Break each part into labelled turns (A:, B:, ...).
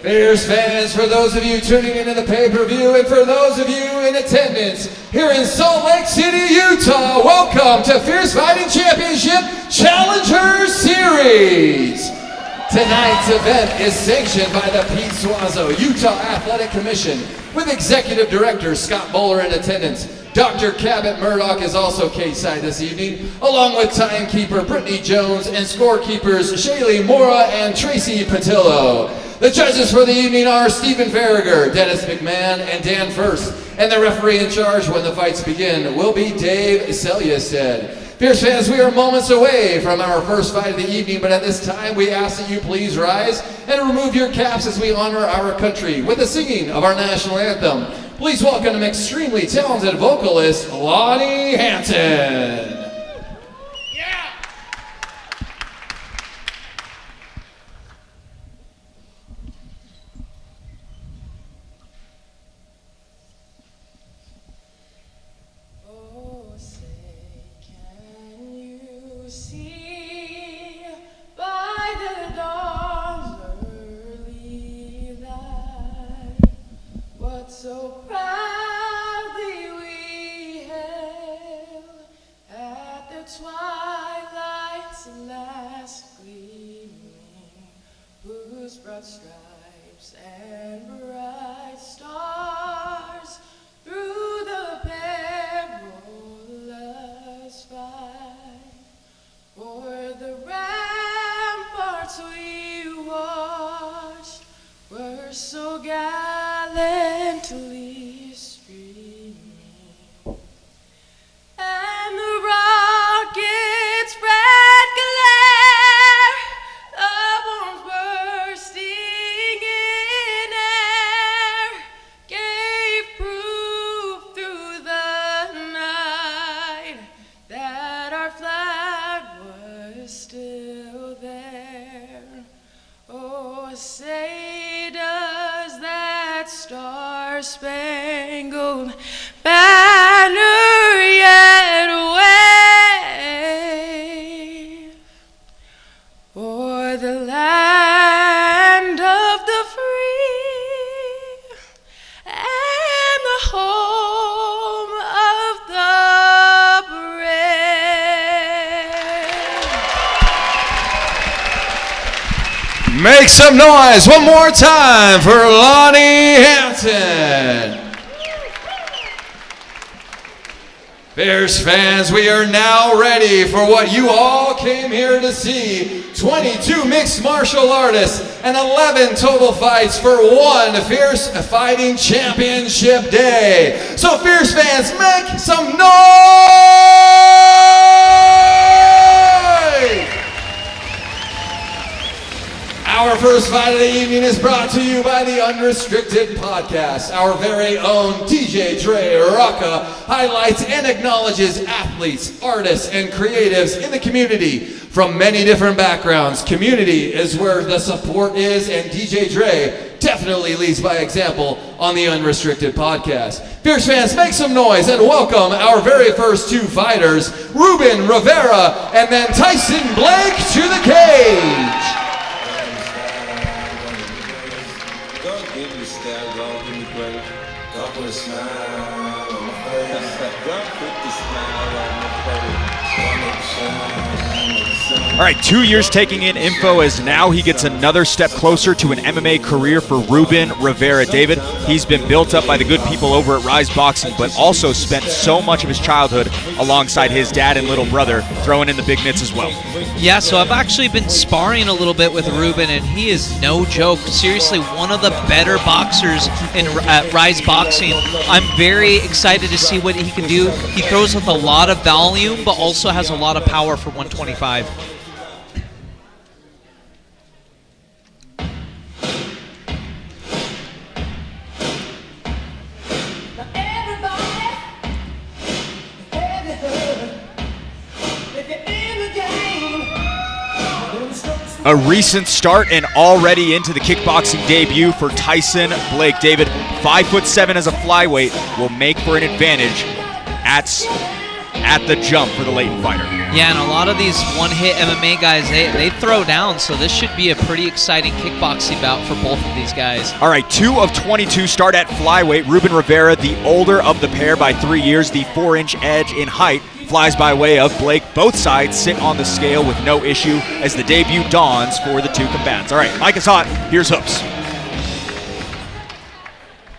A: Fierce fans, for those of you tuning into the pay-per-view and for those of you in attendance here in Salt Lake City, Utah, welcome to Fierce Fighting Championship Challenger Series. Tonight's event is sanctioned by the Pete Suazo Utah Athletic Commission with Executive Director Scott Bowler in attendance. Dr. Cabot Murdoch is also K-side this evening, along with timekeeper Brittany Jones and scorekeepers Shaylee Mora and Tracy Patillo. The judges for the evening are Stephen Farragher, Dennis McMahon, and Dan First. And the referee in charge when the fights begin will be Dave Selyusted. Fierce fans, we are moments away from our first fight of the evening, but at this time we ask that you please rise and remove your caps as we honor our country with the singing of our national anthem. Please welcome extremely talented vocalist Lonnie Hansen.
B: So proudly we hail at the twilight's last gleaming, whose broad stripes and bright stars through the perilous fight, o'er the ramparts we watched were so gallantly streaming, and the rockets' red glare, the bombs bursting in air, gave proof through the night that our flag was still there. Oh, say does that star-spangled banner yet wave o'er the land of the free and the home of the brave.
A: Make some noise one more time for Lonnie Hansen. Fierce fans, we are now ready for what you all came here to see. 22 mixed martial artists and 11 total fights for one Fierce Fighting Championship Day. So Fierce fans, make some noise! Our first fight of the evening is brought to you by the Unrestricted Podcast. Our very own DJ Dre Rocca highlights and acknowledges athletes, artists, and creatives in the community from many different backgrounds. Community is where the support is, and DJ Dre definitely leads by example on the Unrestricted Podcast. Fierce fans, make some noise and welcome our very first two fighters, Ruben Rivera and then Tyson Blake to the cage.
C: All right, 2 years taking in info as now he gets another step closer to an MMA career for Ruben Rivera. David, he's been built up by the good people over at Rise Boxing, but also spent so much of his childhood alongside his dad and little brother, throwing in the big mitts as well.
D: Yeah, so I've actually been sparring a little bit with Ruben, and he is no joke. Seriously, one of the better boxers at Rise Boxing. I'm very excited to see what he can do. He throws with a lot of volume, but also has a lot of power for 125.
C: A recent start and already into the kickboxing debut for Tyson Blake. David, 5'7" as a flyweight, will make for an advantage at the jump for the Leighton fighter.
D: Yeah, and a lot of these one-hit MMA guys, they throw down, so this should be a pretty exciting kickboxing bout for both of these guys.
C: All right, 2 of 22 start at flyweight. Ruben Rivera, the older of the pair by 3 years, the 4-inch edge in height, flies by way of Blake. Both sides sit on the scale with no issue as the debut dawns for the two combatants. All right, Mike is hot. Here's Hoops.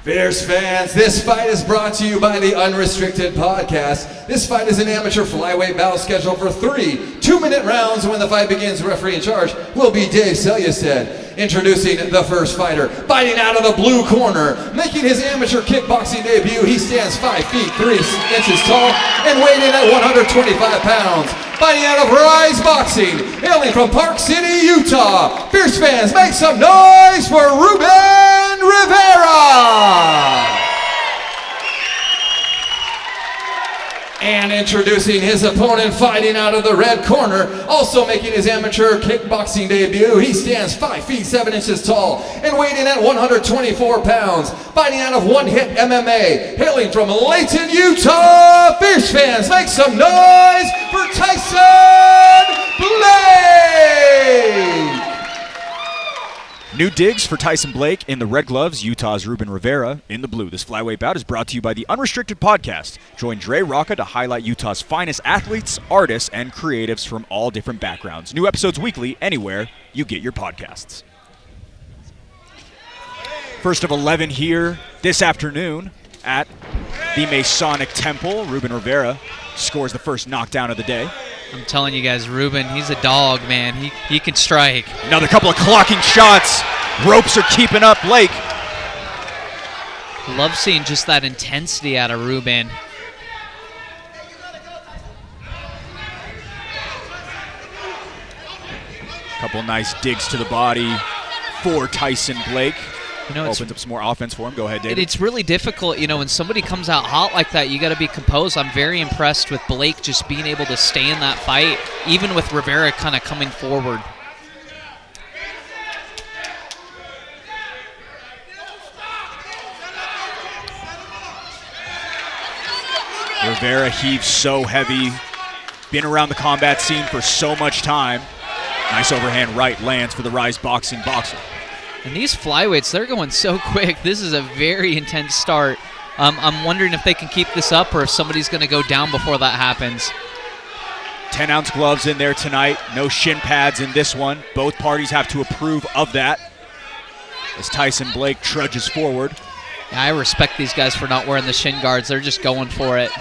A: Fierce fans, this fight is brought to you by the Unrestricted Podcast. This fight is an amateur flyweight bout scheduled for 3 2-minute rounds. When the fight begins, the referee in charge will be Dave Selyusted. Introducing the first fighter, fighting out of the blue corner, making his amateur kickboxing debut. He stands 5 feet 3 inches tall and weighing in at 125 pounds. Fighting out of Rise Boxing, hailing from Park City, Utah. Fierce fans, make some noise for Ruben Rivera! And introducing his opponent, fighting out of the red corner, also making his amateur kickboxing debut. He stands 5 feet 7 inches tall and weighing in at 124 pounds. Fighting out of One Hit MMA, hailing from Layton, Utah. Fierce fans, make some noise for Tyson Blake!
C: New digs for Tyson Blake in the red gloves, Utah's Ruben Rivera in the blue. This flyweight bout is brought to you by the Unrestricted Podcast. Join Dre Rocca to highlight Utah's finest athletes, artists, and creatives from all different backgrounds. New episodes weekly, anywhere you get your podcasts. First of 11 here this afternoon at the Masonic Temple. Ruben Rivera scores the first knockdown of the day.
D: I'm telling you guys, Ruben, he's a dog, man. He can strike.
C: Another couple of clocking shots. Ropes are keeping up Blake.
D: Love seeing just that intensity out of Ruben.
C: Couple nice digs to the body for Tyson Blake.
D: You know,
C: Opens up some more offense for him. Go ahead, David.
D: It's really difficult, you know, when somebody comes out hot like that, you got to be composed. I'm very impressed with Blake just being able to stay in that fight, even with Rivera kind of coming forward.
C: Rivera heaves so heavy. Been around the combat scene for so much time. Nice overhand right lands for the Rise Boxing boxer.
D: And these flyweights, they're going so quick. This is a very intense start. I'm wondering if they can keep this up or if somebody's going to go down before that happens.
C: 10-ounce gloves in there tonight. No shin pads in this one. Both parties have to approve of that as Tyson Blake trudges forward.
D: Yeah, I respect these guys for not wearing the shin guards. They're just going for it.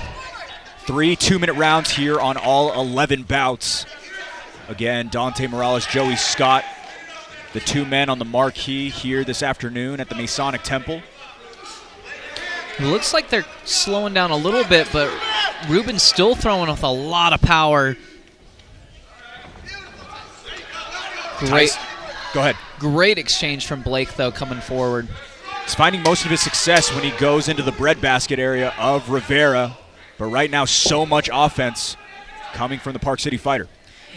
C: 3 2-minute rounds here on all 11 bouts. Again, Dante Morales, Joey Scott, the two men on the marquee here this afternoon at the Masonic Temple.
D: It looks like they're slowing down a little bit, but Ruben's still throwing with a lot of power. Great.
C: Go ahead.
D: Great exchange from Blake, though, coming forward.
C: He's finding most of his success when he goes into the breadbasket area of Rivera, but right now so much offense coming from the Park City fighter.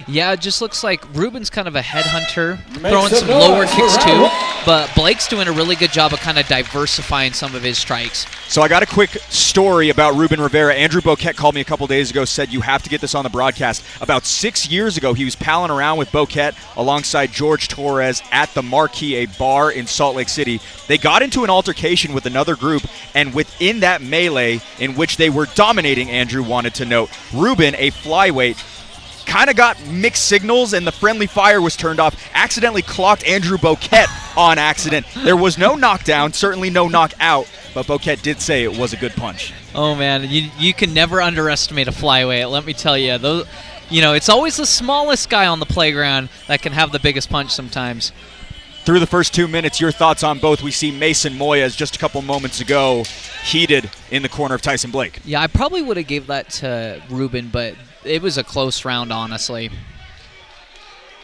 D: Yeah, it just looks like Ruben's kind of a headhunter, throwing some lower kicks too, but Blake's doing a really good job of kind of diversifying some of his strikes.
C: So I got a quick story about Ruben Rivera. Andrew Boquette called me a couple days ago, said you have to get this on the broadcast. About 6 years ago, he was palling around with Boquette alongside George Torres at the Marquee, a bar in Salt Lake City. They got into an altercation with another group, and within that melee in which they were dominating, Andrew wanted to note, Ruben, a flyweight, kind of got mixed signals and the friendly fire was turned off, accidentally clocked Andrew Boquette on accident. There was no knockdown, certainly no knockout, but Boquette did say it was a good punch.
D: Oh man, you can never underestimate a flyweight, let me tell you. Those, you know, it's always the smallest guy on the playground that can have the biggest punch sometimes.
C: Through the first 2 minutes, your thoughts on both. We see Mason Moyes just a couple moments ago heated in the corner of Tyson Blake.
D: Yeah, I probably would have gave that to Ruben, but it was a close round, honestly.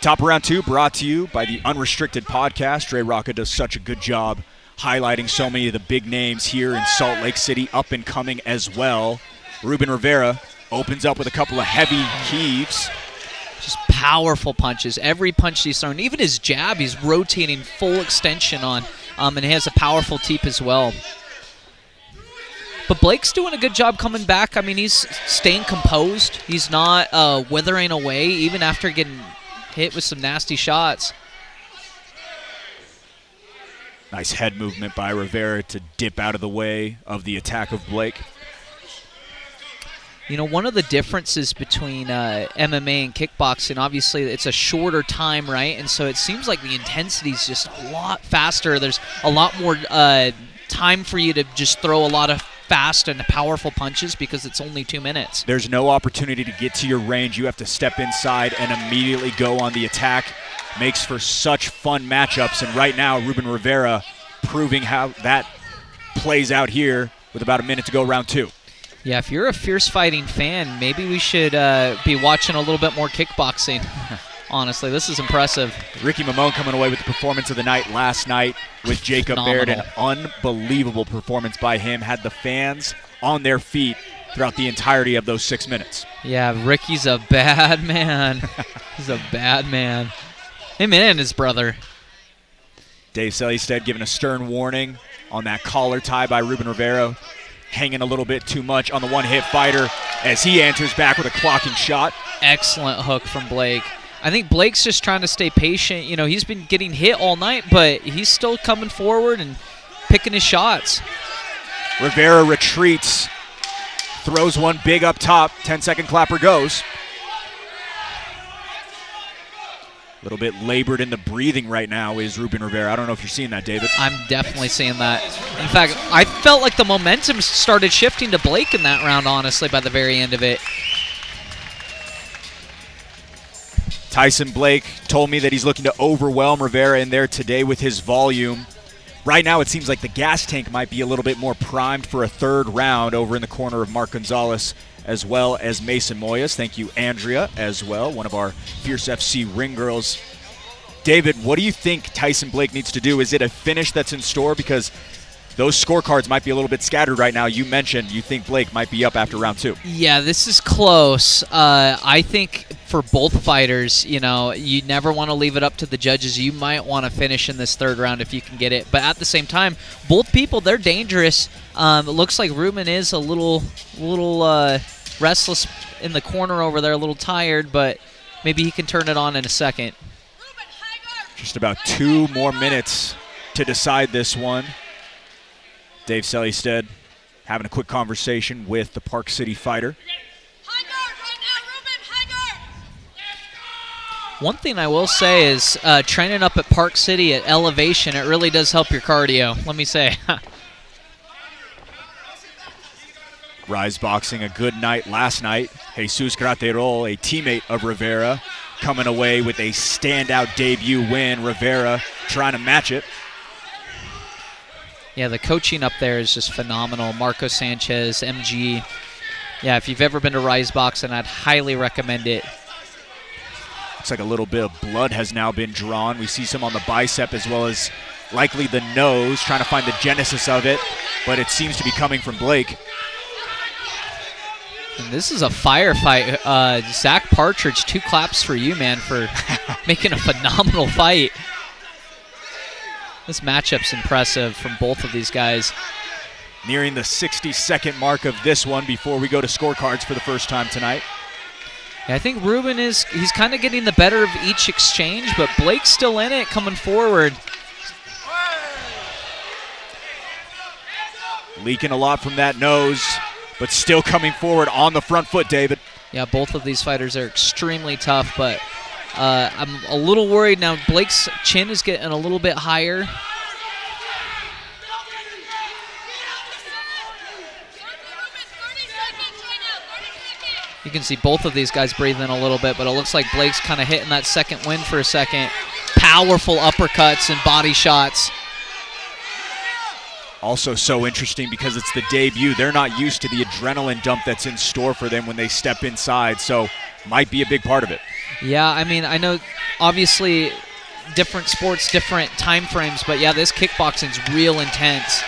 C: Top of round 2 brought to you by the Unrestricted Podcast. Dre Rocca does such a good job highlighting so many of the big names here in Salt Lake City, up and coming as well. Ruben Rivera opens up with a couple of heavy heaves.
D: Just powerful punches. Every punch he's thrown, even his jab, he's rotating full extension on, and he has a powerful teep as well. But Blake's doing a good job coming back. I mean, he's staying composed. He's not withering away, even after getting hit with some nasty shots.
C: Nice head movement by Rivera to dip out of the way of the attack of Blake.
D: You know, one of the differences between MMA and kickboxing, obviously it's a shorter time, right? And so it seems like the intensity is just a lot faster. There's a lot more time for you to just throw a lot of fast and powerful punches because it's only 2 minutes.
C: There's no opportunity to get to your range. You have to step inside and immediately go on the attack. Makes for such fun matchups. And right now, Ruben Rivera proving how that plays out here with about a minute to go, round 2.
D: Yeah, if you're a fierce fighting fan, maybe we should be watching a little bit more kickboxing. Honestly, this is impressive.
C: Ricky Mamone coming away with the performance of the night last night with Jacob Baird. An unbelievable performance by him. Had the fans on their feet throughout the entirety of those 6 minutes.
D: Yeah, Ricky's a bad man. He's a bad man. Him and his brother.
C: Dave Sellistead giving a stern warning on that collar tie by Ruben Rivera. Hanging a little bit too much on the one-hit fighter as he answers back with a clocking shot.
D: Excellent hook from Blake. I think Blake's just trying to stay patient. You know, he's been getting hit all night, but he's still coming forward and picking his shots.
C: Rivera retreats, throws one big up top, 10-second clapper goes. A little bit labored in the breathing right now is Ruben Rivera. I don't know if you're seeing that, David.
D: I'm definitely seeing that. In fact, I felt like the momentum started shifting to Blake in that round, honestly, by the very end of it.
C: Tyson Blake told me that he's looking to overwhelm Rivera in there today with his volume. Right now, it seems like the gas tank might be a little bit more primed for a third round over in the corner of Mark Gonzalez, as well as Mason Moyes. Thank you, Andrea, as well, one of our Fierce FC ring girls. David, what do you think Tyson Blake needs to do? Is it a finish that's in store? Because those scorecards might be a little bit scattered right now. You mentioned you think Blake might be up after round 2.
D: Yeah, this is close. I think for both fighters, you know, you never want to leave it up to the judges. You might want to finish in this third round if you can get it. But at the same time, both people, they're dangerous. It looks like Ruben is a little restless in the corner over there, a little tired, but maybe he can turn it on in a second.
C: Just about 2 more minutes to decide this one. Dave Sellistead having a quick conversation with the Park City fighter.
D: One thing I will say is training up at Park City at elevation, it really does help your cardio, let me say.
C: Rise Boxing, a good night last night. Jesus Graterol, a teammate of Rivera, coming away with a standout debut win. Rivera trying to match it.
D: Yeah, the coaching up there is just phenomenal. Marco Sanchez, MG. Yeah, if you've ever been to Rise Boxing, I'd highly recommend it.
C: Looks like a little bit of blood has now been drawn. We see some on the bicep as well as likely the nose, trying to find the genesis of it, but it seems to be coming from Blake.
D: And this is a firefight. Zach Partridge, 2 claps for you, man, for making a phenomenal fight. This matchup's impressive from both of these guys.
C: Nearing the 60-second mark of this one before we go to scorecards for the first time tonight.
D: Yeah, I think Ruben he's kind of getting the better of each exchange, but Blake's still in it, coming forward.
C: Leaking a lot from that nose, but still coming forward on the front foot, David.
D: Yeah, both of these fighters are extremely tough, but I'm a little worried now. Blake's chin is getting a little bit higher. You can see both of these guys breathing a little bit, but it looks like Blake's kind of hitting that second wind for a second. Powerful uppercuts and body shots.
C: Also so interesting because it's the debut. They're not used to the adrenaline dump that's in store for them when they step inside, so might be a big part of it.
D: Yeah, I mean, I know obviously different sports, different time frames, but yeah, this kickboxing's real intense.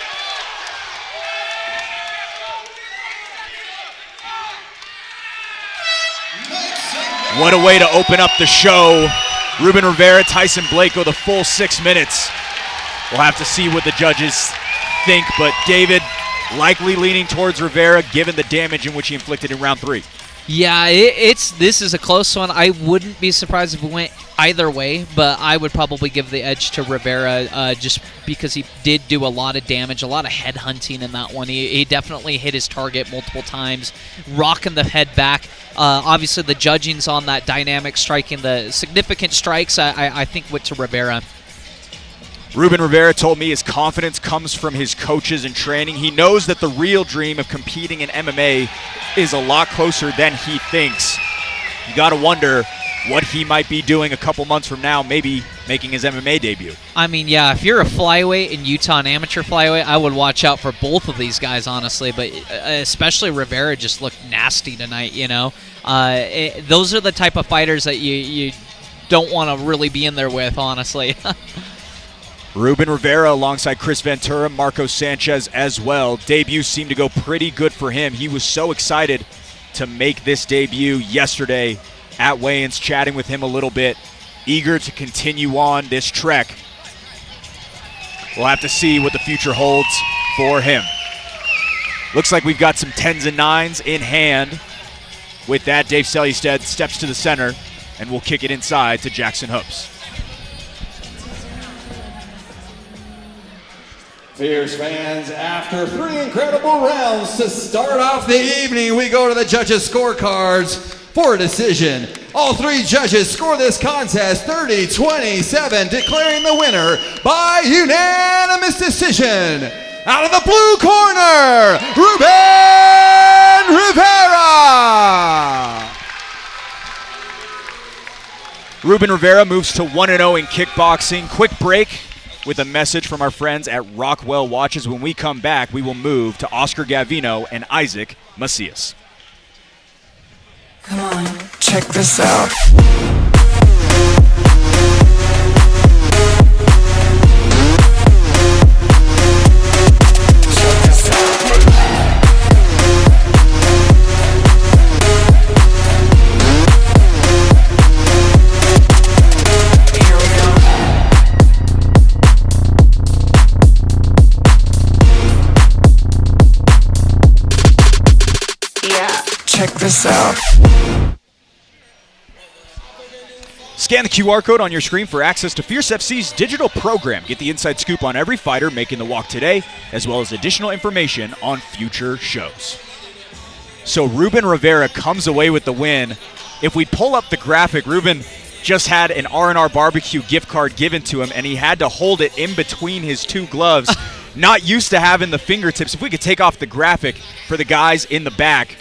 C: What a way to open up the show. Ruben Rivera, Tyson Blake go the full 6 minutes. We'll have to see what the judges think, but David, likely leaning towards Rivera given the damage in which he inflicted in round 3.
D: Yeah, this is a close one. I wouldn't be surprised if it went either way, but I would probably give the edge to Rivera just because he did do a lot of damage, a lot of head hunting in that one. He definitely hit his target multiple times, rocking the head back. Obviously, the judging's on that dynamic striking. The significant strikes, I think, went to Rivera.
C: Ruben Rivera told me his confidence comes from his coaches and training. He knows that the real dream of competing in MMA is a lot closer than he thinks. You got to wonder what he might be doing a couple months from now, maybe making his MMA debut.
D: I mean, yeah, if you're a flyweight in Utah, an amateur flyweight, I would watch out for both of these guys, honestly, but especially Rivera just looked nasty tonight, you know. Those are the type of fighters that you don't want to really be in there with, honestly.
C: Ruben Rivera alongside Chris Ventura, Marco Sanchez as well. Debut seemed to go pretty good for him. He was so excited to make this debut yesterday at weigh-ins, chatting with him a little bit, eager to continue on this trek. We'll have to see what the future holds for him. Looks like we've got some 10s and 9s in hand. With that, Dave Selystedt steps to the center, and we'll kick it inside to Jackson Hoops.
A: Fierce fans, after 3 incredible rounds to start off the evening, we go to the judges' scorecards for a decision. All 3 judges score this contest 30-27, declaring the winner by unanimous decision. Out of the blue corner, Ruben Rivera.
C: Ruben Rivera moves to 1-0 in kickboxing. Quick break with a message from our friends at Rockwell Watches. When we come back, we will move to Oscar Gavino and Isaac Macias.
E: Come on, check this out. Check this out.
C: Scan the QR code on your screen for access to Fierce FC's digital program. Get the inside scoop on every fighter making the walk today, as well as additional information on future shows. So Ruben Rivera comes away with the win. If we pull up the graphic, Ruben just had an R&R Barbecue gift card given to him, and he had to hold it in between his 2 gloves. Not used to having the fingertips. If we could take off the graphic for the guys in the back,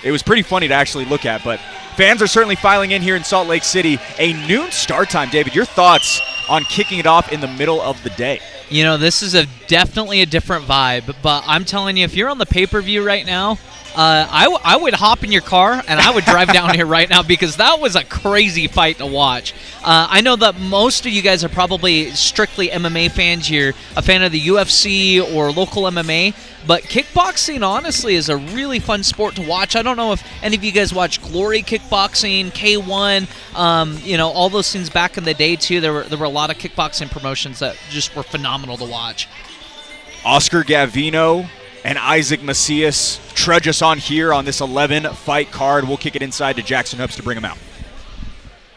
C: it was pretty funny to actually look at, but fans are certainly filing in here in Salt Lake City. A noon start time. David, your thoughts on kicking it off in the middle of the day?
D: You know, this is definitely a different vibe, but I'm telling you, if you're on the pay-per-view right now, I would hop in your car and I would drive down here right now because that was a crazy fight to watch. I know that most of you guys are probably strictly MMA fans. You're a fan of the UFC or local MMA, but kickboxing, honestly, is a really fun sport to watch. I don't know if any of you guys watch Glory Kickboxing, K1, you know, all those things back in the day, too. There were a lot of kickboxing promotions that just were phenomenal to watch.
C: Oscar Gavino and Isaac Macias trudge us on here on this 11-fight card. We'll kick it inside to Jackson Hoops to bring them out.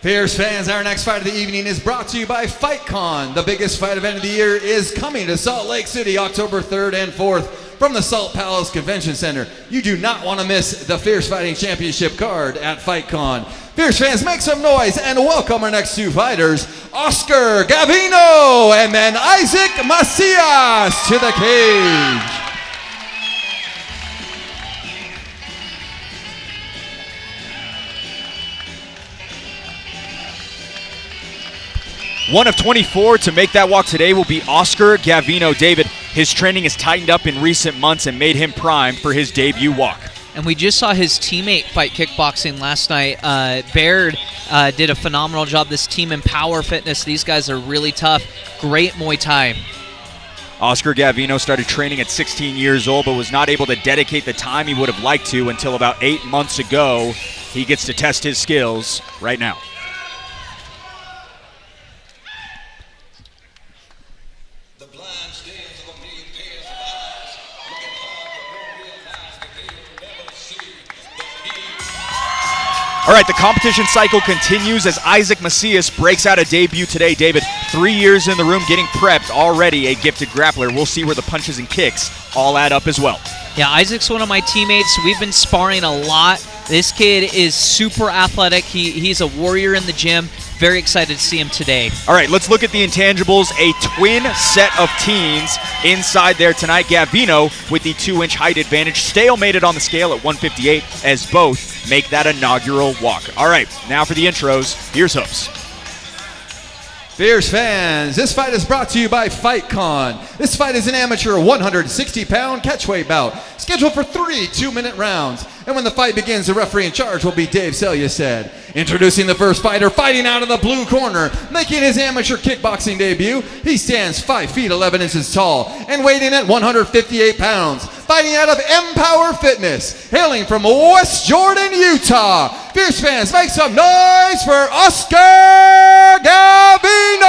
A: Fierce fans, our next fight of the evening is brought to you by FightCon. The biggest fight event of the year is coming to Salt Lake City October 3rd and 4th from the Salt Palace Convention Center. You do not want to miss the Fierce Fighting Championship card at FightCon. Fierce fans, make some noise and welcome our next 2 fighters, Oscar Gavino and then Isaac Macias to the cage.
C: One of 24 to make that walk today will be Oscar Gavino. David, his training has tightened up in recent months and made him primed for his debut walk.
D: And we just saw his teammate fight kickboxing last night. Baird did a phenomenal job. This team Empower Fitness, these guys are really tough. Great Muay Thai.
C: Oscar Gavino started training at 16 years old, but was not able to dedicate the time he would have liked to until about 8 months ago. He gets to test his skills right now. All right, the competition cycle continues as Isaac Macias breaks out a debut today. David, 3 years in the room getting prepped, already a gifted grappler. We'll see where the punches and kicks all add up as well.
D: Yeah, Isaac's one of my teammates. We've been sparring a lot. This kid is super athletic. He's a warrior in the gym. Very excited to see him today.
C: All right, let's look at the intangibles. A twin set of teens inside there tonight. Gavino with the 2-inch height advantage, stalemated on the scale at 158 as both make that inaugural walk. All right, now for the intros. Here's Hoops.
A: Fierce fans, this fight is brought to you by FightCon. This fight is an amateur 160-pound catchweight bout, scheduled for 3 2-minute rounds. And when the fight begins, the referee in charge will be Dave Selyusad. Introducing the first fighter, fighting out of the blue corner, making his amateur kickboxing debut. He stands 5 feet 11 inches tall and weighing at 158 pounds. Fighting out of Empower Fitness, hailing from West Jordan, Utah. Fierce fans, make some noise for Oscar Gavino!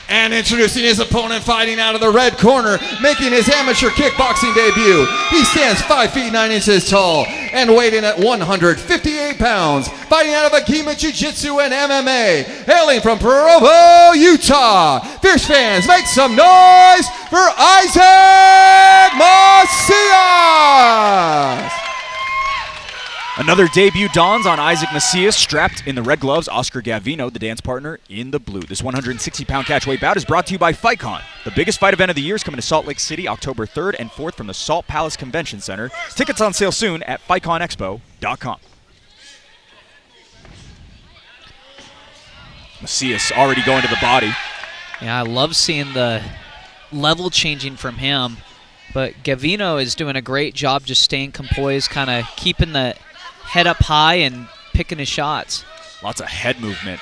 A: And introducing his opponent, fighting out of the red corner, making his amateur kickboxing debut. He stands 5 feet 9 inches tall and weighing at 158 pounds. Fighting out of Akima Jiu-Jitsu and MMA, hailing from Provo, Utah. Fierce fans, make some noise for Isaac Macias!
C: Another debut dawns on Isaac Macias, strapped in the red gloves. Oscar Gavino, the dance partner, in the blue. This 160-pound catchweight bout is brought to you by FightCon. The biggest fight event of the year is coming to Salt Lake City October 3rd and 4th from the Salt Palace Convention Center. Tickets on sale soon at FightConExpo.com. Macias already going to the body.
D: Yeah, I love seeing the level changing from him. But Gavino is doing a great job just staying composed, kind of keeping the head up high and picking his shots.
C: Lots of head movement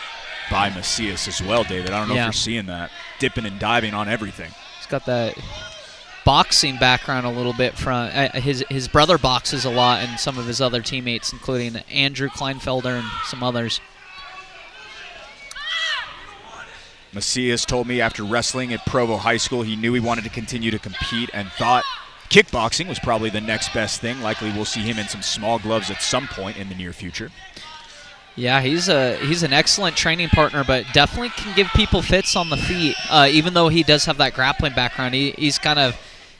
C: by Macias as well, David. I don't know if you're seeing that. Dipping and diving on everything.
D: He's got that boxing background a little bit from his brother boxes a lot, and some of his other teammates, including Andrew Kleinfelder and some others.
C: Macias told me after wrestling at Provo High School, he knew he wanted to continue to compete and thought kickboxing was probably the next best thing. Likely we'll see him in some small gloves at some point in the near future.
D: Yeah, he's an excellent training partner, but definitely can give people fits on the feet. Even though he does have that grappling background, he's kind of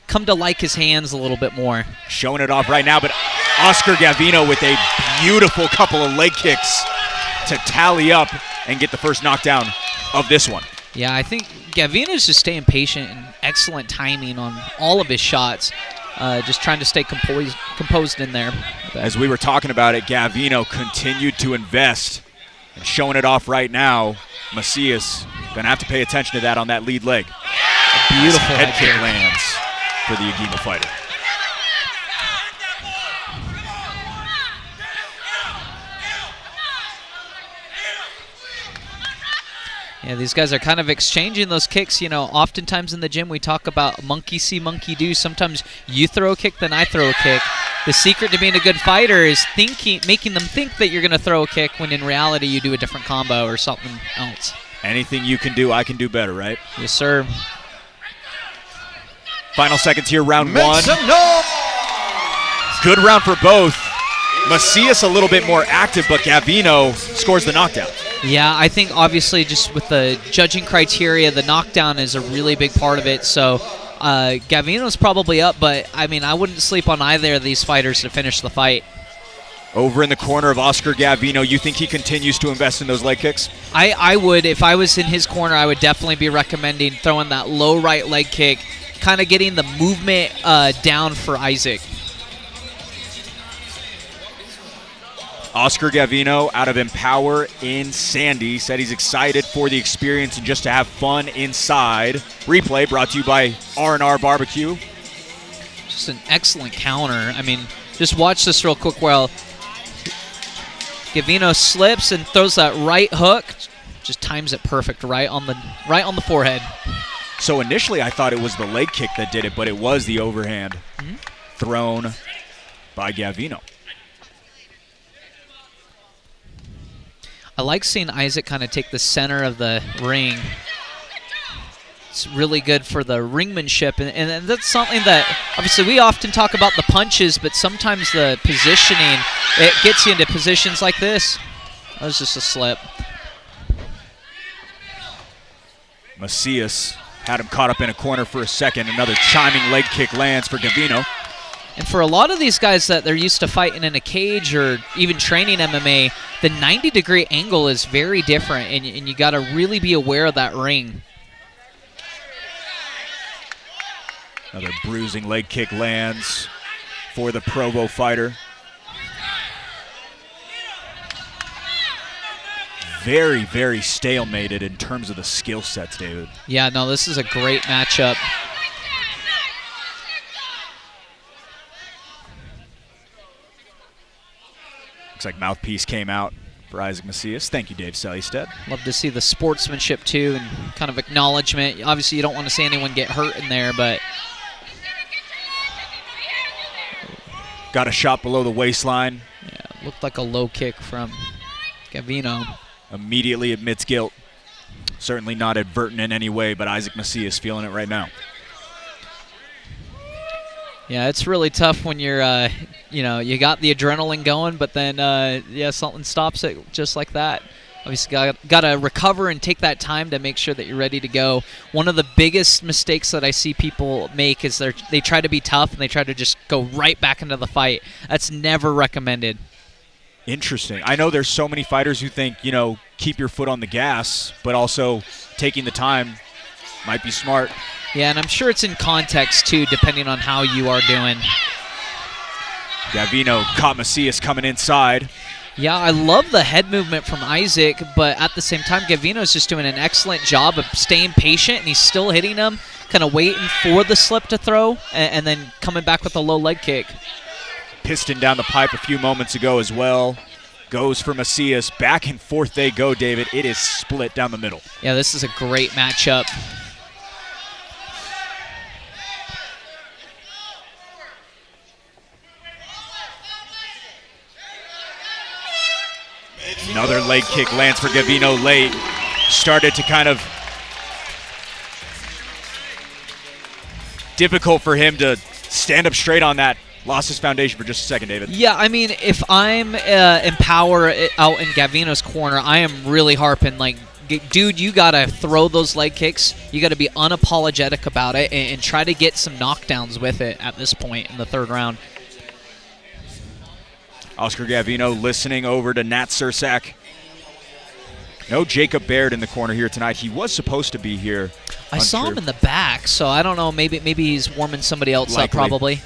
D: come to like his hands a little bit more.
C: Showing it off right now, but Oscar Gavino with a beautiful couple of leg kicks to tally up and get the first knockdown of this one.
D: Yeah, I think Gavino's just staying patient and excellent timing on all of his shots. Just trying to stay composed in there.
C: As we were talking about it, Gavino continued to invest and showing it off right now. Macias going to have to pay attention to that on that lead leg.
D: A beautiful
C: head kick lands for the Agima fighter.
D: Yeah, these guys are kind of exchanging those kicks. You know, oftentimes in the gym we talk about monkey see, monkey do. Sometimes you throw a kick, then I throw a kick. The secret to being a good fighter is making them think that you're going to throw a kick when in reality you do a different combo or something else.
C: Anything you can do, I can do better, right?
D: Yes, sir.
C: Final seconds here, round
A: Make
C: one.
A: some noise!
C: Good round for both. Macias a little bit more active, but Gavino scores the knockdown.
D: Yeah, I think obviously just with the judging criteria, the knockdown is a really big part of it. So Gavino's probably up, but I mean, I wouldn't sleep on either of these fighters to finish the fight.
C: Over in the corner of Oscar Gavino, you think he continues to invest in those leg kicks?
D: I would. If I was in his corner, I would definitely be recommending throwing that low right leg kick, kind of getting the movement down for Isaac.
C: Oscar Gavino out of Empower in Sandy said he's excited for the experience and just to have fun inside. Replay brought to you by R&R Barbecue.
D: Just an excellent counter. I mean, just watch this real quick while Gavino slips and throws that right hook. Just times it perfect right on the forehead.
C: So initially I thought it was the leg kick that did it, but it was the overhand thrown by Gavino.
D: I like seeing Isaac kind of take the center of the ring. It's really good for the ringmanship, and that's something that obviously we often talk about the punches, but sometimes the positioning, it gets you into positions like this. That was just a slip.
C: Macias had him caught up in a corner for a second. Another chiming leg kick lands for Gavino.
D: And for a lot of these guys that they're used to fighting in a cage or even training MMA, the 90-degree angle is very different, and you got to really be aware of that ring.
C: Another bruising leg kick lands for the Provo fighter. Very, very stalemated in terms of the skill sets, David.
D: Yeah, no, this is a great matchup.
C: Looks like mouthpiece came out for Isaac Macias. Thank you, Dave Sellystead.
D: Love to see the sportsmanship, too, and kind of acknowledgement. Obviously, you don't want to see anyone get hurt in there, but...
C: Got a shot below the waistline.
D: Yeah, looked like a low kick from Gavino.
C: Immediately admits guilt. Certainly not advertent in any way, but Isaac Macias feeling it right now.
D: Yeah, it's really tough when you're, you got the adrenaline going, but then, something stops it just like that. Obviously, got to recover and take that time to make sure that you're ready to go. One of the biggest mistakes that I see people make is they try to be tough and they try to just go right back into the fight. That's never recommended.
C: Interesting. I know there's so many fighters who think, keep your foot on the gas, but also taking the time might be smart.
D: Yeah, and I'm sure it's in context, too, depending on how you are doing.
C: Gavino caught Macias coming inside.
D: Yeah, I love the head movement from Isaac, but at the same time, Gavino's just doing an excellent job of staying patient, and he's still hitting him, kind of waiting for the slip to throw, and then coming back with a low leg kick.
C: Piston down the pipe a few moments ago as well. Goes for Macias. Back and forth they go, David. It is split down the middle.
D: Yeah, this is a great matchup.
C: Another leg kick lands for Gavino late. Started to kind of difficult for him to stand up straight on that. Lost his foundation for just a second, David.
D: Yeah, I mean, if I'm in power out in Gavino's corner, I am really harping, like, dude, you got to throw those leg kicks. You got to be unapologetic about it and try to get some knockdowns with it at this point in the third round.
C: Oscar Gavino listening over to Nat Sursak. No Jacob Baird in the corner here tonight. He was supposed to be here.
D: I saw him in the back, so I don't know. Maybe he's warming somebody else up, probably.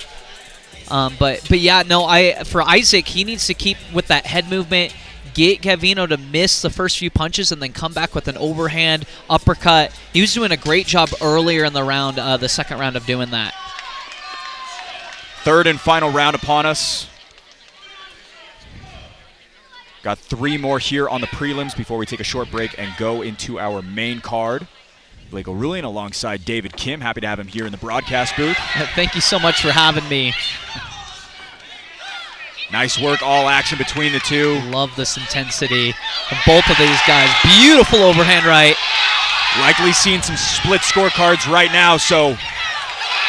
D: But yeah, no. For Isaac, he needs to keep with that head movement, get Gavino to miss the first few punches, and then come back with an overhand uppercut. He was doing a great job earlier in the round, the second round of doing that.
C: Third and final round upon us. Got 3 more here on the prelims before we take a short break and go into our main card. Blake O'Rulian alongside David Kim. Happy to have him here in the broadcast booth.
D: Thank you so much for having me.
C: Nice work, all action between the two.
D: Love this intensity from both of these guys. Beautiful overhand right.
C: Likely seeing some split scorecards right now, so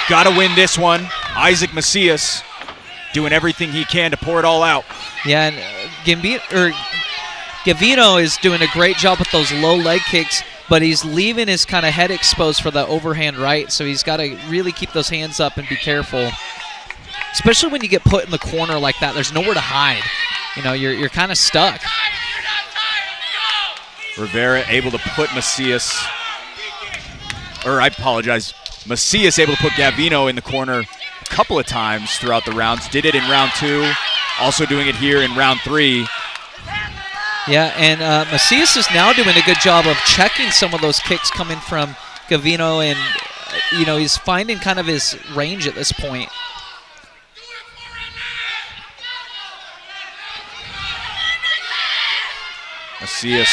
C: got to win this one. Isaac Macias doing everything he can to pour it all out.
D: Yeah, and Gavino is doing a great job with those low leg kicks, but he's leaving his kind of head exposed for the overhand right, so he's got to really keep those hands up and be careful. Especially when you get put in the corner like that, there's nowhere to hide. You're kind of stuck.
C: Rivera able to put Macias able to put Gavino in the corner a couple of times throughout the rounds. Did it in round 2, also doing it here in round 3.
D: Yeah, and Macias is now doing a good job of checking some of those kicks coming from Gavino, and he's finding kind of his range at this point.
C: Macias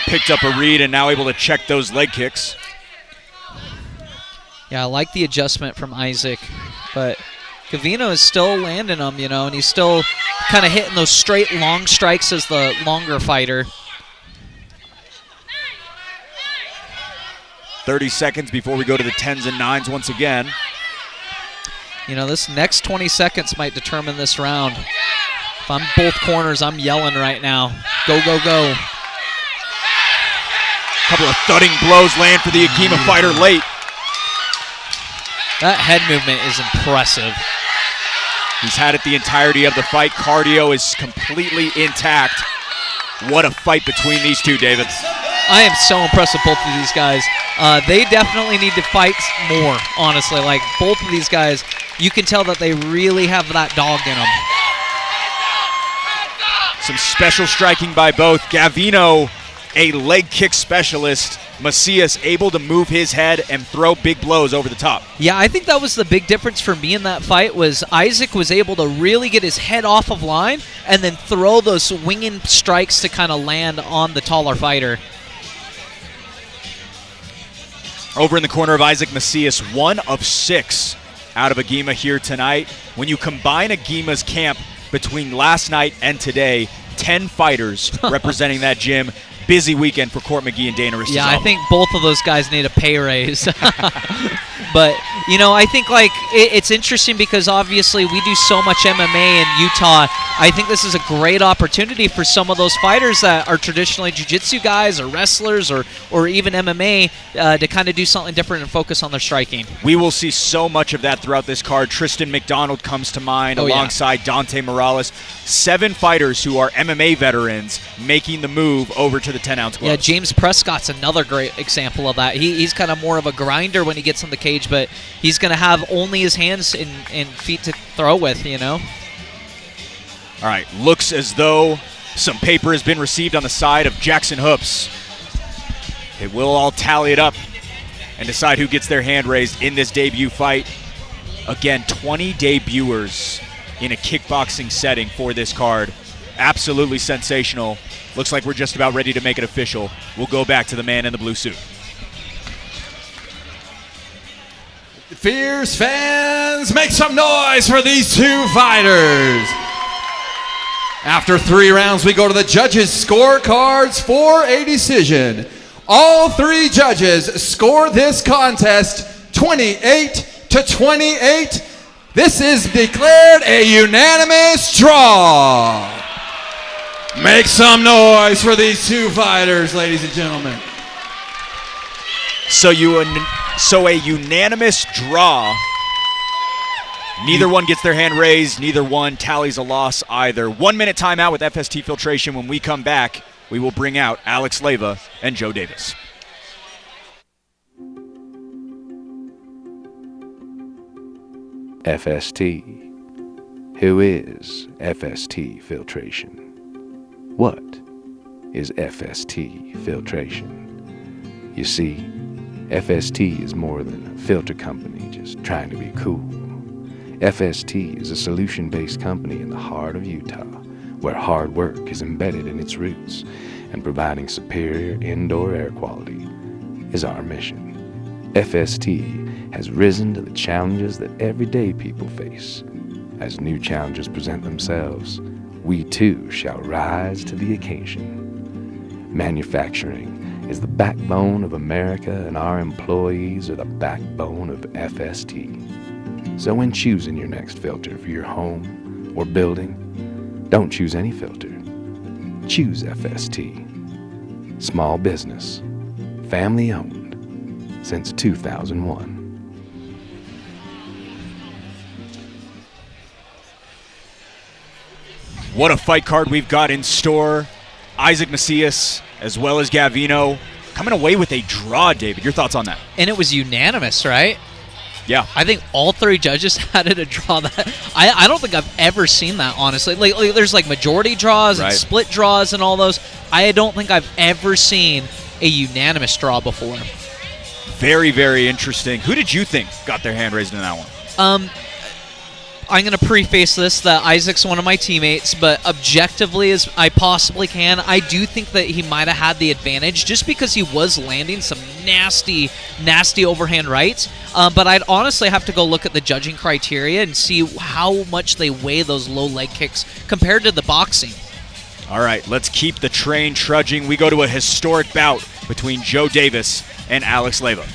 C: picked up a read and now able to check those leg kicks.
D: Yeah, I like the adjustment from Isaac, but Gavino is still landing them, and he's still kind of hitting those straight long strikes as the longer fighter.
C: 30 seconds before we go to the 10s and 9s once again.
D: You know, this next 20 seconds might determine this round. If I'm both corners, I'm yelling right now. Go, go, go.
C: Couple of thudding blows land for the Akima fighter late.
D: That head movement is impressive.
C: He's had it the entirety of the fight. Cardio is completely intact. What a fight between these two, David.
D: I am so impressed with both of these guys. They definitely need to fight more, honestly. Like, both of these guys, you can tell that they really have that dog in them.
C: Some special striking by both. Gavino, a leg kick specialist. Macias able to move his head and throw big blows over the top.
D: Yeah, I think that was the big difference for me in that fight was Isaac was able to really get his head off of line and then throw those winging strikes to kind of land on the taller fighter.
C: Over in the corner of Isaac Macias, 1 of 6 out of Agima here tonight. When you combine Agima's camp between last night and today, 10 fighters representing that gym. Busy weekend for Court McGee and Dana Ristizal.
D: Yeah, I think both of those guys need a pay raise. But, you know, I think, like, it's interesting because obviously we do so much MMA in Utah. I think this is a great opportunity for some of those fighters that are traditionally jiu-jitsu guys or wrestlers or even MMA to kind of do something different and focus on their striking.
C: We will see so much of that throughout this card. Tristan McDonald comes to mind alongside Dante Morales. 7 fighters who are MMA veterans making the move over to the 10-ounce gloves.
D: Yeah, James Prescott's another great example of that. He's kind of more of a grinder when he gets in the cage, but he's going to have only his hands and feet to throw with, you know?
C: All right, looks as though some paper has been received on the side of Jackson Hoops. It will all tally it up and decide who gets their hand raised in this debut fight. Again, 20 debuters in a kickboxing setting for this card. Absolutely sensational. Looks like we're just about ready to make it official. We'll go back to the man in the blue suit.
A: Fierce fans, make some noise for these two fighters. After 3 rounds, we go to the judges' scorecards for a decision. All 3 judges score this contest 28-28. This is declared a unanimous draw. Make some noise for these two fighters, ladies and gentlemen.
C: So a unanimous draw. Neither one gets their hand raised. Neither one tallies a loss either. 1 minute timeout with FST Filtration. When we come back, we will bring out Alex Leyva and Joe Davis.
F: FST. Who is FST Filtration? What is FST Filtration? You see, FST is more than a filter company just trying to be cool. FST is a solution-based company in the heart of Utah, where hard work is embedded in its roots, and providing superior indoor air quality is our mission. FST has risen to the challenges that everyday people face. As new challenges present themselves, we too shall rise to the occasion. Manufacturing is the backbone of America, and our employees are the backbone of FST. So when choosing your next filter for your home or building, don't choose any filter. Choose FST. Small business, family owned, since 2001.
C: What a fight card we've got in store. Isaac Macias, as well as Gavino, coming away with a draw, David. Your thoughts on that?
D: And it was unanimous, right?
C: Yeah.
D: I think all 3 judges had it a draw. That I don't think I've ever seen that, honestly. Like there's like majority draws and split draws and all those. I don't think I've ever seen a unanimous draw before.
C: Very, very interesting. Who did you think got their hand raised in that one?
D: I'm going to preface this that Isaac's one of my teammates, but objectively as I possibly can, I do think that he might have had the advantage just because he was landing some nasty, nasty overhand rights. But I'd honestly have to go look at the judging criteria and see how much they weigh those low leg kicks compared to the boxing.
C: All right, let's keep the train trudging. We go to a historic bout between Joe Davis and Alex Leyva.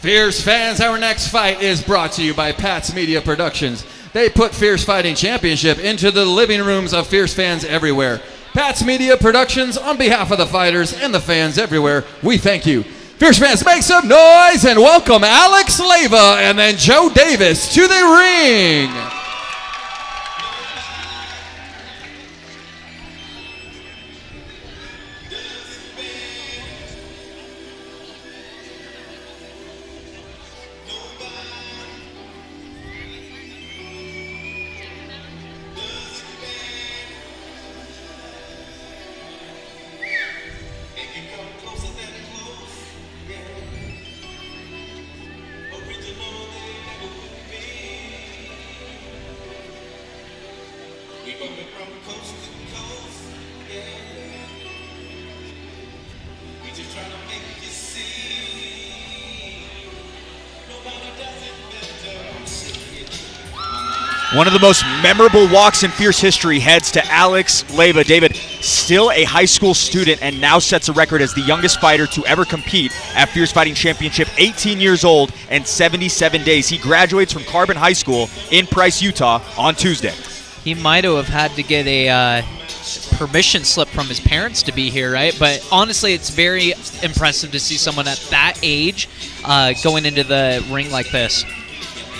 A: Fierce fans, our next fight is brought to you by Pat's Media Productions. They put Fierce Fighting Championship into the living rooms of Fierce fans everywhere. Pat's Media Productions, on behalf of the fighters and the fans everywhere, we thank you. Fierce fans, make some noise and welcome Alex Leyva and then Joe Davis to the ring.
C: One of the most memorable walks in Fierce history heads to Alex Leyva. David, still a high school student and now sets a record as the youngest fighter to ever compete at Fierce Fighting Championship, 18 years old and 77 days. He graduates from Carbon High School in Price, Utah on Tuesday.
D: He might have had to get a permission slip from his parents to be here, right? But honestly, it's very impressive to see someone at that age going into the ring like this.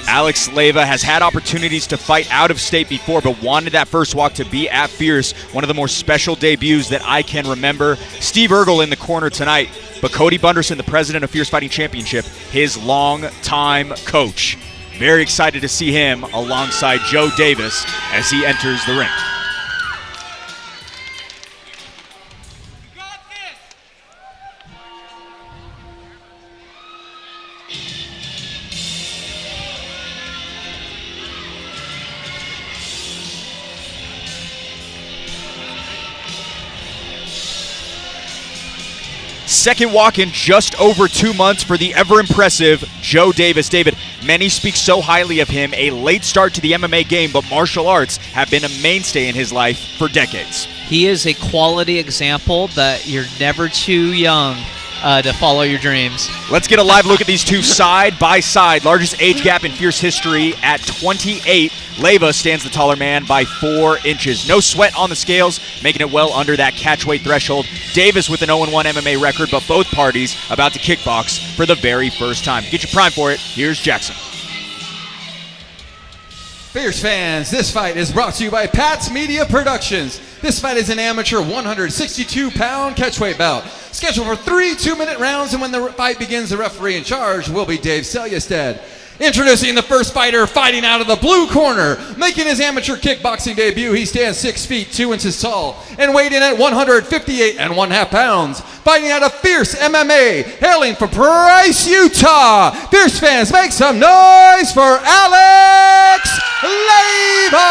C: Alex Leyva has had opportunities to fight out of state before, but wanted that first walk to be at Fierce, one of the more special debuts that I can remember. Steve Ergel in the corner tonight, but Cody Bunderson, the president of Fierce Fighting Championship, his longtime coach. Very excited to see him alongside Joe Davis as he enters the ring. Second walk in just over 2 months for the ever-impressive Joe Davis. David, many speak so highly of him, a late start to the MMA game, but martial arts have been a mainstay in his life for decades.
D: He is a quality example that you're never too young to follow your dreams.
C: Let's get a live look at these two side by side. Largest age gap in Fierce history at 28. Leyva stands the taller man by 4 inches. No sweat on the scales, making it well under that catchweight threshold. Davis with an 0-1 MMA record, but both parties about to kickbox for the very first time. Get your prime for it. Here's Jackson.
A: Fierce fans, this fight is brought to you by Pat's Media Productions. This fight is an amateur 162-pound catchweight bout, scheduled for 3 2-minute rounds, and when the fight begins, the referee in charge will be Dave Selyastad. Introducing the first fighter, fighting out of the blue corner, making his amateur kickboxing debut. He stands 6 feet 2 inches tall and weighed in at 158 1/2 pounds. Fighting out of Fierce MMA, hailing from Price, Utah. Fierce fans, make some noise for Alex Leyva.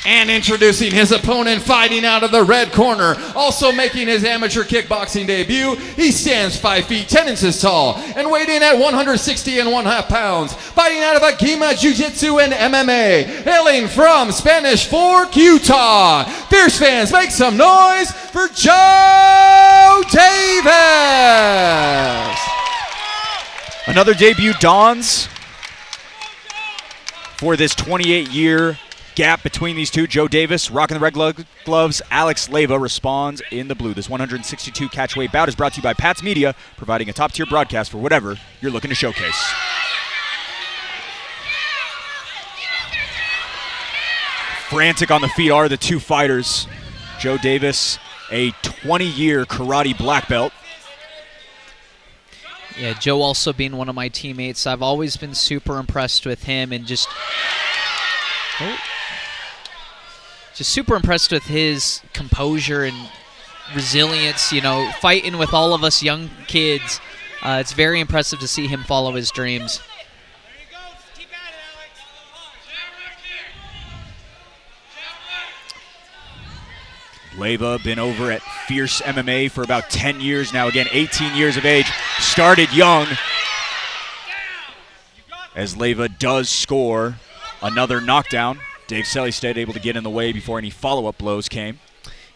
A: And introducing his opponent, fighting out of the red corner, also making his amateur kickboxing debut. He stands 5 feet 10 inches tall and weighed in at 160 1/2 pounds. Fighting out of Agima Jiu-Jitsu and MMA, hailing from Spanish Fork, Utah. Fierce fans, make some noise for Joe Davis.
C: Another debut dawns for this 28-year gap between these two. Joe Davis rocking the red gloves. Alex Leyva responds in the blue. This 162 catchweight bout is brought to you by Pat's Media, providing a top-tier broadcast for whatever you're looking to showcase. Frantic on the feet are the two fighters. Joe Davis, a 20-year karate black belt.
D: Yeah, Joe also being one of my teammates. I've always been super impressed with him and just super impressed with his composure and resilience, you know, fighting with all of us young kids. It's very impressive to see him follow his dreams.
C: Leyva been over at Fierce MMA for about 10 years now. Again, 18 years of age. Started young. As Leyva does score another knockdown. Dave Selyastad able to get in the way before any follow-up blows came.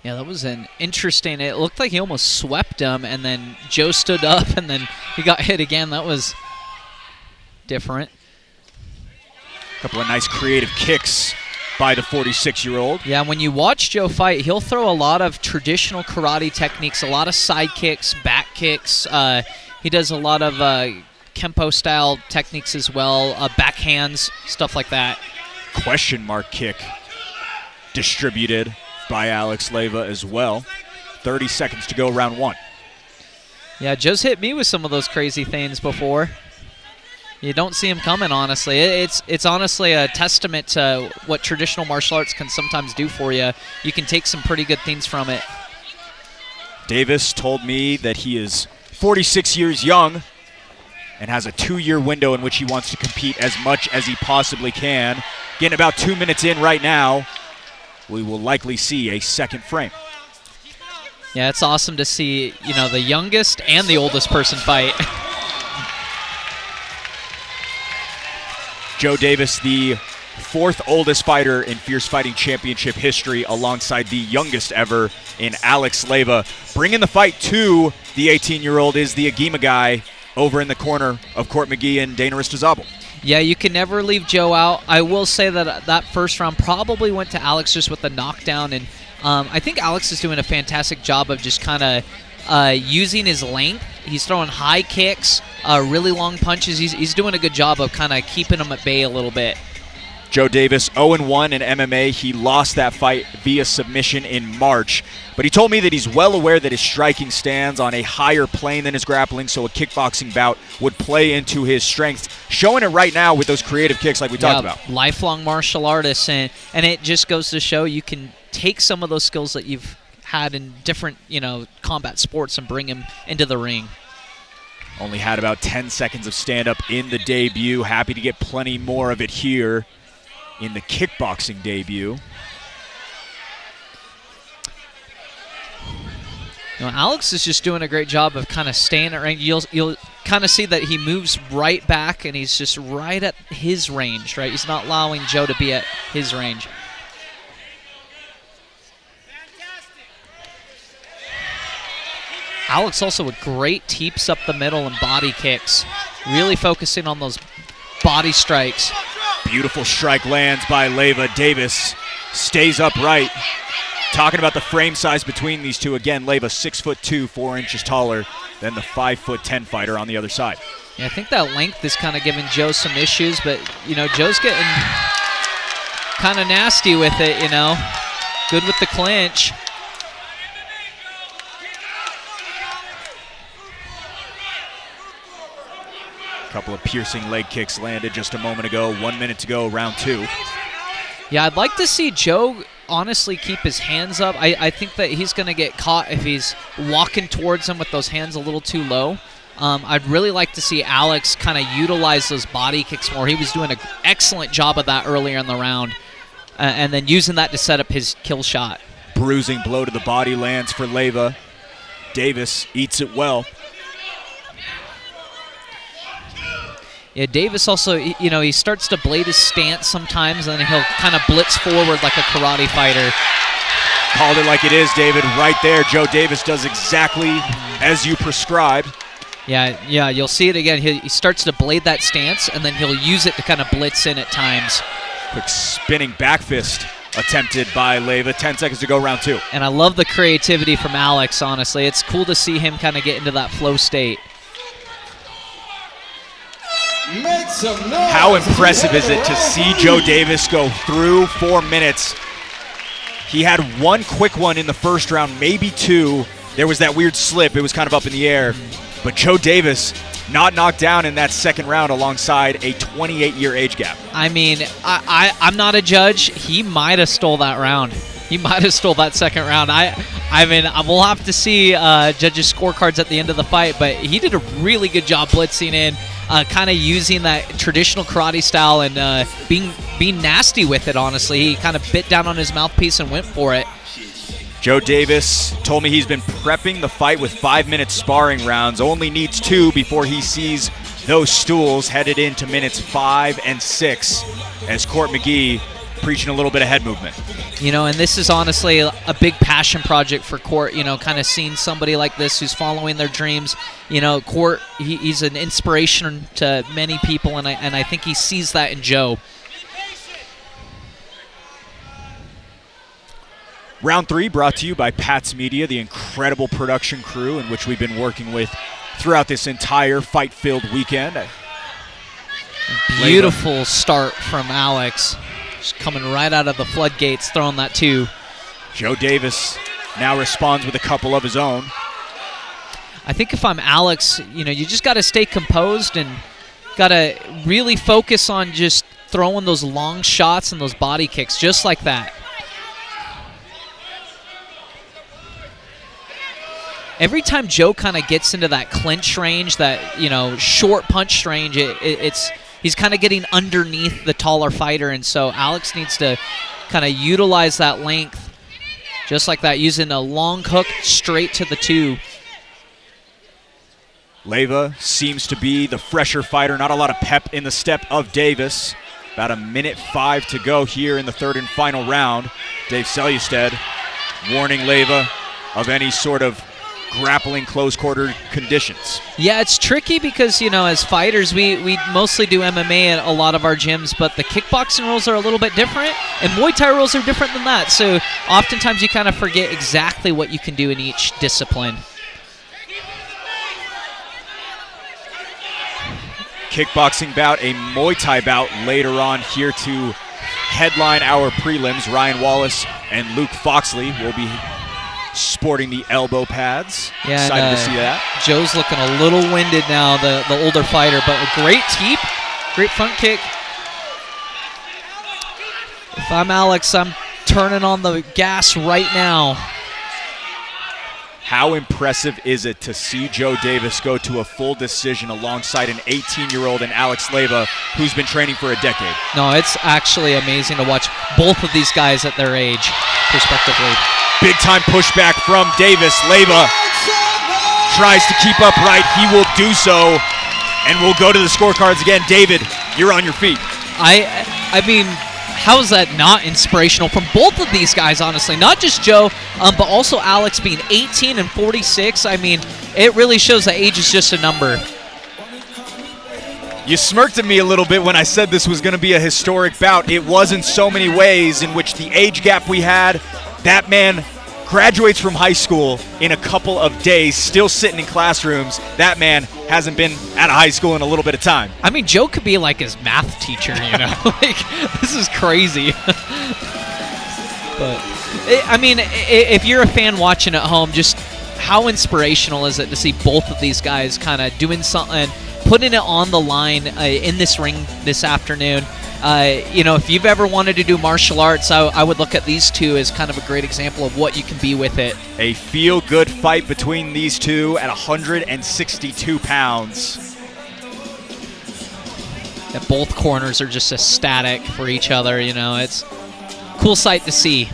D: Yeah, that was an interesting. It looked like he almost swept him, and then Joe stood up, and then he got hit again. That was different.
C: A couple of nice creative kicks by the 46-year-old.
D: Yeah, when you watch Joe fight, he'll throw a lot of traditional karate techniques, a lot of side kicks, back kicks. He does a lot of Kempo-style techniques as well, backhands, stuff like that.
C: Question mark kick distributed by Alex Leyva as well. 30 seconds to go, round 1.
D: Yeah, Joe's hit me with some of those crazy things before. You don't see him coming, honestly. It's honestly a testament to what traditional martial arts can sometimes do for you. You can take some pretty good things from it.
C: Davis told me that he is 46 years young and has a 2-year window in which he wants to compete as much as he possibly can. Getting about 2 minutes in right now, we will likely see a second frame.
D: Yeah, it's awesome to see, the youngest and the oldest person fight.
C: Joe Davis, the 4th oldest fighter in Fierce Fighting Championship history, alongside the youngest ever in Alex Leyva. Bringing the fight to the 18-year-old is the Agima guy over in the corner of Court McGee and Dana Ristazabal.
D: Yeah, you can never leave Joe out. I will say that that first round probably went to Alex just with the knockdown, and I think Alex is doing a fantastic job of just kind of using his length. He's throwing high kicks, really long punches. He's doing a good job of kind of keeping him at bay a little bit.
C: Joe Davis, 0-1 in MMA. He lost that fight via submission in March. But he told me that he's well aware that his striking stands on a higher plane than his grappling, so a kickboxing bout would play into his strengths. Showing it right now with those creative kicks like we talked about.
D: Lifelong martial artist, and it just goes to show you can take some of those skills that you've had in different, combat sports and bring them into the ring.
C: Only had about 10 seconds of stand-up in the debut. Happy to get plenty more of it here in the kickboxing debut.
D: Alex is just doing a great job of kind of staying at range. You'll kind of see that he moves right back, and he's just right at his range, right? He's not allowing Joe to be at his range. Alex also with great teeps up the middle and body kicks, really focusing on those body strikes.
C: Beautiful strike lands by Leyva. Davis stays upright. Talking about the frame size between these two, again, Leyva 6'2", 4 inches taller than the 5'10" fighter on the other side.
D: Yeah, I think that length is kind of giving Joe some issues, but Joe's getting kind of nasty with it. Good with the clinch.
C: Couple of piercing leg kicks landed just a moment ago. 1 minute to go, round 2.
D: Yeah, I'd like to see Joe honestly keep his hands up. I think that he's going to get caught if he's walking towards him with those hands a little too low. I'd really like to see Alex kind of utilize those body kicks more. He was doing an excellent job of that earlier in the round, and then using that to set up his kill shot.
C: Bruising blow to the body lands for Leyva. Davis eats it well.
D: Yeah, Davis also, he starts to blade his stance sometimes, and then he'll kind of blitz forward like a karate fighter.
C: Called it like it is, David. Right there, Joe Davis does exactly as you prescribed.
D: Yeah, you'll see it again. He starts to blade that stance, and then he'll use it to kind of blitz in at times.
C: Quick spinning back fist attempted by Leyva. 10 seconds to go, round 2.
D: And I love the creativity from Alex, honestly. It's cool to see him kind of get into that flow state.
A: Make some noise.
C: How impressive is it to see Joe Davis go through 4 minutes? He had one quick one in the first round, maybe two. There was that weird slip. It was kind of up in the air. But Joe Davis not knocked down in that second round alongside a 28-year age gap.
D: I mean, I'm not a judge. He might have stole that round. He might have stole that second round. I mean, we'll have to see judges' scorecards at the end of the fight, but he did a really good job blitzing in, kind of using that traditional karate style and being nasty with it, honestly. He kind of bit down on his mouthpiece and went for it.
C: Joe Davis told me he's been prepping the fight with 5-minute sparring rounds, only needs 2 before he sees those stools headed into minutes 5 and 6 as Court McGee preaching a little bit of head movement.
D: You know, and this is honestly a big passion project for Court, you know, kind of seeing somebody like this who's following their dreams. You know, Court, he's an inspiration to many people, and I think he sees that in Joe.
C: Round 3 brought to you by Pat's Media, the incredible production crew in which we've been working with throughout this entire fight-filled weekend.
D: Beautiful start from Alex. Just coming right out of the floodgates, throwing that 2.
C: Joe Davis now responds with a couple of his own.
D: I think if I'm Alex, you know, you just got to stay composed and got to really focus on just throwing those long shots and those body kicks just like that. Every time Joe kind of gets into that clinch range, that, you know, short punch range, he's kind of getting underneath the taller fighter, and so Alex needs to kind of utilize that length just like that, using a long hook straight to the 2.
C: Leyva seems to be the fresher fighter, not a lot of pep in the step of Davis. About 1:05 to go here in the 3rd and final round. Dave Selyusted warning Leyva of any sort of grappling close quarter conditions.
D: Yeah, it's tricky because, you know, as fighters, we mostly do MMA at a lot of our gyms, but the kickboxing rules are a little bit different, and Muay Thai rules are different than that. So oftentimes you kind of forget exactly what you can do in each discipline.
C: Kickboxing bout, a Muay Thai bout later on here to headline our prelims. Ryan Wallace and Luke Foxley will be sporting the elbow pads.
D: Yeah,
C: excited to see that.
D: Joe's looking a little winded now, the older fighter, but a great teep, great front kick. If I'm Alex, I'm turning on the gas right now.
C: How impressive is it to see Joe Davis go to a full decision alongside an 18-year-old and Alex Leyva, who's been training for a decade?
D: No, it's actually amazing to watch both of these guys at their age, respectively.
C: Big time pushback from Davis. Leyva tries to keep upright. He will do so, and we'll go to the scorecards again. David, you're on your feet.
D: I mean, how is that not inspirational from both of these guys, honestly? Not just Joe, but also Alex being 18 and 46. I mean, it really shows that age is just a number.
C: You smirked at me a little bit when I said this was going to be a historic bout. It was in so many ways, in which the age gap we had, that man graduates from high school in a couple of days, still sitting in classrooms. That man hasn't been out of high school in a little bit of time.
D: I mean, Joe could be like his math teacher, you know? Like, this is crazy. But, I mean, if you're a fan watching at home, just how inspirational is it to see both of these guys kind of doing something, putting it on the line in this ring this afternoon. You know, if you've ever wanted to do martial arts, I would look at these two as kind of a great example of what you can be with it.
C: A feel-good fight between these two at 162 pounds.
D: That both corners are just ecstatic for each other, you know. It's a cool sight to see.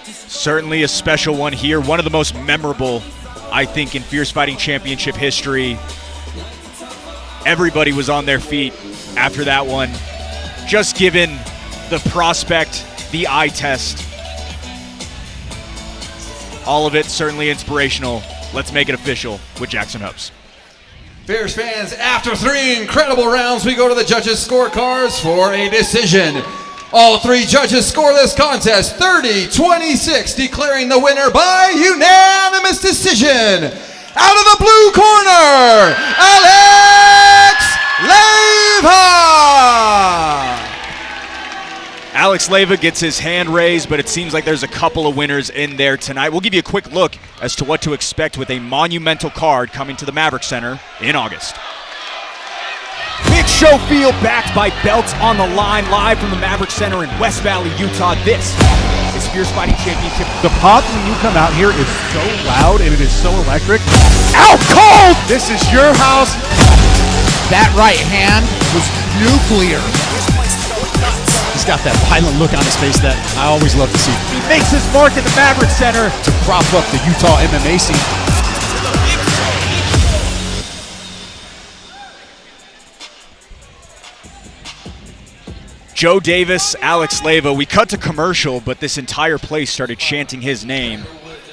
C: Certainly a special one here. One of the most memorable, I think, in Fierce Fighting Championship history. Everybody was on their feet after that one, just given the prospect, the eye test. All of it certainly inspirational. Let's make it official with Jackson Hopes.
A: Fierce fans, after 3 incredible rounds, we go to the judges' scorecards for a decision. All 3 judges score this contest 30-26, declaring the winner by unanimous decision. Out of the blue corner, Alex Leyva!
C: Alex Leyva gets his hand raised, but it seems like there's a couple of winners in there tonight. We'll give you a quick look as to what to expect with a monumental card coming to the Maverick Center in August. Big show field backed by belts on the line, live from the Maverick Center in West Valley, Utah. This is Fierce Fighting Championship.
G: The pop when you come out here is so loud and it is so electric. Out cold! This is your house.
H: That right hand was nuclear. He's got that violent look on his face that I always love to see.
G: He makes his mark in the Maverick Center
H: To prop up the Utah MMA scene.
C: Joe Davis, Alex Leyva. We cut to commercial, but this entire place started chanting his name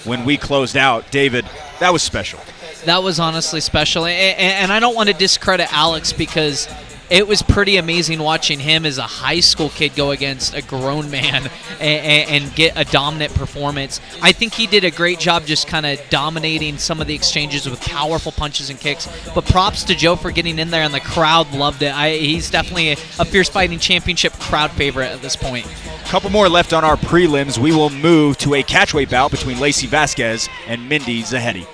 C: when we closed out. David, that was special.
D: That was honestly special. And I don't want to discredit Alex because it was pretty amazing watching him as a high school kid go against a grown man and get a dominant performance. I think he did a great job just kind of dominating some of the exchanges with powerful punches and kicks. But props to Joe for getting in there, and the crowd loved it. He's definitely a Fierce Fighting Championship crowd favorite at this point.
C: Couple more left on our prelims. We will move to a catchweight bout between Lacey Vasquez and Mindy Zahedi.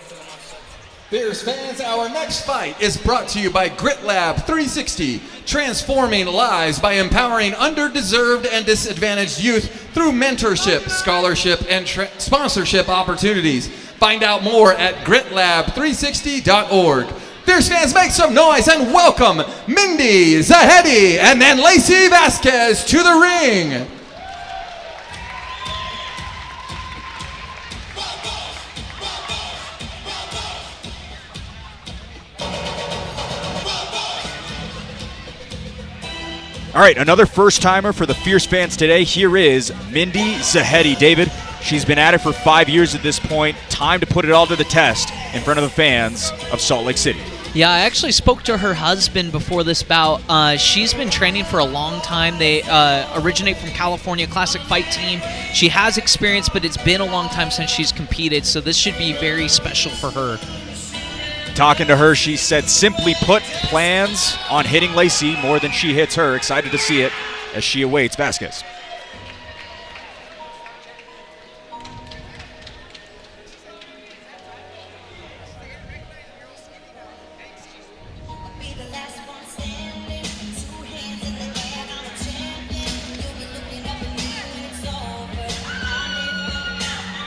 A: Fierce fans, our next fight is brought to you by Grit Lab 360, transforming lives by empowering underdeserved and disadvantaged youth through mentorship, scholarship, and sponsorship opportunities. Find out more at gritlab360.org. Fierce fans, make some noise and welcome Mindy Zahedi and then Lacey Vasquez to the ring.
C: All right, another first-timer for the Fierce fans today. Here is Mindy Zahedi. David, she's been at it for 5 years at this point. Time to put it all to the test in front of the fans of Salt Lake City.
D: Yeah, I actually spoke to her husband before this bout. She's been training for a long time. They originate from California Classic Fight Team. She has experience, but it's been a long time since she's competed, so this should be very special for her.
C: Talking to her, she said, simply put, plans on hitting Lacey more than she hits her. Excited to see it as she awaits Vasquez.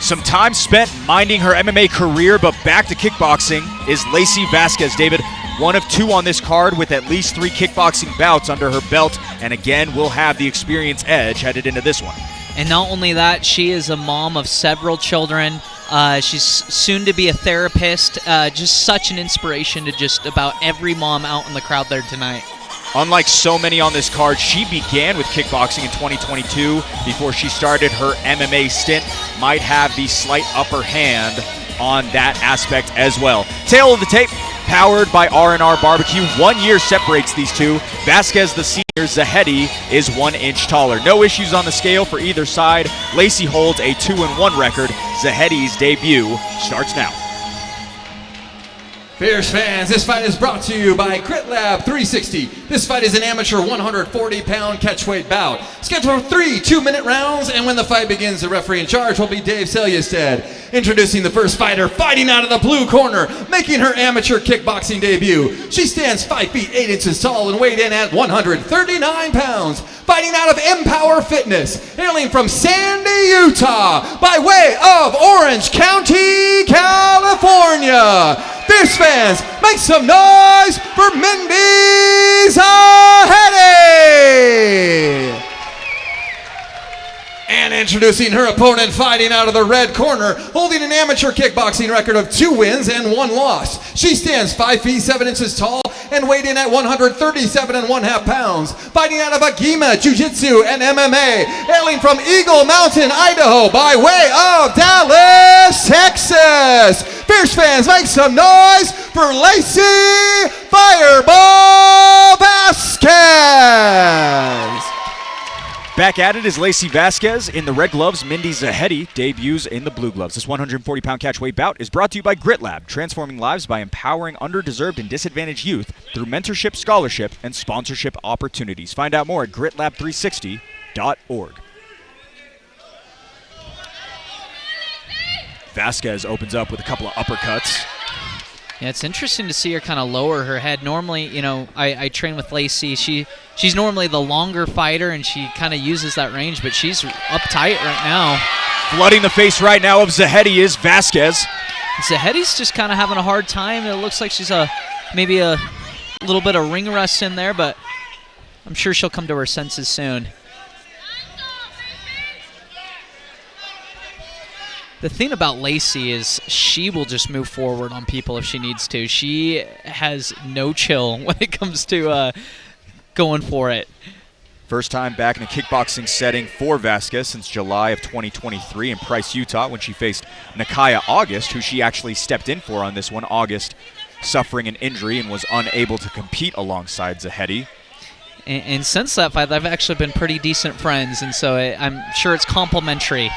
C: Some time spent minding her MMA career, but back to kickboxing is Lacey Vasquez. David, one of two on this card with at least 3 kickboxing bouts under her belt, and again will have the experience edge headed into this one.
D: And not only that, she is a mom of several children. She's soon to be a therapist. Just such an inspiration to just about every mom out in the crowd there tonight.
C: Unlike so many on this card, she began with kickboxing in 2022 before she started her MMA stint. Might have the slight upper hand on that aspect as well. Tail of the tape, powered by R&R Barbecue. 1 year separates these two. Vasquez, the senior, Zahedi is 1 inch taller. No issues on the scale for either side. Lacey holds a 2-1 record. Zahedi's debut starts now.
A: Fierce fans, this fight is brought to you by Grit Lab 360. This fight is an amateur 140-pound catchweight bout. Scheduled for 3 2-minute rounds, and when the fight begins, the referee in charge will be Dave Selyastad. Introducing the first fighter, fighting out of the blue corner, making her amateur kickboxing debut. She stands 5 feet 8 inches tall and weighed in at 139 pounds. Fighting out of Empower Fitness, hailing from Sandy, Utah, by way of Orange County, California. Fierce fans, make some noise for Mindy Zahedi! And introducing her opponent, fighting out of the red corner, holding an amateur kickboxing record of 2 wins and 1 loss. She stands 5 feet 7 inches tall and weighed in at 137.5 pounds. Fighting out of Agima Jiu-Jitsu and MMA, hailing from Eagle Mountain, Idaho, by way of Dallas, Texas. Fierce fans, make some noise for Lacey Fireball Vasquez!
C: Back at it is Lacey Vasquez in the red gloves. Mindy Zahedi debuts in the blue gloves. This 140-pound catchweight bout is brought to you by Grit Lab, transforming lives by empowering underdeserved and disadvantaged youth through mentorship, scholarship, and sponsorship opportunities. Find out more at gritlab360.org. Vasquez opens up with a couple of uppercuts.
D: Yeah, it's interesting to see her kind of lower her head. Normally, you know, I train with Lacey. She's normally the longer fighter, and she kind of uses that range, but she's uptight right now.
C: Flooding the face right now of Zahedi is Vasquez.
D: Zahedi's just kind of having a hard time. It looks like she's maybe a little bit of ring rust in there, but I'm sure she'll come to her senses soon. The thing about Lacey is she will just move forward on people if she needs to. She has no chill when it comes to going for it.
C: First time back in a kickboxing setting for Vasquez since July of 2023 in Price, Utah, when she faced Nakaya August, who she actually stepped in for on this one. August suffering an injury and was unable to compete alongside Zahedi.
D: And since that fight, they've actually been pretty decent friends, and so I'm sure it's complimentary.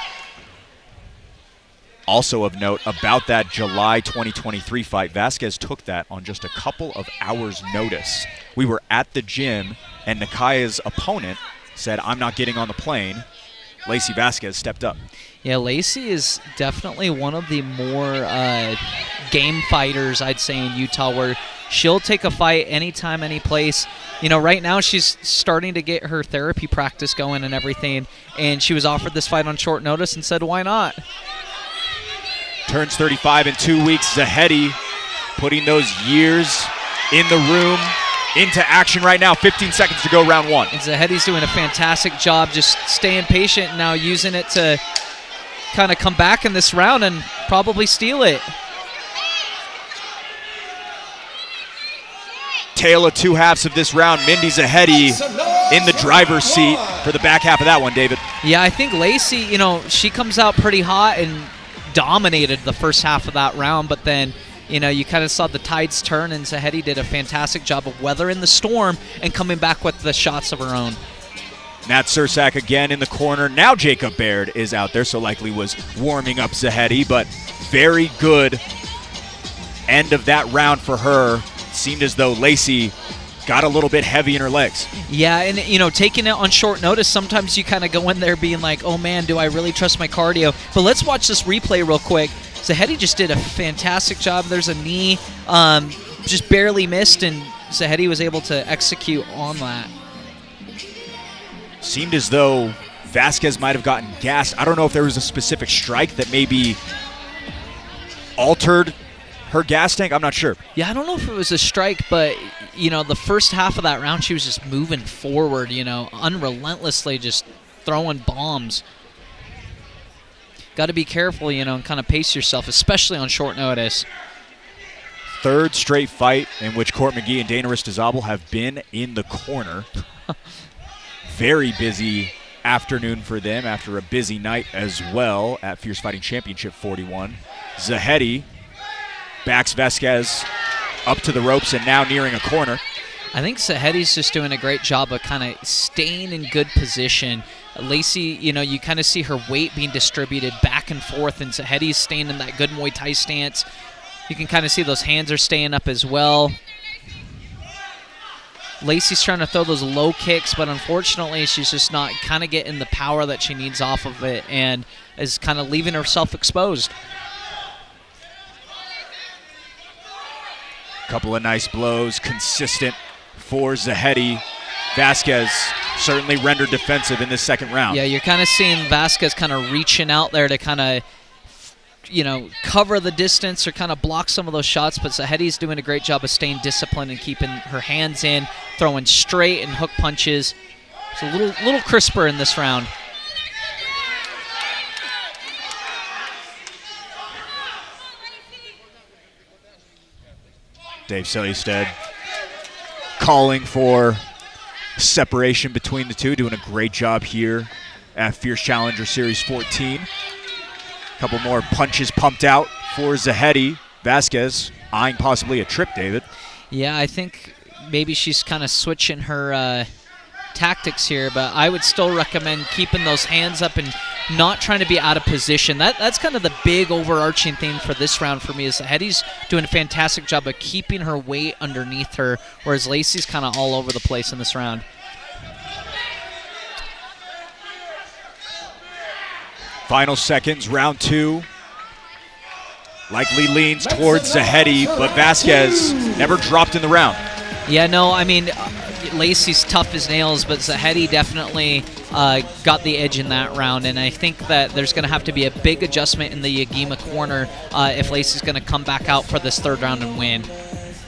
C: Also of note about that July 2023 fight, Vasquez took that on just a couple of hours' notice. We were at the gym, and Nakaya's opponent said, "I'm not getting on the plane." Lacey Vasquez stepped up.
D: Yeah, Lacey is definitely one of the more game fighters, I'd say, in Utah, where she'll take a fight anytime, any place. You know, right now she's starting to get her therapy practice going and everything, and she was offered this fight on short notice and said, why not?
C: Turns 35 in 2 weeks. Zahedi putting those years in the room into action right now. 15 seconds to go, round one.
D: And Zahedi's doing a fantastic job just staying patient and now using it to kind of come back in this round and probably steal it.
C: Tale of two halves of this round. Mindy Zahedi in the driver's seat for the back half of that one, David.
D: Yeah, I think Lacey, you know, she comes out pretty hot and dominated the first half of that round, but then, you know, you kind of saw the tides turn, and Zahedi did a fantastic job of weathering the storm and coming back with the shots of her own.
C: Nat Sursak again in the corner. Now Jacob Baird is out there, so likely was warming up Zahedi, but very good end of that round for her. Seemed as though Lacey got a little bit heavy in her legs.
D: Yeah, and, you know, taking it on short notice, sometimes you kind of go in there being like, oh, man, do I really trust my cardio? But let's watch this replay real quick. Zahedi just did a fantastic job. There's a knee, just barely missed, and Zahedi was able to execute on that.
C: Seemed as though Vasquez might have gotten gassed. I don't know if there was a specific strike that maybe altered her gas tank. I'm not sure.
D: Yeah, I don't know if it was a strike, but, you know, the first half of that round, she was just moving forward, you know, unrelentlessly just throwing bombs. Got to be careful, you know, and kind of pace yourself, especially on short notice.
C: Third straight fight in which Court McGee and Dana Aristizabal have been in the corner. Very busy afternoon for them after a busy night as well at Fierce Fighting Championship 41. Zahedi backs Vasquez up to the ropes and now nearing a corner.
D: I think Zahedi's just doing a great job of kind of staying in good position. Lacey, you know, you kind of see her weight being distributed back and forth, and Zahedi's staying in that good Muay Thai stance. You can kind of see those hands are staying up as well. Lacey's trying to throw those low kicks, but unfortunately she's just not kind of getting the power that she needs off of it and is kind of leaving herself exposed.
C: Couple of nice blows, consistent for Zahedi. Vasquez certainly rendered defensive in this second round.
D: Yeah, you're kind of seeing Vasquez kind of reaching out there to kind of, you know, cover the distance or kind of block some of those shots, but Zahedi's doing a great job of staying disciplined and keeping her hands in, throwing straight and hook punches. It's a little crisper in this round.
C: Dave Selstad calling for separation between the two, doing a great job here at Fierce Challenger Series 14. A couple more punches pumped out for Zahedi. Vasquez eyeing possibly a trip, David.
D: Yeah, I think maybe she's kind of switching her tactics here, but I would still recommend keeping those hands up and not trying to be out of position. That's kind of the big overarching thing for this round for me, is Zahedi's doing a fantastic job of keeping her weight underneath her, whereas Lacey's kind of all over the place in this round.
C: Final seconds, round two. Likely leans towards Zahedi, but Vasquez never dropped in the round.
D: Yeah, no, I mean, Lacey's tough as nails, but Zahedi definitely got the edge in that round, and I think that there's going to have to be a big adjustment in the Yagima corner if Lacey's going to come back out for this third round and win.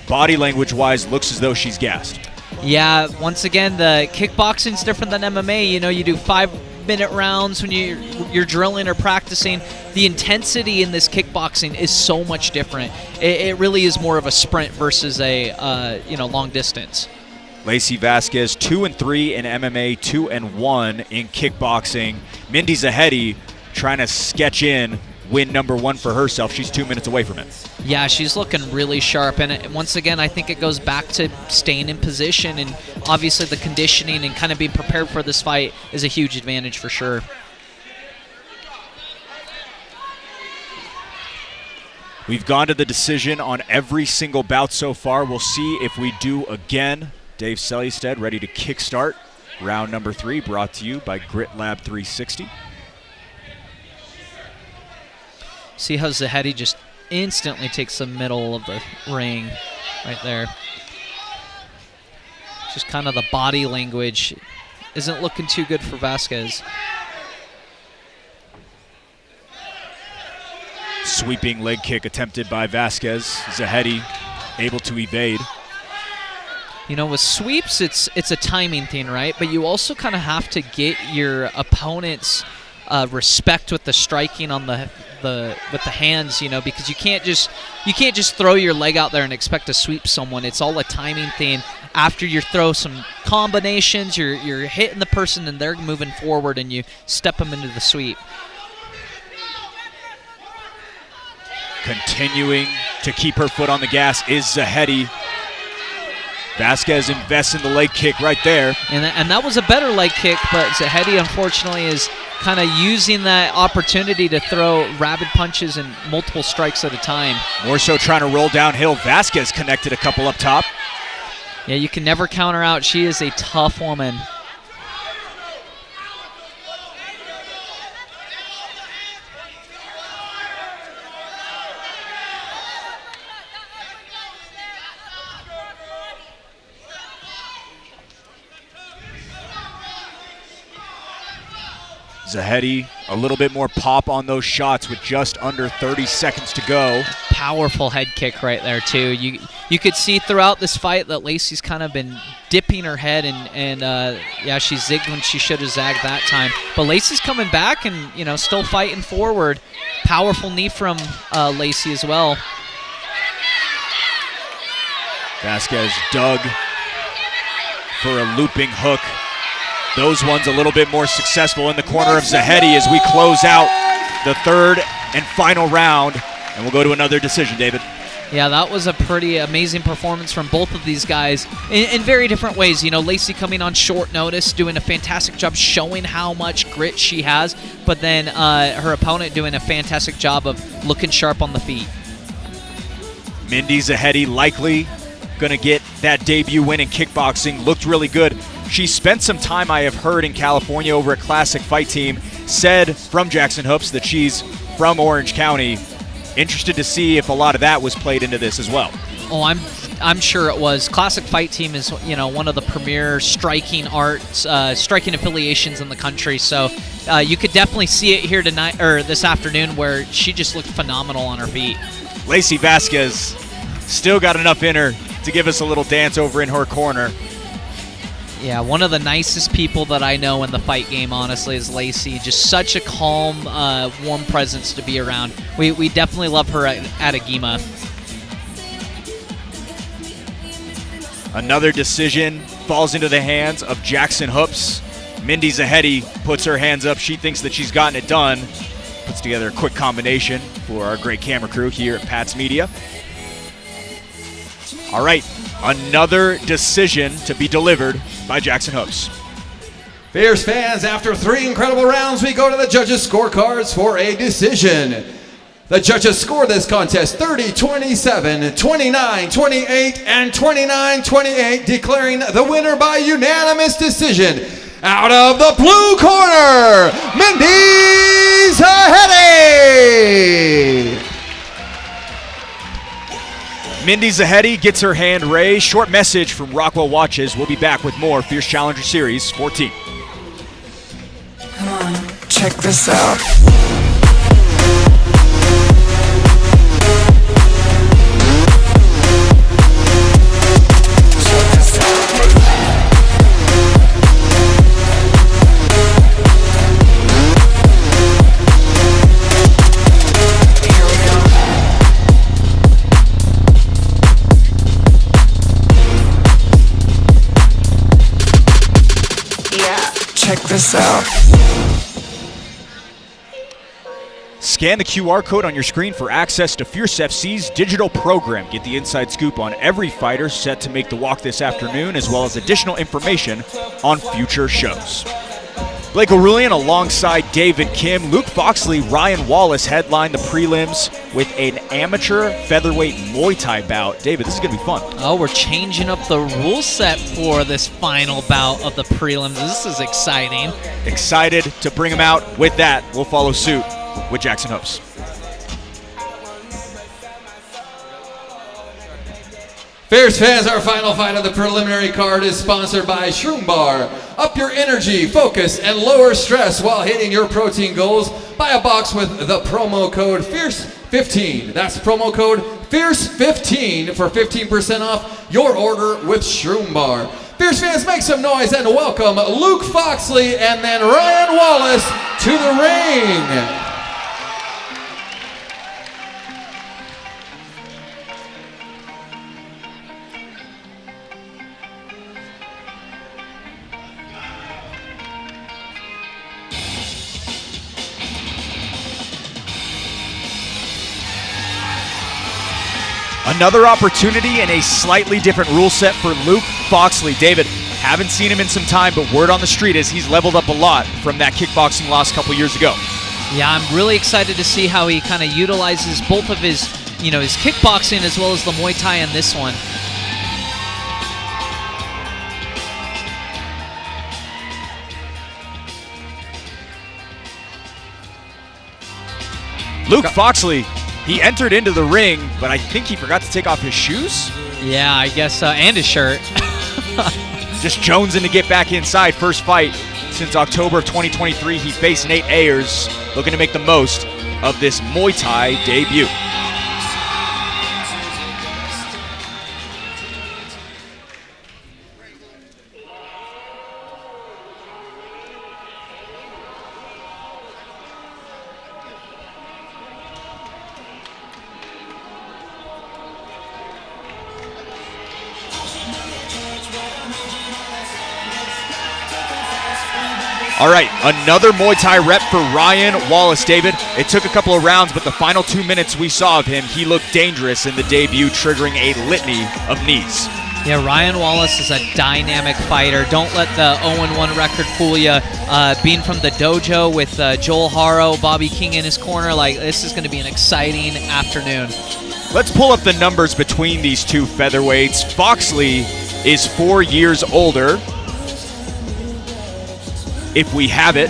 C: Body language-wise, looks as though she's gassed.
D: Yeah, once again, the kickboxing's different than MMA. You know, you do 5-minute rounds when you're drilling or practicing. The intensity in this kickboxing is so much different. It really is more of a sprint versus a long distance.
C: Lacey Vasquez 2-3 in MMA, 2-1 in kickboxing. Mindy Zahedi trying to sketch in win number 1 for herself. She's 2 minutes away from it.
D: Yeah, she's looking really sharp. And once again, I think it goes back to staying in position. And obviously the conditioning and kind of being prepared for this fight is a huge advantage for sure.
C: We've gone to the decision on every single bout so far. We'll see if we do again. Dave Selystead ready to kickstart round number 3, brought to you by Grit Lab 360.
D: See how Zahedi just instantly takes the middle of the ring right there. Just kind of the body language isn't looking too good for Vasquez.
C: Sweeping leg kick attempted by Vasquez. Zahedi able to evade.
D: You know, with sweeps, it's a timing thing, right? But you also kind of have to get your opponent's respect with the striking on the with the hands, you know, because you can't just throw your leg out there and expect to sweep someone. It's all a timing thing. After you throw some combinations, you're hitting the person and they're moving forward, and you step them into the sweep.
C: Continuing to keep her foot on the gas is Zahedi. Vasquez invests in the leg kick right there.
D: And that was a better leg kick, but Zahedi unfortunately is kind of using that opportunity to throw rapid punches and multiple strikes at a time.
C: More so trying to roll downhill. Vasquez connected a couple up top.
D: Yeah, you can never count her out. She is a tough woman.
C: Zahedi, a little bit more pop on those shots with just under 30 seconds to go.
D: Powerful head kick right there, too. You could see throughout this fight that Lacey's kind of been dipping her head, and yeah, she zigged when she should have zagged that time. But Lacey's coming back and, you know, still fighting forward. Powerful knee from Lacey as well.
C: Vasquez dug for a looping hook. Those ones a little bit more successful in the corner of Zahedi as we close out the third and final round. And we'll go to another decision, David.
D: Yeah, that was a pretty amazing performance from both of these guys in very different ways. You know, Lacey coming on short notice, doing a fantastic job showing how much grit she has, but then her opponent doing a fantastic job of looking sharp on the feet.
C: Mindy Zahedi likely going to get that debut win in kickboxing. Looked really good. She spent some time, I have heard, in California over at Classic Fight Team. Said from Jackson Hoops that she's from Orange County. Interested to see if a lot of that was played into this as well.
D: Oh, I'm sure it was. Classic Fight Team is, you know, one of the premier striking arts, striking affiliations in the country. So you could definitely see it here tonight or this afternoon, where she just looked phenomenal on her feet.
C: Lacey Vasquez still got enough in her to give us a little dance over in her corner.
D: Yeah, one of the nicest people that I know in the fight game, honestly, is Lacey. Just such a calm, warm presence to be around. We definitely love her at Agema.
C: Another decision falls into the hands of Jackson Hoops. Mindy Zahedi puts her hands up. She thinks that she's gotten it done. Puts together a quick combination for our great camera crew here at Pat's Media. All right, another decision to be delivered by Jackson Hoops.
A: Fierce fans, after 3 incredible rounds, we go to the judges' scorecards for a decision. The judges score this contest 30-27, 29-28, and 29-28, declaring the winner by unanimous decision. Out of the blue corner, Mindy Zahedi.
C: Mindy Zahedi gets her hand raised. Short message from Rockwell Watches. We'll be back with more Fierce Challenger Series 14.
E: Come on, check this out. this out.
C: Scan the QR code on your screen for access to Fierce FC's digital program. Get the inside scoop on every fighter set to make the walk this afternoon, as well as additional information on future shows. Blake Arulian alongside David Kim, Luke Foxley, Ryan Wallace headline the prelims with an amateur featherweight Muay Thai bout. David, this is going to be fun.
D: Oh, we're changing up the rule set for this final bout of the prelims. This is exciting.
C: Excited to bring them out. With that, we'll follow suit with Jackson Hopes.
A: Fierce fans, our final fight of the preliminary card is sponsored by Shroom Bar. Up your energy, focus, and lower stress while hitting your protein goals. Buy a box with the promo code FIERCE15. That's promo code FIERCE15 for 15% off your order with Shroom Bar. Fierce fans, make some noise and welcome Luke Foxley and then Ryan Wallace to the ring.
C: Another opportunity and a slightly different rule set for Luke Foxley. David, haven't seen him in some time, but word on the street is he's leveled up a lot from that kickboxing loss a couple years ago.
D: Yeah, I'm really excited to see how he kind of utilizes both of his, his kickboxing as well as the Muay Thai in this one.
C: Luke Foxley, he entered into the ring, but I think he forgot to take off his shoes.
D: Yeah, I guess, and his shirt.
C: Just jonesing to get back inside. First fight since October of 2023. He faced Nate Ayers, looking to make the most of this Muay Thai debut. All right, another Muay Thai rep for Ryan Wallace. David, it took a couple of rounds, but the final 2 minutes we saw of him, he looked dangerous in the debut, triggering a litany of knees.
D: Yeah, Ryan Wallace is a dynamic fighter. Don't let the 0-1 record fool you. Being from the dojo with Joel Haro, Bobby King in his corner, this is going to be an exciting afternoon.
C: Let's pull up the numbers between these two featherweights. Foxley is 4 years older, if we have it.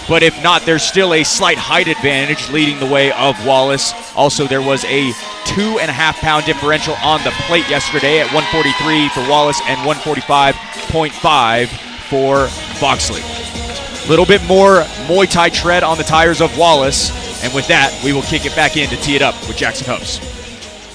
C: But if not, there's still a slight height advantage leading the way of Wallace. Also, there was a 2.5-pound differential on the plate yesterday at 143 for Wallace and 145.5 for Foxley. A little bit more Muay Thai tread on the tires of Wallace. And with that, we will kick it back in to tee it up with Jackson Hopes.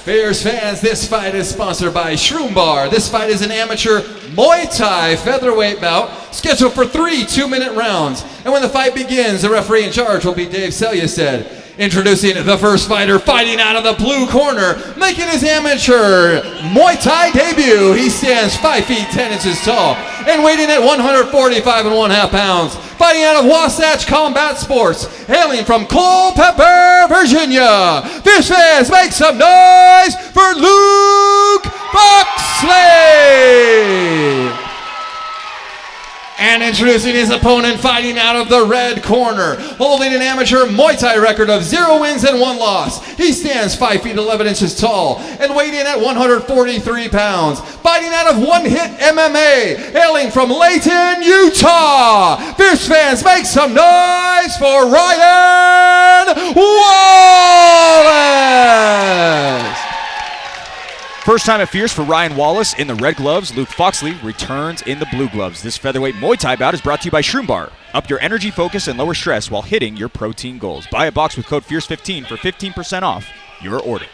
A: Fierce fans, this fight is sponsored by Shroom Bar. This fight is an amateur Muay Thai featherweight bout scheduled for 3 2-minute rounds. And when the fight begins, the referee in charge will be Dave Selyusted. Introducing the first fighter, fighting out of the blue corner, making his amateur Muay Thai debut. He stands 5 feet 10 inches tall and weighing at 145.5 pounds. Fighting out of Wasatch Combat Sports, hailing from Culpeper, Virginia. Fierce fans, make some noise for Luke Foxley. And introducing his opponent, fighting out of the red corner, holding an amateur Muay Thai record of 0 wins and 1 loss. He stands 5 feet 11 inches tall and weighed in at 143 pounds. Fighting out of One Hit MMA, hailing from Layton, Utah. Fierce fans, make some noise for Ryan Wallace.
C: First time at Fierce for Ryan Wallace in the red gloves. Luke Foxley returns in the blue gloves. This featherweight Muay Thai bout is brought to you by Shroom Bar. Up your energy, focus, and lower stress while hitting your protein goals. Buy a box with code FIERCE15 for 15% off your order.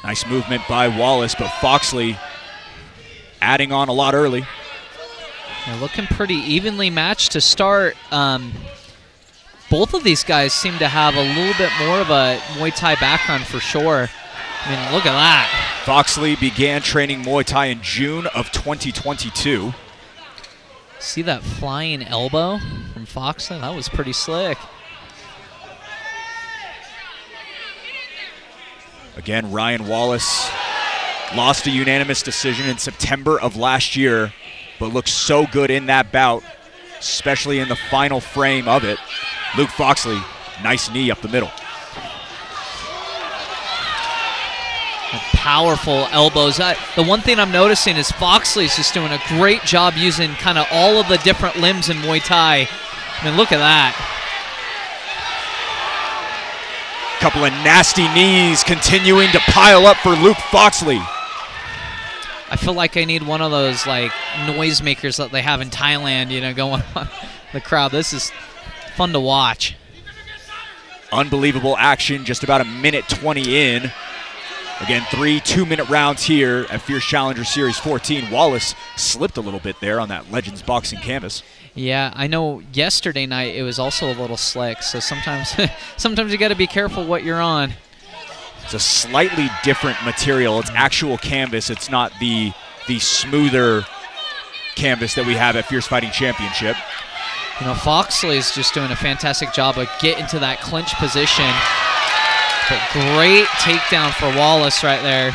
C: Nice movement by Wallace, but Foxley adding on a lot early.
D: They're looking pretty evenly matched to start. both of these guys seem to have a little bit more of a Muay Thai background for sure. I mean, look at that.
C: Foxley began training Muay Thai in June of 2022.
D: See that flying elbow from Foxley? That was pretty slick.
C: Again, Ryan Wallace lost a unanimous decision in September of last year, but looked so good in that bout, especially in the final frame of it. Luke Foxley, nice knee up the middle.
D: Powerful elbows. The one thing I'm noticing is Foxley's just doing a great job using kind of all of the different limbs in Muay Thai. I mean, look at that.
C: Couple of nasty knees continuing to pile up for Luke Foxley.
D: I feel like I need one of those like noisemakers that they have in Thailand, you know, going on the crowd. This is fun to watch.
C: Unbelievable action, just about a minute 20 in. Again, 3 2-minute rounds here at Fierce Challenger Series 14. Wallace slipped a little bit there on that Legends Boxing canvas.
D: Yeah, I know yesterday night it was also a little slick, so sometimes sometimes you got to be careful what you're on.
C: It's a slightly different material. It's actual canvas. It's not the smoother canvas that we have at Fierce Fighting Championship.
D: You know, Foxley's just doing a fantastic job of getting to that clinch position. But great takedown for Wallace right there.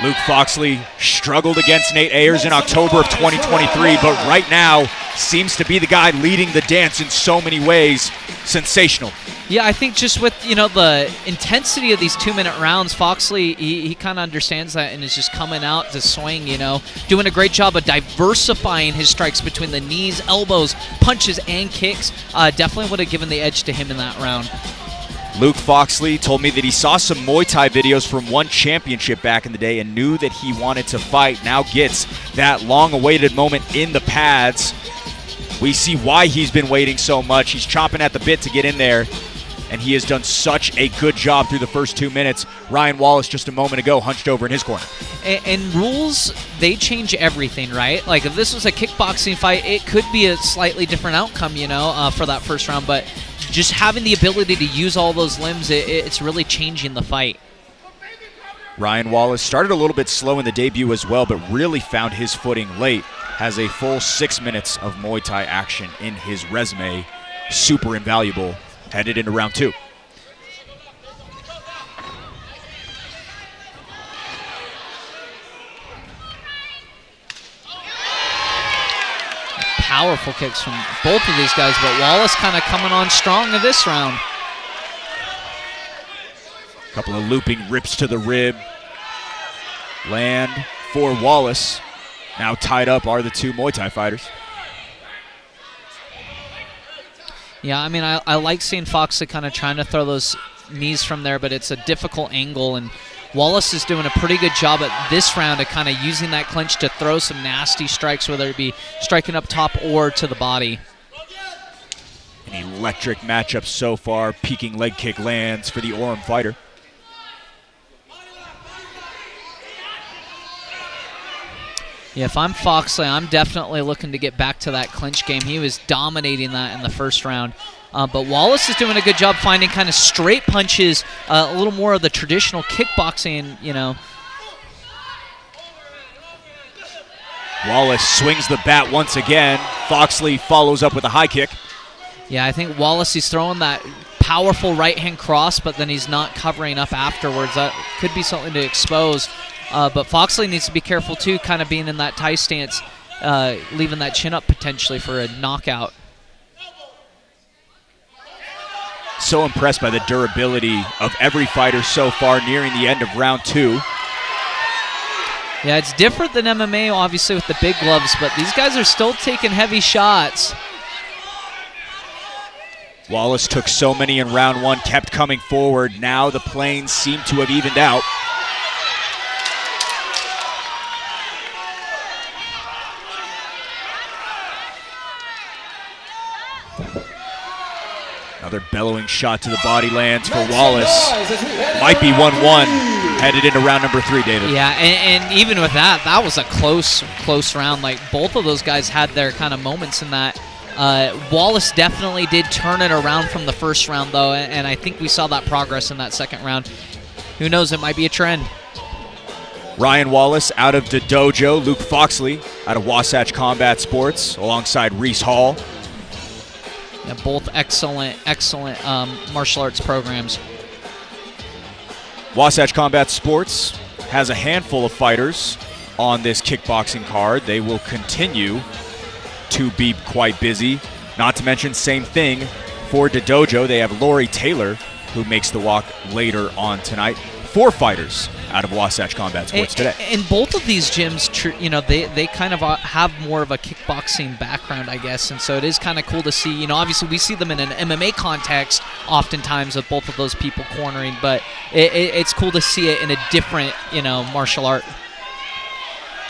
C: Luke Foxley struggled against Nate Ayers in October of 2023, but right now seems to be the guy leading the dance in so many ways. Sensational.
D: Yeah, I think just with, you know, the intensity of these 2-minute rounds, Foxley, he kind of understands that and is just coming out to swing, you know, doing a great job of diversifying his strikes between the knees, elbows, punches, and kicks. Definitely would have given the edge to him in that round.
C: Luke Foxley told me that he saw some Muay Thai videos from one championship back in the day and knew that he wanted to fight. Now gets that long-awaited moment in the pads. We see why he's been waiting so much. He's chomping at the bit to get in there, and he has done such a good job through the first 2 minutes. Ryan Wallace just a moment ago hunched over in his corner.
D: And rules, they change everything, right? Like if this was a kickboxing fight, it could be a slightly different outcome, you know, for that first round, but just having the ability to use all those limbs, it's really changing the fight.
C: Ryan Wallace started a little bit slow in the debut as well, but really found his footing late. Has a full 6 minutes of Muay Thai action in his resume. Super invaluable headed into round 2.
D: Powerful kicks from both of these guys, but Wallace kind of coming on strong in this round.
C: Couple of looping rips to the rib. Land for Wallace. Now tied up are the two Muay Thai fighters.
D: Yeah, I mean, I like seeing Foxley kind of trying to throw those knees from there, but it's a difficult angle, and Wallace is doing a pretty good job at this round of kind of using that clinch to throw some nasty strikes, whether it be striking up top or to the body.
C: An electric matchup so far. Peaking leg kick lands for the Orem fighter.
D: Yeah, if I'm Foxley, I'm definitely looking to get back to that clinch game. He was dominating that in the first round. But Wallace is doing a good job finding kind of straight punches, a little more of the traditional kickboxing, you know.
C: Wallace swings the bat once again. Foxley follows up with a high kick.
D: Yeah, I think Wallace, he's throwing that powerful right-hand cross, but then he's not covering up afterwards. That could be something to expose. But Foxley needs to be careful, too, kind of being in that Thai stance, leaving that chin up potentially for a knockout.
C: So impressed by the durability of every fighter so far, nearing the end of round 2.
D: Yeah, it's different than MMA, obviously, with the big gloves, but these guys are still taking heavy shots.
C: Wallace took so many in round 1, kept coming forward. Now the planes seem to have evened out. Another bellowing shot to the body lands for Wallace. Might be 1-1 Headed into round number 3, David.
D: Yeah, and even with that, that was a close round. Like, both of those guys had their kind of moments in that. Wallace definitely did turn it around from the first round, though, and I think we saw that progress in that second round. Who knows? It might be a trend.
C: Ryan Wallace out of the dojo. Luke Foxley out of Wasatch Combat Sports alongside Reese Hall.
D: Yeah, both excellent martial arts programs.
C: Wasatch Combat Sports has a handful of fighters on this kickboxing card. They will continue to be quite busy. Not to mention, same thing for the dojo. They have Lori Taylor, who makes the walk later on tonight. 4 fighters out of Wasatch Combat Sports today.
D: And both of these gyms, they kind of have more of a kickboxing background, I guess, and so it is kind of cool to see. Obviously we see them in an MMA context oftentimes with both of those people cornering, but it's cool to see it in a different, martial art.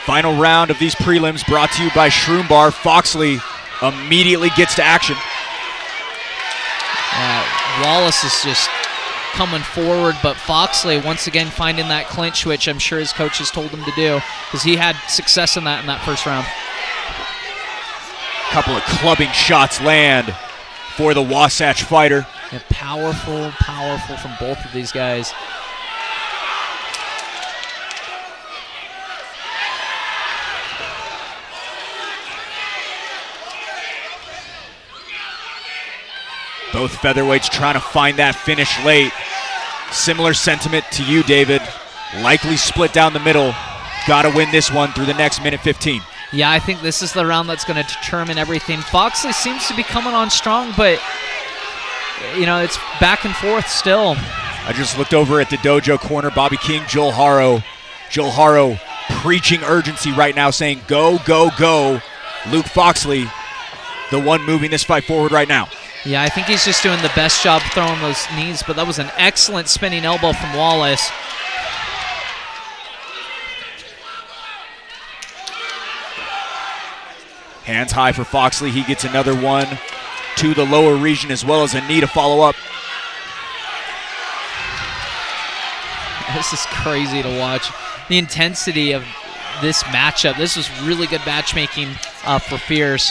C: Final round of these prelims brought to you by Shroom Bar. Foxley immediately gets to action.
D: Wallace is just coming forward, but Foxley once again finding that clinch, which I'm sure his coaches told him to do, because he had success in that first round.
C: Couple of clubbing shots land for the Wasatch fighter.
D: And powerful from both of these guys.
C: Both featherweights trying to find that finish late. Similar sentiment to you, David. Likely split down the middle. Got to win this one through the next minute 15.
D: Yeah, I think this is the round that's going to determine everything. Foxley seems to be coming on strong, but, it's back and forth still.
C: I just looked over at the dojo corner. Bobby King, Joel Haro. Joel Haro preaching urgency right now, saying go, go, go. Luke Foxley, the one moving this fight forward right now.
D: Yeah, I think he's just doing the best job throwing those knees, but that was an excellent spinning elbow from Wallace.
C: Hands high for Foxley. He gets another one to the lower region as well as a knee to follow up.
D: This is crazy to watch. The intensity of this matchup. This was really good matchmaking for Fierce.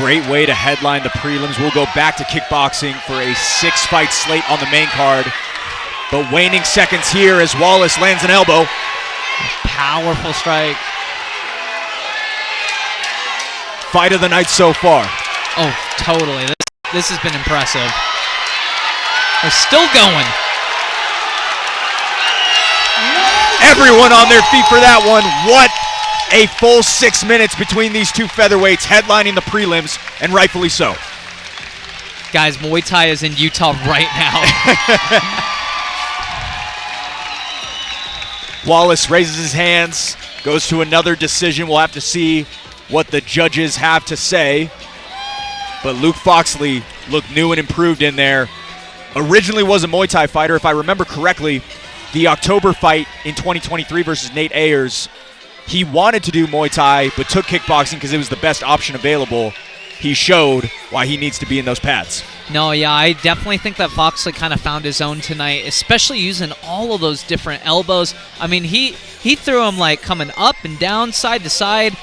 C: Great way to headline the prelims. We'll go back to kickboxing for a 6-fight slate on the main card. But waning seconds here as Wallace lands an elbow.
D: Powerful strike.
C: Fight of the night so far.
D: Oh, totally. This has been impressive. They're still going.
C: Everyone on their feet for that one. What a full 6 minutes between these two featherweights headlining the prelims, and rightfully so.
D: Guys, Muay Thai is in Utah right now.
C: Wallace raises his hands, goes to another decision. We'll have to see what the judges have to say. But Luke Foxley looked new and improved in there. Originally was a Muay Thai fighter, if I remember correctly. The October fight in 2023 versus Nate Ayers, he wanted to do Muay Thai, but took kickboxing because it was the best option available. He showed why he needs to be in those pads.
D: No, yeah, I definitely think that Foxley kind of found his own tonight, especially using all of those different elbows. I mean, he threw them like coming up and down, side to side,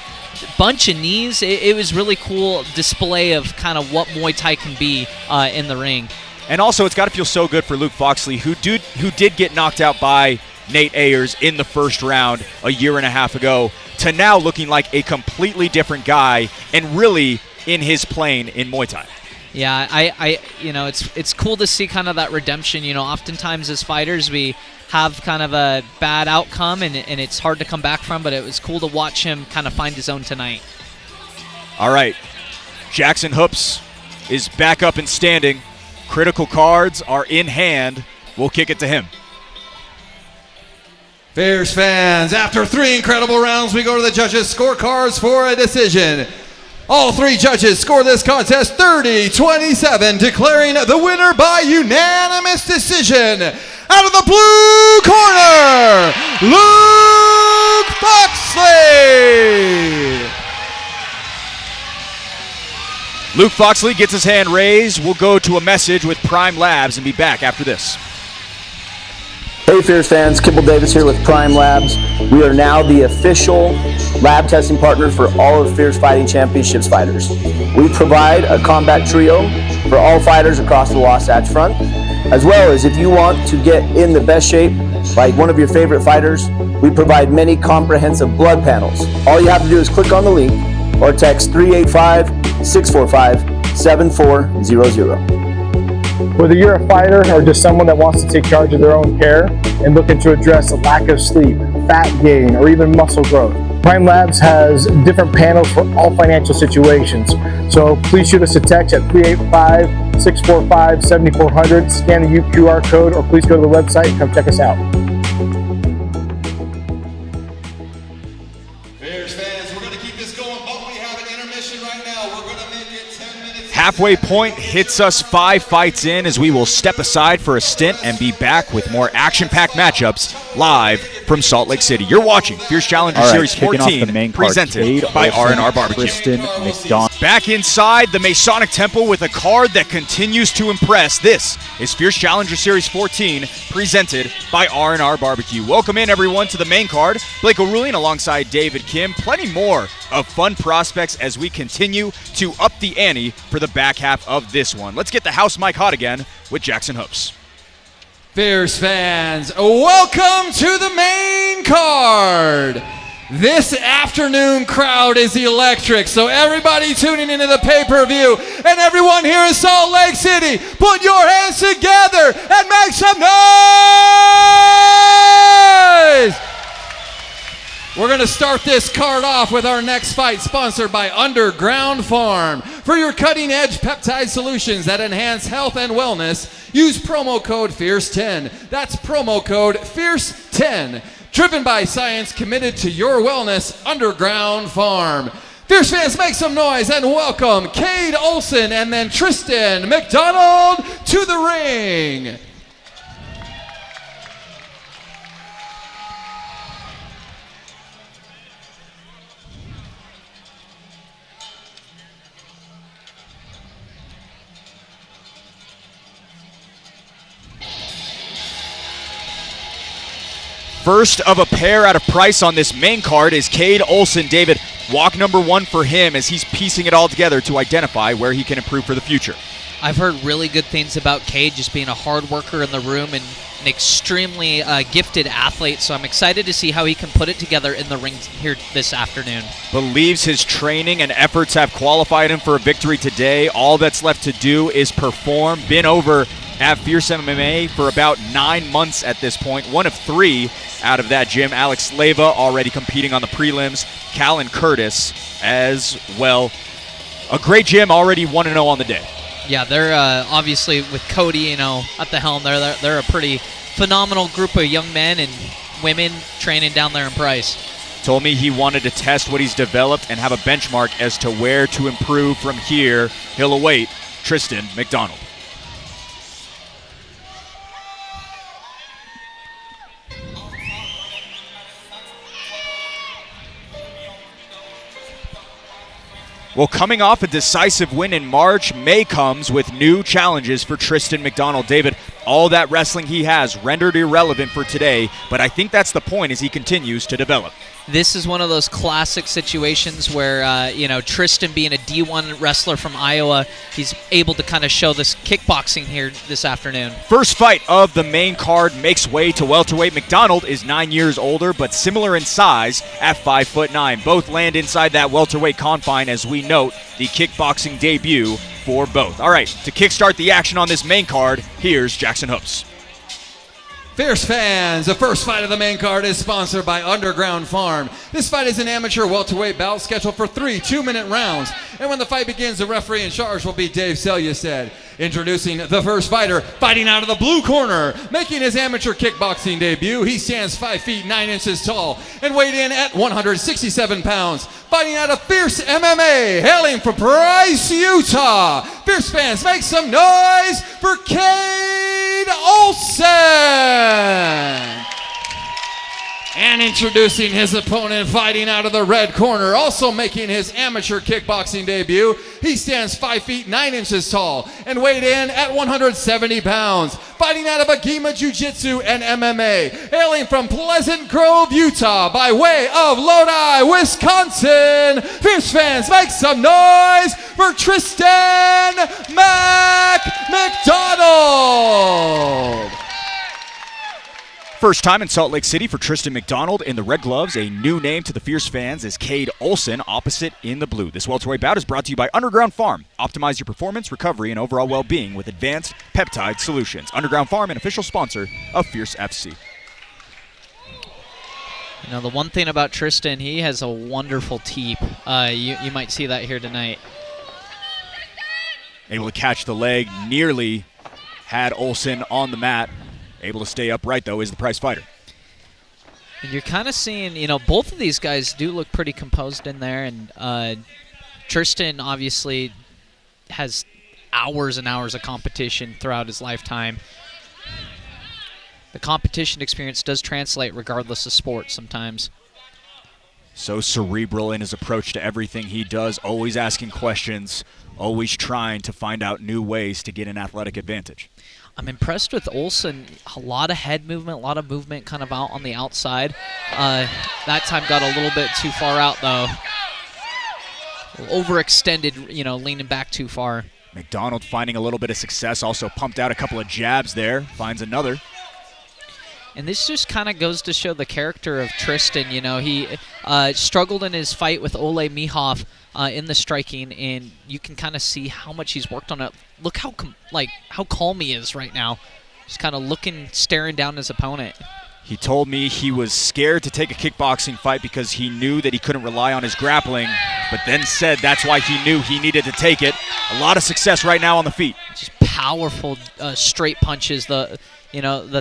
D: bunch of knees. It was really cool display of kind of what Muay Thai can be in the ring.
C: And also, it's got to feel so good for Luke Foxley, who did get knocked out by Nate Ayers in the first round a year and a half ago, to now looking like a completely different guy and really in his plane in Muay Thai.
D: Yeah, I it's cool to see kind of that redemption. Oftentimes as fighters we have kind of a bad outcome and it's hard to come back from, but it was cool to watch him kind of find his own tonight.
C: All right, Jackson Hoops is back up and standing. Critical cards are in hand. We'll kick it to him.
A: Fierce fans, after 3 incredible rounds, we go to the judges' scorecards for a decision. All 3 judges score this contest 30-27, declaring the winner by unanimous decision. Out of the blue corner, Luke Foxley.
C: Luke Foxley gets his hand raised. We'll go to a message with Prime Labs and be back after this.
I: Hey Fierce fans, Kibble Davis here with Prime Labs. We are now the official lab testing partner for all of Fierce Fighting Championships fighters. We provide a combat trio for all fighters across the Wasatch Front, as well as if you want to get in the best shape like one of your favorite fighters, we provide many comprehensive blood panels. All you have to do is click on the link or text 385-645-7400.
J: Whether you're a fighter or just someone that wants to take charge of their own care and looking to address a lack of sleep, fat gain, or even muscle growth, Prime Labs has different panels for all financial situations. So please shoot us a text at 385-645-7400, scan the QR code, or please go to the website and come check us out.
A: Bears fans, we're going to keep this going, but we have an intermission right now. We're going to make it 10 minutes.
C: Halfway point hits us 5 fights in as we will step aside for a stint and be back with more action-packed matchups live from Salt Lake City. You're watching Fierce Challenger Series 14 presented by R&R Barbecue.
K: Tristan McDonald.
C: Back inside the Masonic Temple with a card that continues to impress. This is Fierce Challenger Series 14 presented by R&R Barbecue. Welcome in everyone to the main card. Blake O'Rulian alongside David Kim. Plenty more of fun prospects as we continue to up the ante for the back half of this one. Let's get the house mic hot again with Jackson Hoops.
A: Fierce fans, welcome to the main card. This afternoon crowd is electric, so everybody tuning into the pay-per-view and everyone here in Salt Lake City, put your hands together and make some noise! We're going to start this card off with our next fight, sponsored by Underground Farm. For your cutting-edge peptide solutions that enhance health and wellness, use promo code FIERCE10. That's promo code FIERCE10. Driven by science, committed to your wellness, Underground Farm. Fierce fans, make some noise and welcome Cade Olson and then Tristan McDonald to the ring.
C: First of a pair out of price on this main card is Cade Olson. David, walk number 1 for him as he's piecing it all together to identify where he can improve for the future.
D: I've heard really good things about Cade, just being a hard worker in the room and an extremely gifted athlete, so I'm excited to see how he can put it together in the ring here this afternoon.
C: Believes his training and efforts have qualified him for a victory today. All that's left to do is perform. Been over at Fierce MMA for about 9 months at this point. 1 of 3 out of that gym. Alex Leyva already competing on the prelims. Callan Curtis as well. A great gym, already 1-0 on the day.
D: Yeah, they're obviously with Cody, at the helm. They're a pretty phenomenal group of young men and women training down there in Price.
C: Told me he wanted to test what he's developed and have a benchmark as to where to improve from here. He'll await Tristan McDonald. Well, coming off a decisive win in March, May comes with new challenges for Tristan McDonald. David, all that wrestling he has rendered irrelevant for today, but I think that's the point as he continues to develop.
D: This is one of those classic situations where, Tristan being a D1 wrestler from Iowa, he's able to kind of show this kickboxing here this afternoon.
C: First fight of the main card makes way to welterweight. McDonald is 9 years older, but similar in size at 5'9". Both land inside that welterweight confine as we note the kickboxing debut for both. All right, to kickstart the action on this main card, here's Jackson Hoops.
A: Fierce fans, the first fight of the main card is sponsored by Underground Farm. This fight is an amateur welterweight bout scheduled for 3 2-minute rounds. And when the fight begins, the referee in charge will be Dave Selyusted. Introducing the first fighter, fighting out of the blue corner, making his amateur kickboxing debut. He stands 5 feet 9 inches tall and weighed in at 167 pounds. Fighting out of Fierce MMA, hailing from Price, Utah. Fierce fans, make some noise for Cade Olson. And And introducing his opponent, fighting out of the red corner, also making his amateur kickboxing debut, he stands 5 feet 9 inches tall and weighed in at 170 pounds. Fighting out of Agima Jiu-Jitsu and MMA, hailing from Pleasant Grove, Utah, by way of Lodi, Wisconsin. Fierce fans, make some noise for Tristan McDonald.
C: First time in Salt Lake City for Tristan McDonald in the red gloves. A new name to the Fierce fans is Cade Olson, opposite in the blue. This welterweight bout is brought to you by Underground Farm. Optimize your performance, recovery, and overall well-being with advanced peptide solutions. Underground Farm, an official sponsor of Fierce FC.
D: You know, the one thing about Tristan, he has a wonderful teep. You might see that here tonight.
C: Able to catch the leg, nearly had Olson on the mat. Able to stay upright, though, is the prize fighter.
D: And you're kind of seeing, you know, both of these guys do look pretty composed in there. And Tristan obviously has hours and hours of competition throughout his lifetime. The competition experience does translate regardless of sport sometimes.
C: So cerebral in his approach to everything he does, always asking questions, always trying to find out new ways to get an athletic advantage.
D: I'm impressed with Olson. A lot of head movement, a lot of movement kind of out on the outside. That time got a little bit too far out, though. Overextended, you know, leaning back too far.
C: McDonald finding a little bit of success, also pumped out a couple of jabs there, finds another.
D: And this just kind of goes to show the character of Tristan. You know, he struggled in his fight with Ole Mihov in the striking, and you can kind of see how much he's worked on it. Look how calm he is right now. Just kind of looking, staring down his opponent.
C: He told me he was scared to take a kickboxing fight because he knew that he couldn't rely on his grappling, but then said that's why he knew he needed to take it. A lot of success right now on the feet.
D: Just powerful straight punches. The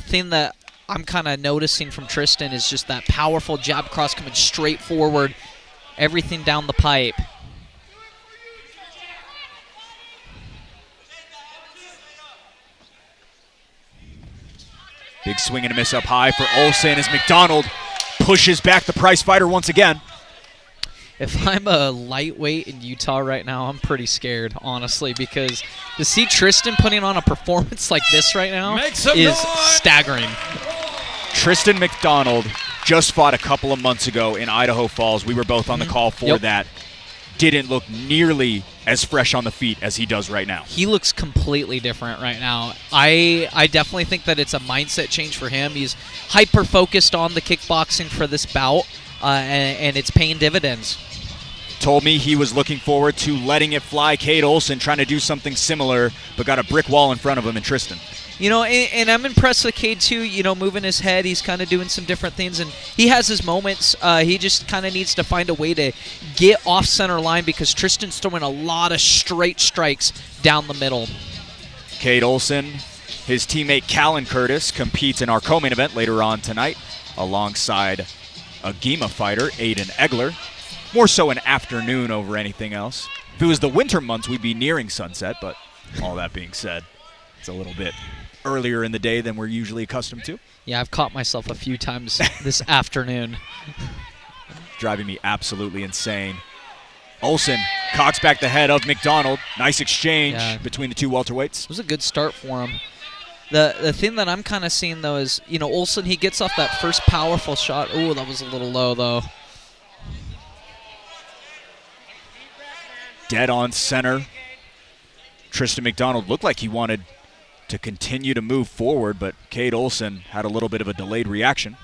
D: thing that I'm kind of noticing from Tristan is just that powerful jab cross coming straight forward, everything down the pipe.
C: Big swing and a miss up high for Olson as McDonald pushes back the prize fighter once again.
D: If I'm a lightweight in Utah right now, I'm pretty scared, honestly, because to see Tristan putting on a performance like this right now is staggering.
C: Tristan McDonald just fought a couple of months ago in Idaho Falls. We were both on the call for that. Didn't look nearly as fresh on the feet as he does right now.
D: He looks completely different right now. I definitely think that it's a mindset change for him. He's hyper-focused on the kickboxing for this bout, and it's paying dividends.
C: Told me he was looking forward to letting it fly. Cade Olson trying to do something similar, but got a brick wall in front of him in Tristan.
D: You know, and I'm impressed with Cade, too, you know, moving his head. He's kind of doing some different things, and he has his moments. He just kind of needs to find a way to get off center line because Tristan's throwing a lot of straight strikes down the middle.
C: Cade Olson, his teammate Callan Curtis, competes in our co-main event later on tonight alongside a Agima fighter, Aiden Egler. More so an afternoon over anything else. If it was the winter months, we'd be nearing sunset, but all that being said, it's a little bit earlier in the day than we're usually accustomed to.
D: Yeah, I've caught myself a few times this afternoon.
C: Driving me absolutely insane. Olson cocks back the head of McDonald. Nice exchange between the two welterweights.
D: It was a good start for him. The thing that I'm kind of seeing, though, is, you know, Olson, he gets off that first powerful shot. Ooh, that was a little low, though.
C: Dead on center. Tristan McDonald looked like he wanted to continue to move forward, but Cade Olson had a little bit of a delayed reaction.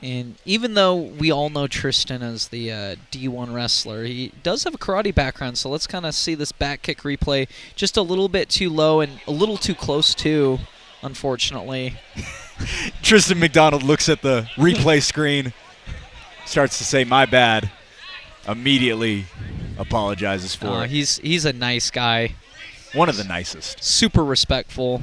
D: And even though we all know Tristan as the D1 wrestler, he does have a karate background, so let's kind of see this back kick replay. Just a little bit too low and a little too close, too, unfortunately.
C: Tristan McDonald looks at the replay screen, starts to say, my bad, immediately apologizes for it.
D: He's a nice guy.
C: One of the nicest.
D: Super respectful.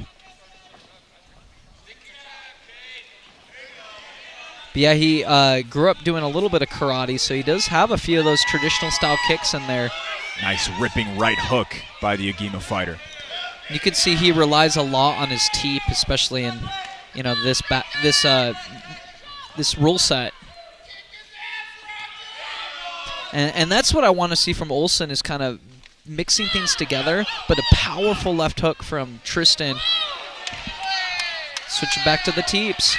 D: But yeah, he grew up doing a little bit of karate, so he does have a few of those traditional style kicks in there.
C: Nice ripping right hook by the Agima fighter.
D: You can see he relies a lot on his teep, especially in, you know, this rule set. And that's what I want to see from Olsen, is kind of mixing things together, but a powerful left hook from Tristan. Switch it back to the teeps.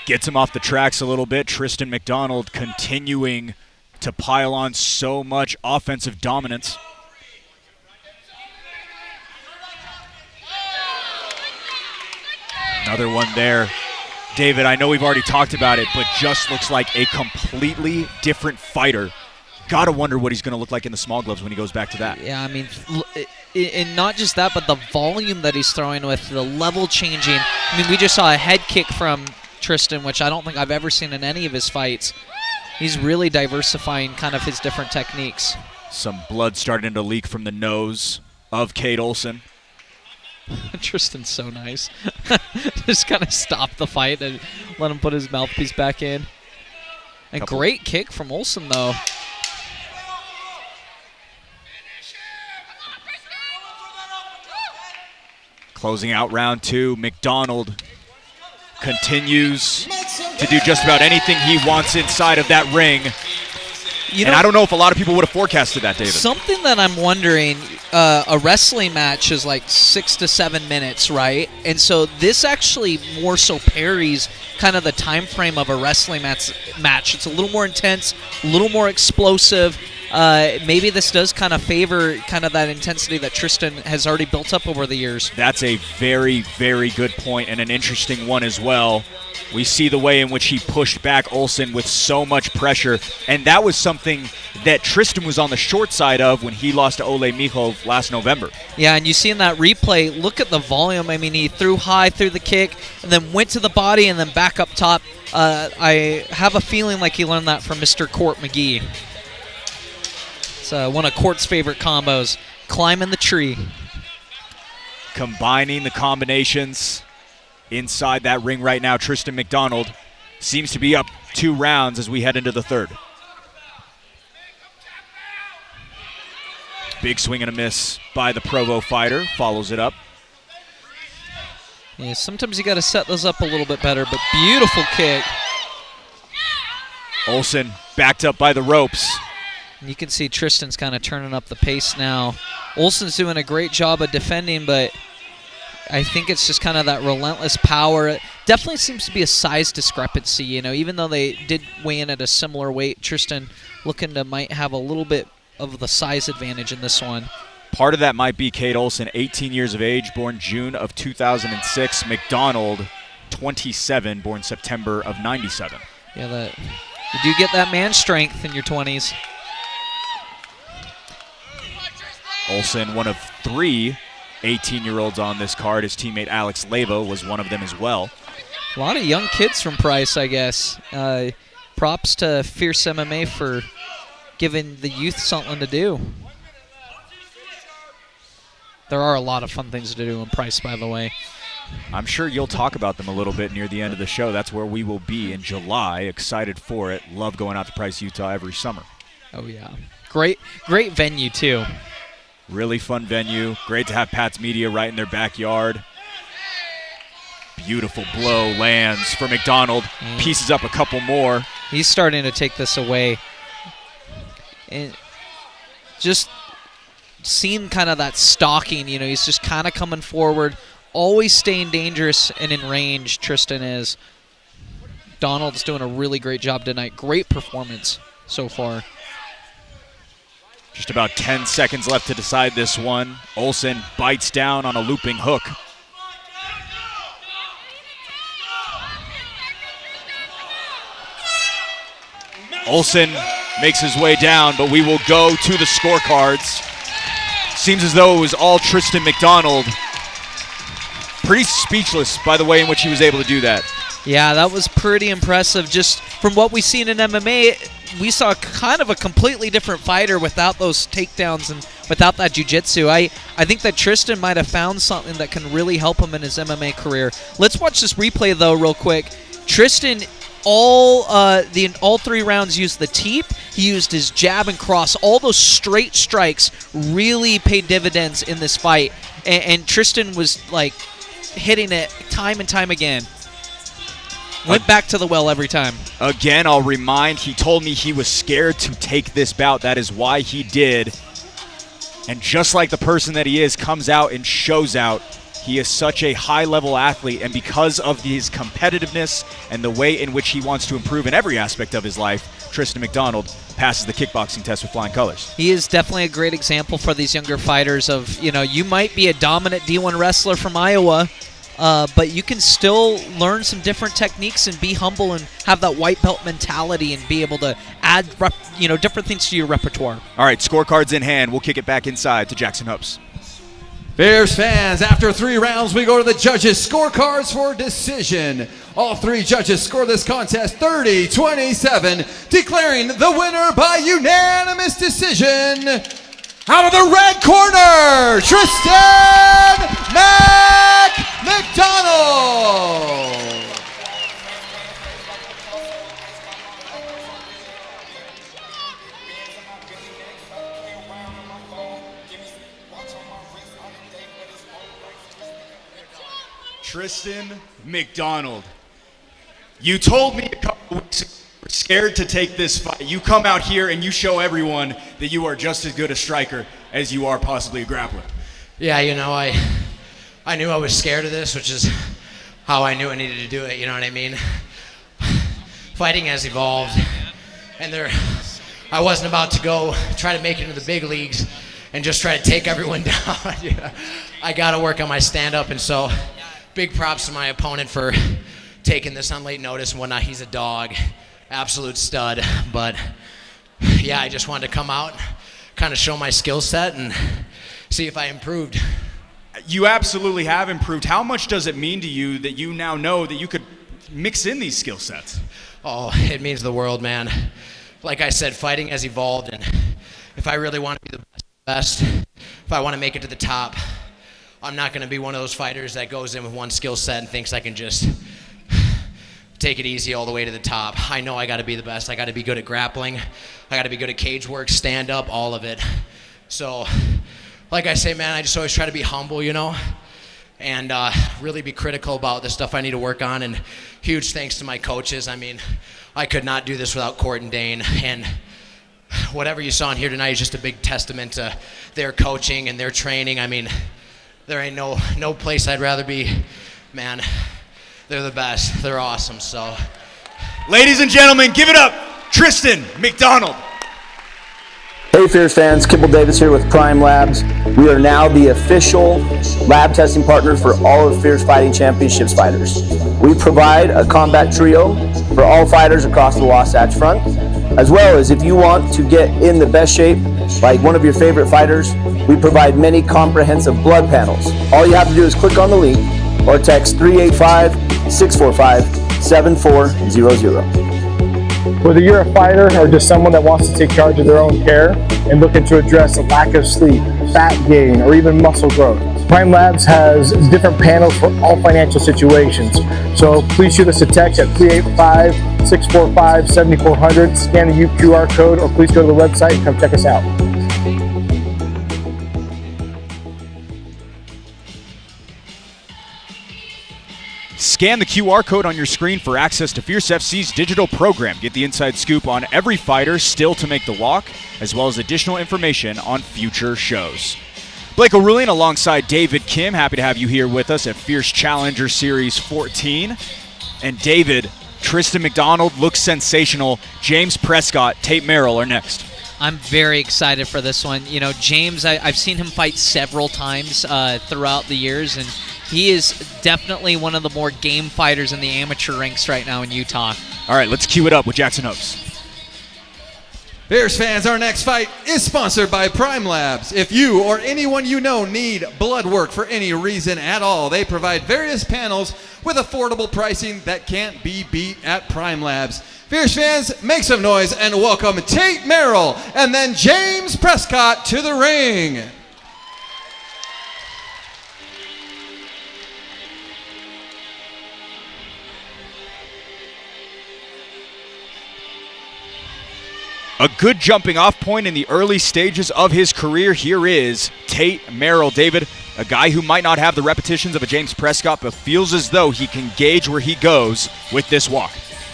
C: Gets him off the tracks a little bit. Tristan McDonald continuing to pile on so much offensive dominance. Another one there. David, I know we've already talked about it, but just looks like a completely different fighter. Gotta wonder what he's going to look like in the small gloves when he goes back to that.
D: Yeah, I mean, and not just that, but the volume that he's throwing with, the level changing. I mean, we just saw a head kick from Tristan, which I don't think I've ever seen in any of his fights. He's really diversifying kind of his different techniques.
C: Some blood starting to leak from the nose of Cade Olsen.
D: Tristan's so nice. Just kind of stop the fight and let him put his mouthpiece back in. And great kick from Olsen, though.
C: Closing out round 2, McDonald continues to do just about anything he wants inside of that ring. And I don't know if a lot of people would have forecasted that, David.
D: Something that I'm wondering, a wrestling match is like 6 to 7 minutes, right? And so this actually more so parries kind of the time frame of a wrestling match. It's a little more intense, a little more explosive. Maybe this does kind of favor kind of that intensity that Tristan has already built up over the years.
C: That's a very, very good point, and an interesting one as well. We see the way in which he pushed back Olsen with so much pressure, and that was something that Tristan was on the short side of when he lost to Ole Michov last November.
D: Yeah, and you see in that replay, look at the volume. I mean, he threw high, threw the kick, and then went to the body and then back up top. I have a feeling like he learned that from Mr. Court McGee. It's one of Court's favorite combos, climbing the tree.
C: Combining the combinations inside that ring right now, Tristan McDonald seems to be up 2 rounds as we head into the 3rd. Big swing and a miss by the Provo fighter, follows it up.
D: Yeah, sometimes you got to set those up a little bit better, but beautiful kick.
C: Olsen backed up by the ropes.
D: You can see Tristan's kind of turning up the pace now. Olsen's doing a great job of defending, but I think it's just kind of that relentless power. It definitely seems to be a size discrepancy, you know, even though they did weigh in at a similar weight. Tristan looking to might have a little bit of the size advantage in this one.
C: Part of that might be Cade Olsen, 18 years of age, born June of 2006. McDonald, 27, born September of 97.
D: Yeah, you do get that man strength in your 20s.
C: Olsen, one of 3 18-year-olds on this card. His teammate Alex Leva was one of them as well.
D: A lot of young kids from Price, I guess. Props to Fierce MMA for giving the youth something to do. There are a lot of fun things to do in Price, by the way.
C: I'm sure you'll talk about them a little bit near the end of the show. That's where we will be in July. Excited for it. Love going out to Price, Utah every summer.
D: Oh, yeah. Great venue, too.
C: Really fun venue. Great to have Pat's Media right in their backyard. Beautiful blow lands for McDonald. Pieces up a couple more.
D: He's starting to take this away. And just seeing kind of that stalking, you know, he's just kind of coming forward, always staying dangerous and in range, Tristan is. Donald's doing a really great job tonight. Great performance so far.
C: Just about 10 seconds left to decide this one. Olsen bites down on a looping hook. Olsen makes his way down, but we will go to the scorecards. Seems as though it was all Tristan McDonald. Pretty speechless by the way in which he was able to do that.
D: Yeah, that was pretty impressive. Just from what we've seen in MMA, we saw kind of a completely different fighter without those takedowns and without that jiu-jitsu. I think that Tristan might have found something that can really help him in his MMA career. Let's watch this replay, though, real quick. Tristan, all 3 rounds used the teep. He used his jab and cross. All those straight strikes really paid dividends in this fight. And Tristan was, like, hitting it time and time again. Went back to the well every time.
C: Again, I'll remind, he told me he was scared to take this bout. That is why he did. And just like the person that he is, comes out and shows out. He is such a high-level athlete, and because of his competitiveness and the way in which he wants to improve in every aspect of his life, Tristan McDonald passes the kickboxing test with flying colors.
D: He is definitely a great example for these younger fighters of, you might be a dominant D1 wrestler from Iowa, but you can still learn some different techniques and be humble and have that white belt mentality and be able to add, different things to your repertoire.
C: All right, scorecards in hand. We'll kick it back inside to Jackson Hopes.
A: Fierce fans, after 3 rounds, we go to the judges' scorecards for decision. All 3 judges score this contest 30-27, declaring the winner by unanimous decision. Out of the red corner, Tristan McDonald.
K: Tristan McDonald, you told me a couple weeks ago you were scared to take this fight. You come out here and you show everyone that you are just as good a striker as you are possibly a grappler.
L: Yeah, I knew I was scared of this, which is how I knew I needed to do it, you know what I mean? Fighting has evolved, and I wasn't about to go try to make it into the big leagues and just try to take everyone down. I got to work on my stand-up, and so big props to my opponent for taking this on late notice and whatnot. He's a dog, absolute stud. But yeah, I just wanted to come out, kind of show my skill set and see if I improved.
K: You absolutely have improved. How much does it mean to you that you now know that you could mix in these skill sets?
L: Oh, it means the world, man. Like I said, fighting has evolved, and if I really want to be the best, if I want to make it to the top, I'm not going to be one of those fighters that goes in with one skill set and thinks I can just take it easy all the way to the top. I know I got to be the best. I got to be good at grappling. I got to be good at cage work, stand up, all of it. So, like I say, man, I just always try to be humble, and really be critical about the stuff I need to work on. And huge thanks to my coaches. I mean, I could not do this without Court and Dane. And whatever you saw in here tonight is just a big testament to their coaching and their training. I mean, there ain't no place I'd rather be. Man, they're the best. They're awesome. So,
K: ladies and gentlemen, give it up, Tristan McDonald.
I: Hey Fierce fans, Kibble Davis here with Prime Labs. We are now the official lab testing partner for all of Fierce Fighting Championships fighters. We provide a combat trio for all fighters across the Wasatch Front, as well as if you want to get in the best shape, like one of your favorite fighters, we provide many comprehensive blood panels. All you have to do is click on the link or text 385-645-7400.
J: Whether you're a fighter or just someone that wants to take charge of their own care and looking to address a lack of sleep, fat gain, or even muscle growth, Prime Labs has different panels for all financial situations. So please shoot us a text at 385-645-7400, scan the QR code, or please go to the website and come check us out.
C: Scan the QR code on your screen for access to Fierce FC's digital program. Get the inside scoop on every fighter still to make the walk, as well as additional information on future shows. Blake O'Rulian alongside David Kim. Happy to have you here with us at Fierce Challenger Series 14. And David, Tristan McDonald looks sensational. James Prescott, Tate Merrill are next.
D: I'm very excited for this one. James, I've seen him fight several times throughout the years, and he is definitely one of the more game fighters in the amateur ranks right now in Utah.
C: All right, let's cue it up with Jackson Hopes.
A: Fierce fans, our next fight is sponsored by Prime Labs. If you or anyone you know need blood work for any reason at all, they provide various panels with affordable pricing that can't be beat at Prime Labs. Fierce fans, make some noise and welcome Tate Merrill and then James Prescott to the ring.
C: A good jumping off point in the early stages of his career. Here is Tate Merrill. David, A guy who might not have the repetitions of a James Prescott, but feels as though he can gauge where he goes with this walk.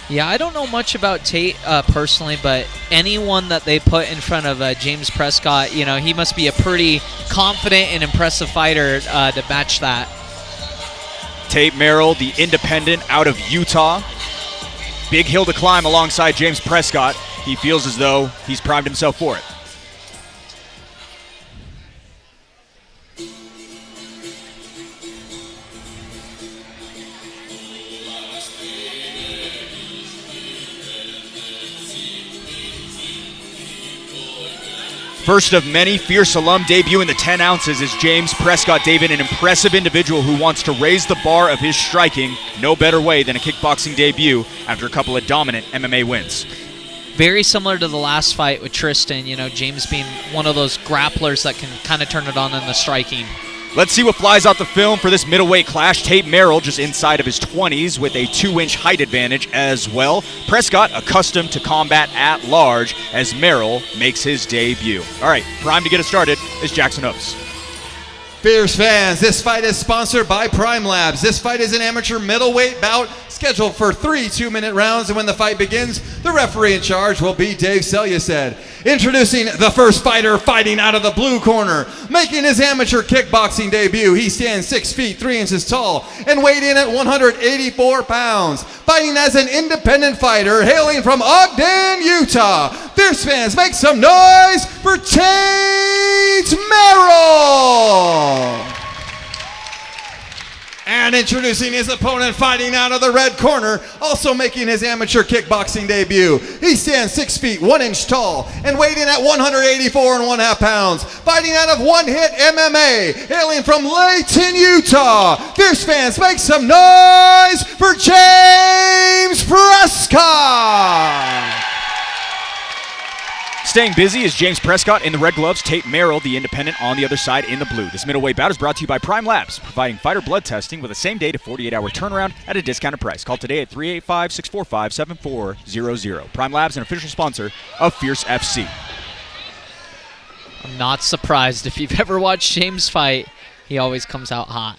D: Yeah, I don't know much about Tate personally, but anyone that they put in front of James Prescott, you know, he must be a pretty confident and impressive fighter to match that.
C: Tate Merrill, the independent out of Utah. Big hill to climb alongside James Prescott. He feels as though he's primed himself for it. First of many Fierce alum debut in the 10 ounces is James Prescott David, an impressive individual who wants to raise the bar of his striking. No better way than a kickboxing debut after a couple of dominant MMA wins.
D: Very similar to the last fight with Tristan, you know, James being one of those grapplers that can kind of turn it on in the striking.
C: Let's see what flies out the film for this middleweight clash. Tate Merrill just inside of his 20s with a 2-inch height advantage as well. Prescott accustomed to combat at large as Merrill makes his debut. All right, prime to get us started is Jackson Oates.
A: Fierce fans, this fight is sponsored by Prime Labs. This fight is an amateur middleweight bout scheduled for 3 2-minute rounds, and when the fight begins, the referee in charge will be Dave Selyusad. Introducing the first fighter fighting out of the blue corner. Making his amateur kickboxing debut, he stands 6 feet 3 inches tall and weighed in at 184 pounds. Fighting as an independent fighter, hailing from Ogden, Utah. Fierce fans, make some noise for Tate Merrill! And introducing his opponent fighting out of the red corner, also making his amateur kickboxing debut. He stands 6 feet 1 inch tall and weighed in at 184 1/2 pounds. Fighting out of One Hit MMA, hailing from Layton, Utah. Fierce fans, make some noise for James Prescott!
C: Staying busy is James Prescott in the red gloves, Tate Merrill, the independent, on the other side in the blue. This middleweight bout is brought to you by Prime Labs, providing fighter blood testing with a same-day to 48-hour turnaround at a discounted price. Call today at 385-645-7400. Prime Labs, an official sponsor of Fierce FC.
D: I'm not surprised. If you've ever watched James fight, he always comes out hot.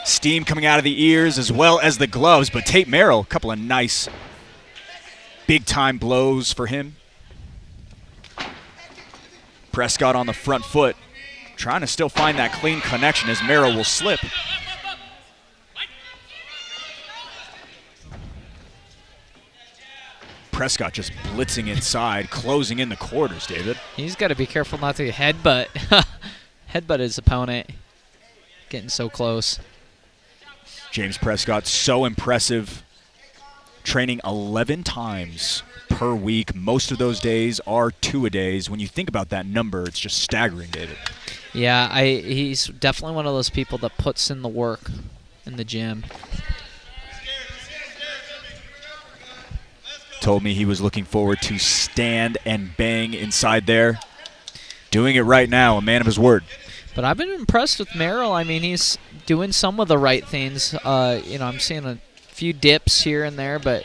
C: Steam coming out of the ears as well as the gloves, but Tate Merrill, a couple of nice big-time blows for him. Prescott on the front foot, trying to still find that clean connection as Merrill will slip. Prescott just blitzing inside, closing in the quarters, David.
D: He's got to be careful not to headbutt his opponent. Getting so close.
C: James Prescott, so impressive. Training 11 times per week. Most of those days are 2-a-days. When you think about that number, it's just staggering, David.
D: Yeah, he's definitely one of those people that puts in the work in the gym.
C: Told me he was looking forward to stand and bang inside there. Doing it right now, a man of his word.
D: But I've been impressed with Merrill. I mean, he's doing some of the right things. You know, I'm seeing a few dips here and there, but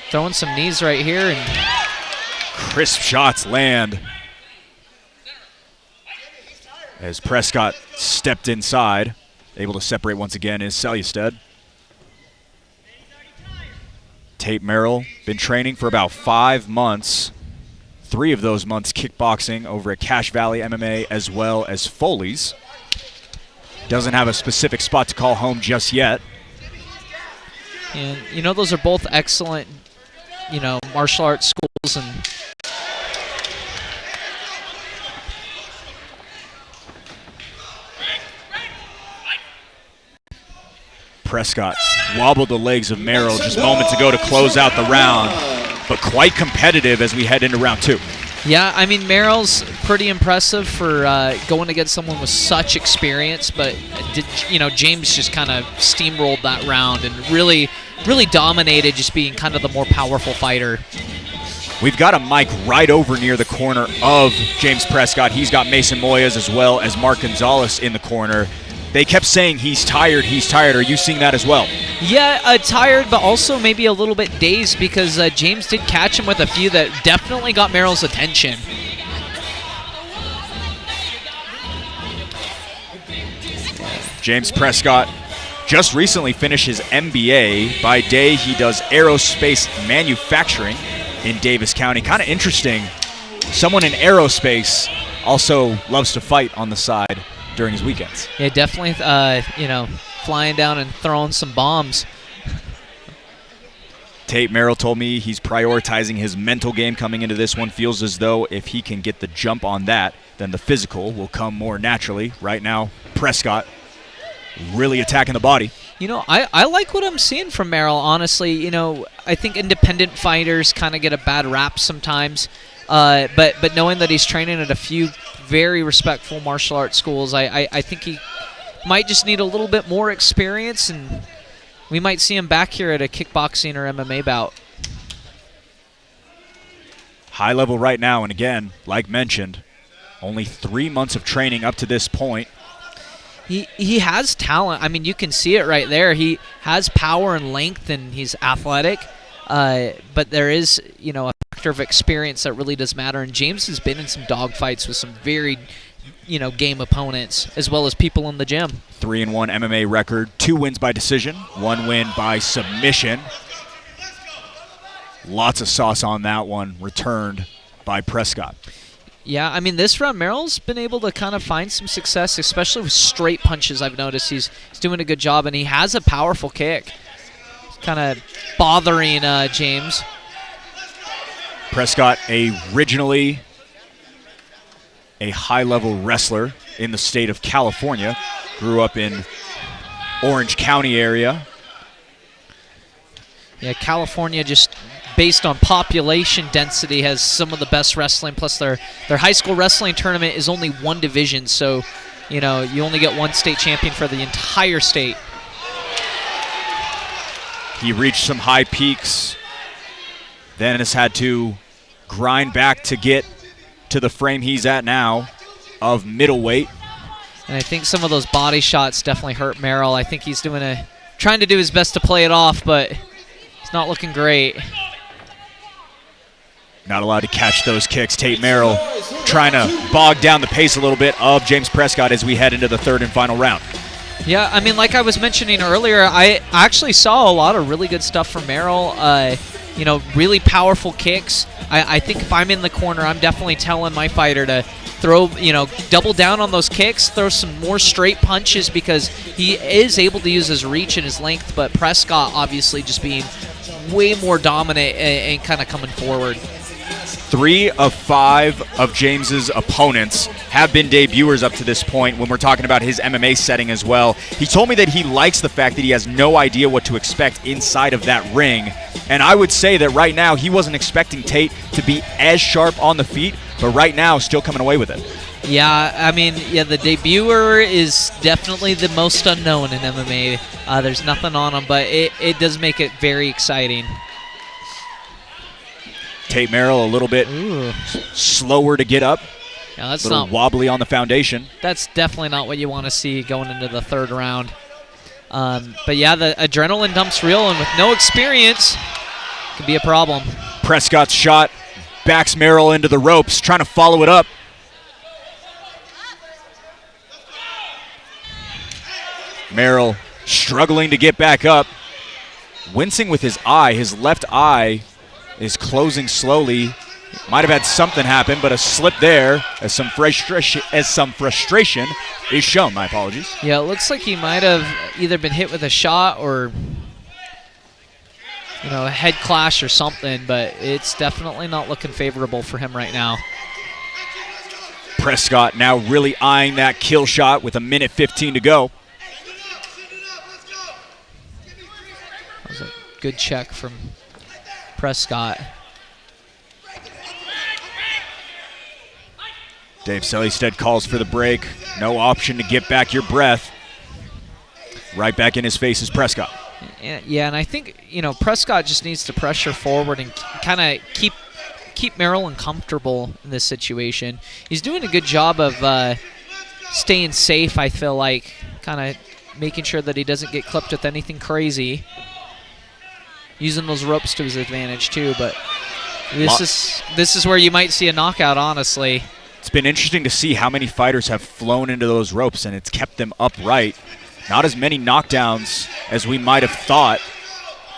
D: throwing some knees right here. And
C: crisp shots land as Prescott stepped inside. Able to separate once again is Selyusad. Tate Merrill, been training for about 5 months. 3 of those months kickboxing over at Cache Valley MMA as well as Foley's. Doesn't have a specific spot to call home just yet.
D: And, you know, those are both excellent, you know, martial arts schools. And
C: Prescott wobbled the legs of Merrill just moments ago to close out the round, but quite competitive as we head into round 2.
D: Yeah, I mean, Merrill's pretty impressive for going against someone with such experience, but, you know, James just kind of steamrolled that round and really dominated, just being kind of the more powerful fighter.
C: We've got a mic right over near the corner of James Prescott. He's got Mason Moyes as well as Mark Gonzalez in the corner. They kept saying he's tired, he's tired. Are you seeing that as well?
D: Yeah, tired, but also maybe a little bit dazed because James did catch him with a few that definitely got Merrill's attention.
C: James Prescott just recently finished his MBA. By day, he does aerospace manufacturing in Davis County. Kind of interesting. Someone in aerospace also loves to fight on the side during his weekends.
D: Yeah, definitely, flying down and throwing some bombs.
C: Tate Merrill told me he's prioritizing his mental game coming into this one. Feels as though if he can get the jump on that, then the physical will come more naturally. Right now, Prescott really attacking the body.
D: I like what I'm seeing from Merrill, honestly. I think independent fighters kind of get a bad rap sometimes. But knowing that he's training at a few very respectful martial arts schools, I think he might just need a little bit more experience, and we might see him back here at a kickboxing or MMA bout.
C: High level right now, and again, like mentioned, only 3 months of training up to this point.
D: He has talent. I mean, you can see it right there. He has power and length, and he's athletic. But there is, a factor of experience that really does matter. And James has been in some dogfights with some very, game opponents, as well as people in the gym.
C: 3-1 MMA record, 2 wins by decision, 1 win by submission. Lots of sauce on that one, returned by Prescott.
D: Yeah, I mean, this round, Merrill's been able to kind of find some success, especially with straight punches. I've noticed he's doing a good job, and he has a powerful kick. It's kind of bothering James.
C: Prescott, originally a high-level wrestler in the state of California, grew up in Orange County area.
D: Yeah, California, just based on population density, has some of the best wrestling. Plus, their high school wrestling tournament is only one division, so you only get one state champion for the entire state.
C: He reached some high peaks, then has had to grind back to get to the frame he's at now of middleweight.
D: And I think some of those body shots definitely hurt Merrill. I think he's trying to do his best to play it off, but it's not looking great.
C: Not allowed to catch those kicks. Tate Merrill trying to bog down the pace a little bit of James Prescott as we head into the third and final round.
D: Yeah, I mean, like I was mentioning earlier, I actually saw a lot of really good stuff from Merrill. Really powerful kicks. I think if I'm in the corner, I'm definitely telling my fighter to throw, double down on those kicks, throw some more straight punches, because he is able to use his reach and his length, but Prescott obviously just being way more dominant and kind of coming forward.
C: 3 of 5 of James's opponents have been debuters up to this point when we're talking about his MMA setting as well. He told me that he likes the fact that he has no idea what to expect inside of that ring. And I would say that right now he wasn't expecting Tate to be as sharp on the feet, but right now still coming away with it.
D: Yeah, I mean, the debuter is definitely the most unknown in MMA. There's nothing on him, but it does make it very exciting.
C: Tate Merrill a little bit slower to get up.
D: Yeah, that's
C: a little wobbly on the foundation.
D: That's definitely not what you want to see going into the third round. But yeah, the adrenaline dump's real, and with no experience, could be a problem.
C: Prescott's shot backs Merrill into the ropes, trying to follow it up. Merrill struggling to get back up. Wincing with his eye. His left eye is closing slowly. Might have had something happen, but a slip there as some frustration is shown. My apologies.
D: Yeah, it looks like he might have either been hit with a shot or a head clash or something, but it's definitely not looking favorable for him right now.
C: Prescott now really eyeing that kill shot with 1:15 to go.
D: That was a good check from Prescott.
C: Dave Sellystead calls for the break. No option to get back your breath. Right back in his face is Prescott.
D: Yeah, and I think, Prescott just needs to pressure forward and kind of keep Merrill uncomfortable in this situation. He's doing a good job of staying safe, I feel like, kind of making sure that he doesn't get clipped with anything crazy. Using those ropes to his advantage too, but this is where you might see a knockout, honestly.
C: It's been interesting to see how many fighters have flown into those ropes and it's kept them upright. Not as many knockdowns as we might have thought,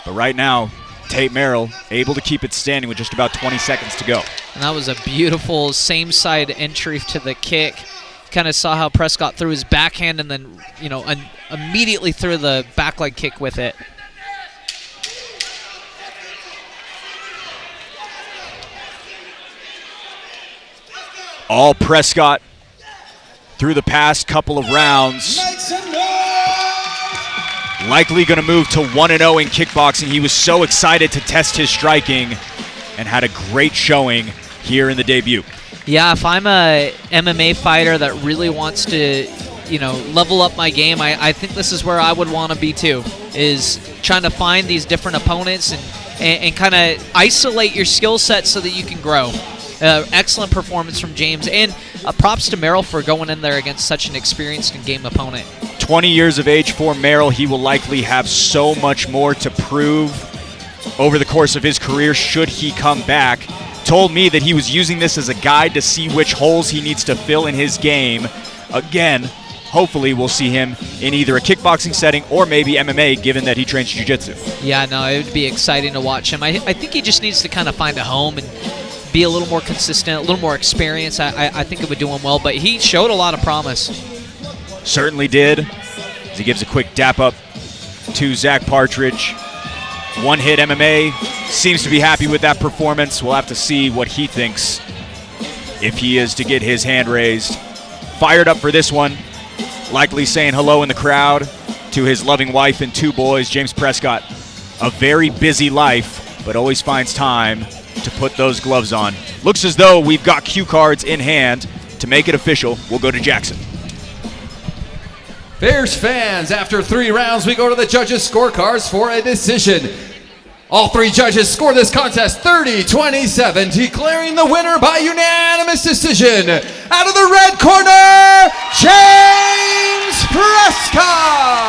C: but right now, Tate Merrill able to keep it standing with just about 20 seconds to go.
D: And that was a beautiful same side entry to the kick. Kind of saw how Prescott threw his backhand and then, immediately threw the back leg kick with it.
C: All Prescott through the past couple of rounds. Likely going to move to 1-0 in kickboxing. He was so excited to test his striking and had a great showing here in the debut.
D: Yeah, if I'm a MMA fighter that really wants to, level up my game, I think this is where I would want to be too, is trying to find these different opponents and kind of isolate your skill set so that you can grow. Excellent performance from James, and props to Merrill for going in there against such an experienced and game opponent.
C: 20 years of age for Merrill. He will likely have so much more to prove over the course of his career should he come back. Told me that he was using this as a guide to see which holes he needs to fill in his game. Again, hopefully we'll see him in either a kickboxing setting or maybe MMA, given that he trains jiu-jitsu.
D: Yeah, no, it would be exciting to watch him. I think he just needs to kind of find a home and be a little more consistent, a little more experience. I think it would do him well, but he showed a lot of promise.
C: Certainly did. As he gives a quick dap up to Zach Partridge. One hit MMA, seems to be happy with that performance. We'll have to see what he thinks if he is to get his hand raised. Fired up for this one, likely saying hello in the crowd to his loving wife and 2 boys. James Prescott, a very busy life, but always finds time to put those gloves on. Looks as though we've got cue cards in hand. To make it official, we'll go to Jackson.
A: Fierce fans, after 3 rounds, we go to the judges' scorecards for a decision. All 3 judges score this contest 30-27, declaring the winner by unanimous decision. Out of the red corner, James Prescott!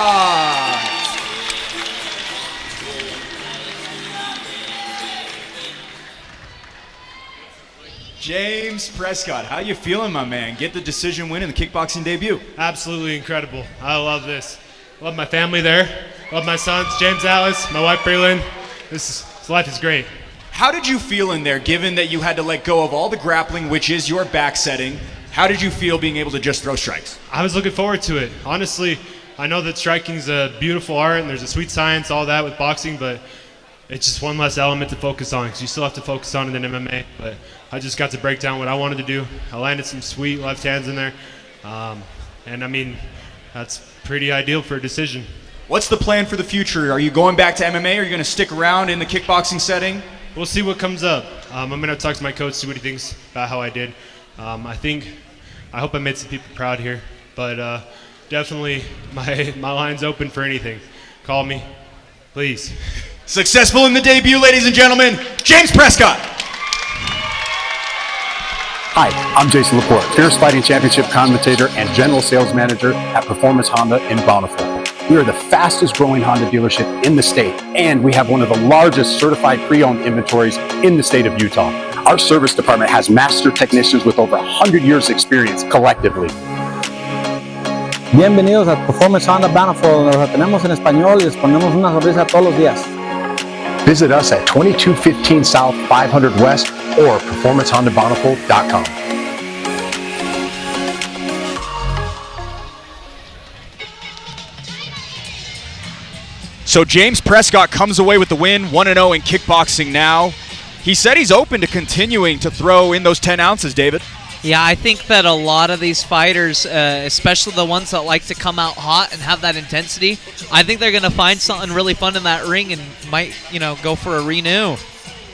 K: James Prescott, how you feeling, my man? Get the decision win in the kickboxing debut.
M: Absolutely incredible. I love this. Love my family there. Love my sons, James Alice, my wife, Braylon. This life is great.
K: How did you feel in there, given that you had to let go of all the grappling, which is your back setting? How did you feel being able to just throw strikes?
M: I was looking forward to it. Honestly, I know that striking is a beautiful art and there's a sweet science, all that with boxing, but it's just one less element to focus on because you still have to focus on it in MMA. But I just got to break down what I wanted to do. I landed some sweet left hands in there. And I mean, that's pretty ideal for a decision.
K: What's the plan for the future? Are you going back to MMA? Are you going to stick around in the kickboxing setting?
M: We'll see what comes up. I'm going to talk to my coach, see what he thinks about how I did. I hope I made some people proud here. But definitely, my line's open for anything. Call me, please.
K: Successful in the debut, ladies and gentlemen, James Prescott.
N: Hi, I'm Jason Laporte, Fierce Fighting Championship commentator and general sales manager at Performance Honda in Bountiful. We are the fastest growing Honda dealership in the state, and we have one of the largest certified pre-owned inventories in the state of Utah. Our service department has master technicians with over 100 years experience collectively.
O: Bienvenidos a Performance Honda Bountiful, donde los tenemos en español y les ponemos una sonrisa todos los días.
N: Visit us at 2215 South 500 West or performancehondabountiful.com.
C: So James Prescott comes away with the win, 1-0 in kickboxing now. He said he's open to continuing to throw in those 10 ounces, David.
D: Yeah, I think that a lot of these fighters, especially the ones that like to come out hot and have that intensity, I think they're going to find something really fun in that ring and might, go for a renew.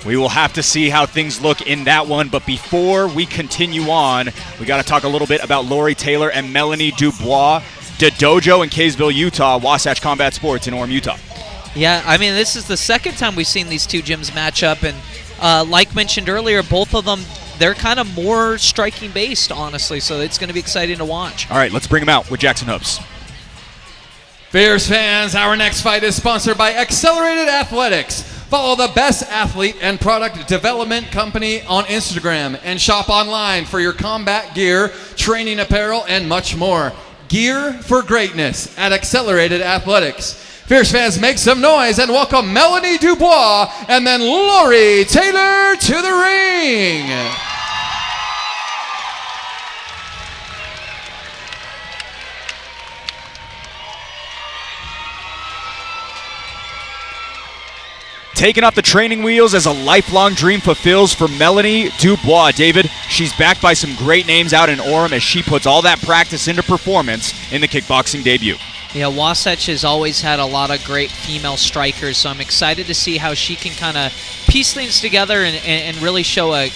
C: We will have to see how things look in that one, but before we continue on, we got to talk a little bit about Lori Taylor and Melanie Dubois, the dojo in Kaysville, Utah, Wasatch Combat Sports in Orem, Utah.
D: Yeah, I mean, this is the second time we've seen these two gyms match up, and like mentioned earlier, both of them, they're kind of more striking based, honestly, so it's going to be exciting to watch.
C: All right, let's bring them out with Jackson Hopes.
A: Fierce fans, our next fight is sponsored by Accelerated Athletics. Follow the best athlete and product development company on Instagram and shop online for your combat gear, training apparel, and much more. Gear for Greatness at Accelerated Athletics. Fierce fans, make some noise and welcome Melanie Dubois and then Lori Taylor to the ring.
C: Taking off the training wheels as a lifelong dream fulfills for Melanie Dubois. David, she's backed by some great names out in Orem as she puts all that practice into performance in the kickboxing debut.
D: Yeah, Wasatch has always had a lot of great female strikers, so I'm excited to see how she can kind of piece things together and really show a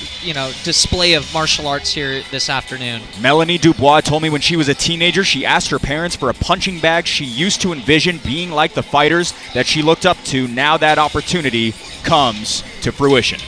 D: display of martial arts here this afternoon.
C: Melanie Dubois told me when she was a teenager, she asked her parents for a punching bag she used to envision being like the fighters that she looked up to. Now that opportunity comes to fruition.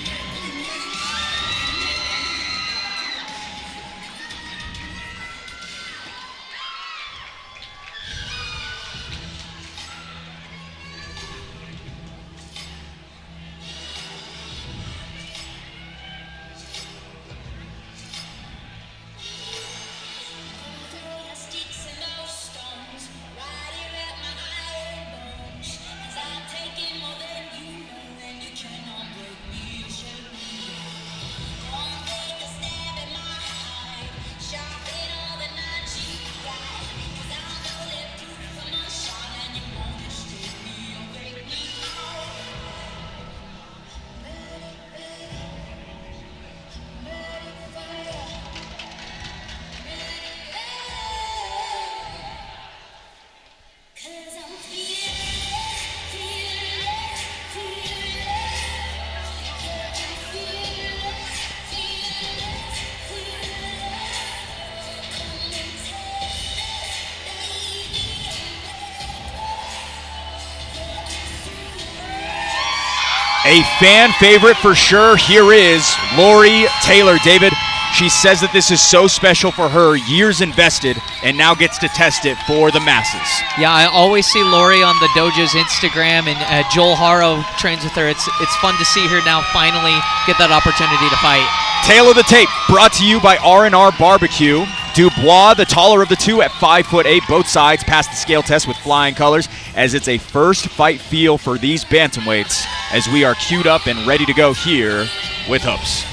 C: A fan favorite for sure. Here is Lori Taylor. David, she says that this is so special for her, years invested, and now gets to test it for the masses.
D: Yeah, I always see Lori on the dojo's Instagram, and Joel Haro trains with her. It's fun to see her now finally get that opportunity to fight.
C: Tail of the tape, brought to you by R&R Barbecue. Dubois, the taller of the two, at 5'8", both sides passed the scale test with flying colors, as it's a first fight feel for these bantamweights, as we are queued up and ready to go here with hoops.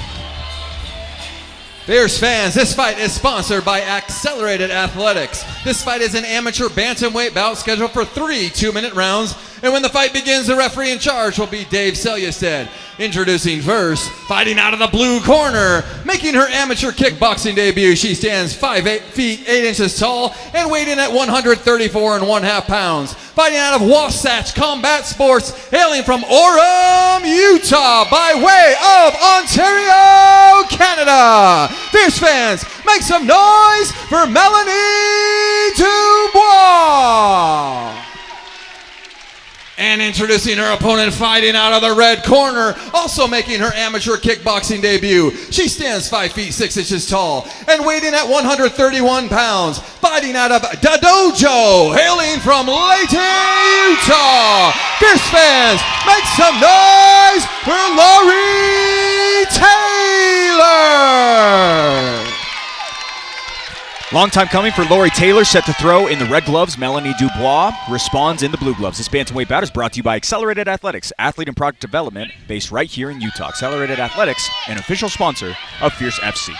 A: Fierce fans, this fight is sponsored by Accelerated Athletics. This fight is an amateur bantamweight bout scheduled for 3 2-minute rounds. And when the fight begins, the referee in charge will be Dave Selyusted. Introducing first, fighting out of the blue corner, making her amateur kickboxing debut. She stands 5 feet 8 inches tall and weighed in at 134 1/2 pounds. Fighting out of Wasatch Combat Sports, hailing from Orem, Utah, by way of Ontario, Canada. Fierce fans, make some noise for Melanie Dubois. And introducing her opponent, fighting out of the red corner, also making her amateur kickboxing debut. She stands 5 feet 6 inches tall and weighed in at 131 pounds. Fighting out of the dojo, hailing from Layton, Utah. Fierce fans, make some noise for Lori Taylor.
C: Long time coming for Lori Taylor, set to throw in the red gloves. Melanie Dubois responds in the blue gloves. This bantamweight bout is brought to you by Accelerated Athletics, athlete and product development based right here in Utah. Accelerated Athletics, an official sponsor of Fierce FC.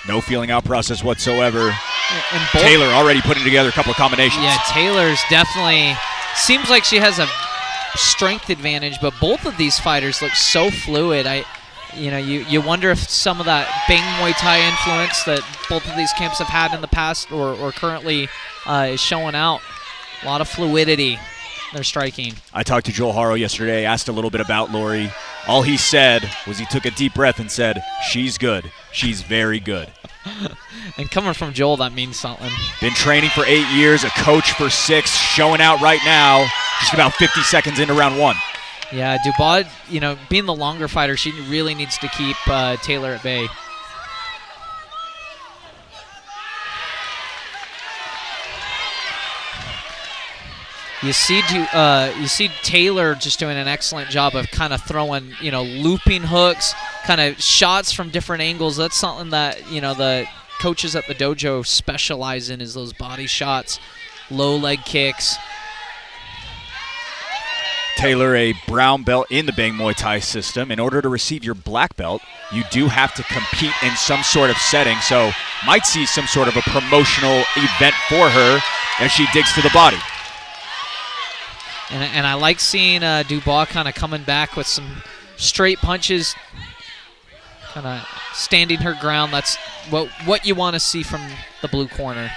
C: No feeling out process whatsoever.
D: And
C: Taylor already putting together a couple of combinations.
D: Yeah, Taylor's definitely seems like she has a strength advantage, but both of these fighters look so fluid. You wonder if some of that Bang Muay Thai influence that both of these camps have had in the past or currently is showing out. A lot of fluidity. They're striking.
C: I talked to Joel Haro yesterday, asked a little bit about Lori. All he said was he took a deep breath and said, "She's good. She's very good."
D: And coming from Joel, that means something.
C: Been training for 8 years, a coach for 6, showing out right now, just about 50 seconds into round 1.
D: Yeah, Dubois, being the longer fighter, she really needs to keep Taylor at bay. You see Taylor just doing an excellent job of kind of throwing, looping hooks, kind of shots from different angles. That's something that, the coaches at the dojo specialize in, is those body shots, low leg kicks.
C: Taylor, a brown belt in the Bang Muay Thai system. In order to receive your black belt, you do have to compete in some sort of setting, so might see some sort of a promotional event for her as she digs to the body.
D: And I like seeing Dubois kind of coming back with some straight punches, kind of standing her ground. That's what you want to see from the blue corner.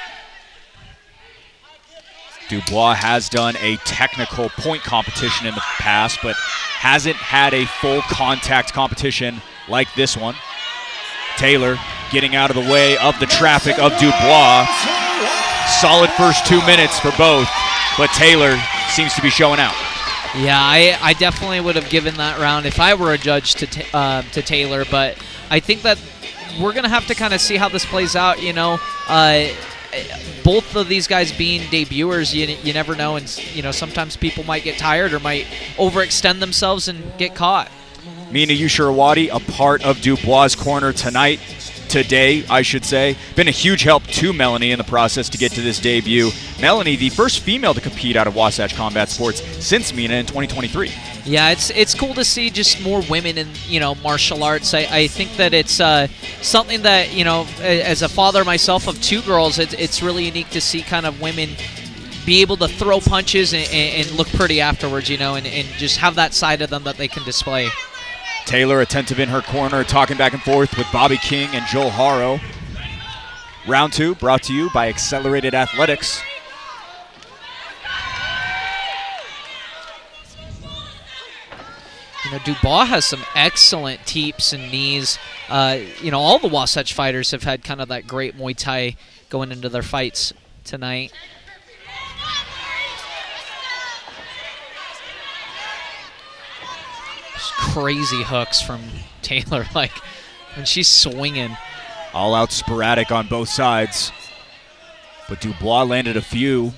C: Dubois has done a technical point competition in the past, but hasn't had a full contact competition like this one. Taylor getting out of the way of the traffic of Dubois. Solid first 2 minutes for both, but Taylor seems to be showing out.
D: Yeah, I definitely would have given that round if I were a judge to Taylor, but I think that we're going to have to kind of see how this plays out, both of these guys being debuters, you never know, and sometimes people might get tired or might overextend themselves and get caught.
C: Mina Yushirawadi, a part of Dubois' corner today, I should say. Been a huge help to Melanie in the process to get to this debut. Melanie, the first female to compete out of Wasatch Combat Sports since Mina in 2023.
D: Yeah, it's cool to see just more women in martial arts. I think that it's something that as a father myself of two girls, it's really unique to see kind of women be able to throw punches and look pretty afterwards, and just have that side of them that they can display.
C: Taylor attentive in her corner, talking back and forth with Bobby King and Joel Haro. Round 2 brought to you by Accelerated Athletics.
D: Dubois has some excellent teeps and knees. All the Wasatch fighters have had kind of that great Muay Thai going into their fights tonight. Just crazy hooks from Taylor, like when she's swinging.
C: All out sporadic on both sides. But Dubois landed a few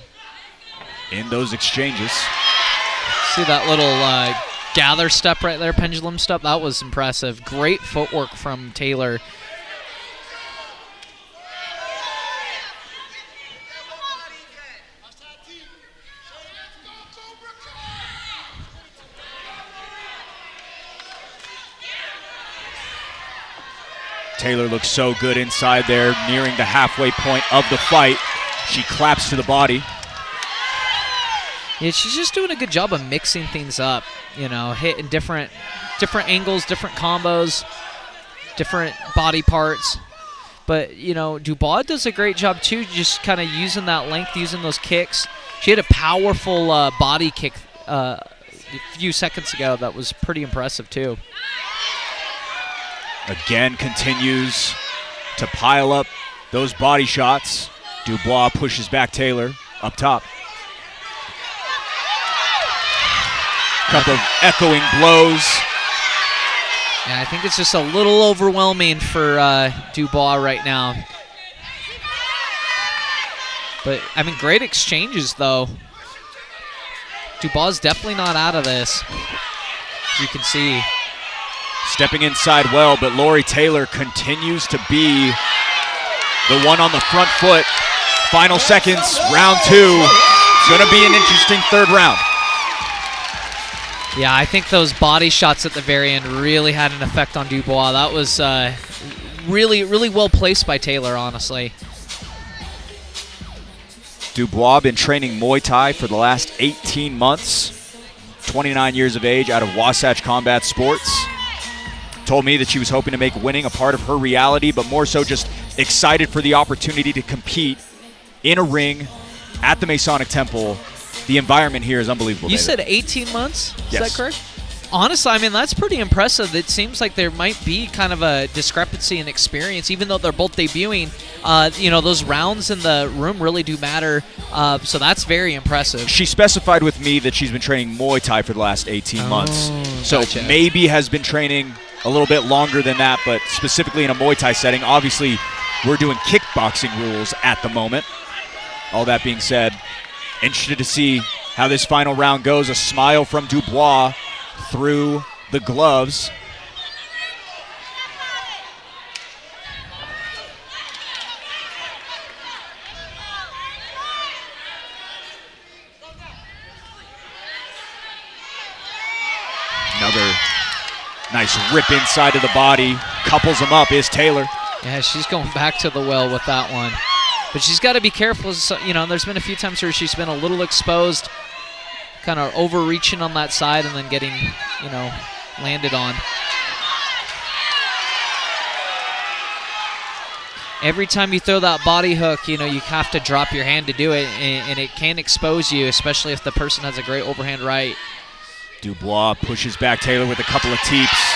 C: in those exchanges.
D: See that little gather step right there, pendulum step? That was impressive. Great footwork from Taylor.
C: Taylor looks so good inside there, nearing the halfway point of the fight. She claps to the body.
D: Yeah, she's just doing a good job of mixing things up, hitting different angles, different combos, different body parts. But, Dubois does a great job, too, just kind of using that length, using those kicks. She had a powerful body kick a few seconds ago that was pretty impressive, too.
C: Again, continues to pile up those body shots. Dubois pushes back Taylor up top. Couple of echoing blows.
D: Yeah, I think it's just a little overwhelming for Dubois right now. But, great exchanges, though. Dubois is definitely not out of this, as you can see.
C: Stepping inside well, but Lori Taylor continues to be the one on the front foot. Final seconds, round 2. Going to be an interesting third round.
D: Yeah, I think those body shots at the very end really had an effect on Dubois. That was really, really well placed by Taylor, honestly.
C: Dubois been training Muay Thai for the last 18 months. 29 years of age, out of Wasatch Combat Sports. Told me that she was hoping to make winning a part of her reality, but more so just excited for the opportunity to compete in a ring at the Masonic Temple. The environment here is unbelievable.
D: You
C: David.
D: said 18 months? Is
C: Yes.
D: that correct? Honestly, that's pretty impressive. It seems like there might be kind of a discrepancy in experience, even though they're both debuting. Those rounds in the room really do matter, so that's very impressive.
C: She specified with me that she's been training Muay Thai for the last 18 months. So
D: gotcha.
C: maybe has been training a little bit longer than that, but specifically in a Muay Thai setting. Obviously, we're doing kickboxing rules at the moment. All that being said, interested to see how this final round goes. A smile from Dubois through the gloves. Another nice rip inside of the body. Couples him up is Taylor.
D: Yeah, she's going back to the well with that one. But she's got to be careful. So, you know, there's been a few times where she's been a little exposed, kind of overreaching on that side and then getting, you know, landed on. Every time you throw that body hook, you know, you have to drop your hand to do it, and it can expose you, especially if the person has a great overhand right.
C: Dubois pushes back Taylor with a couple of teeps.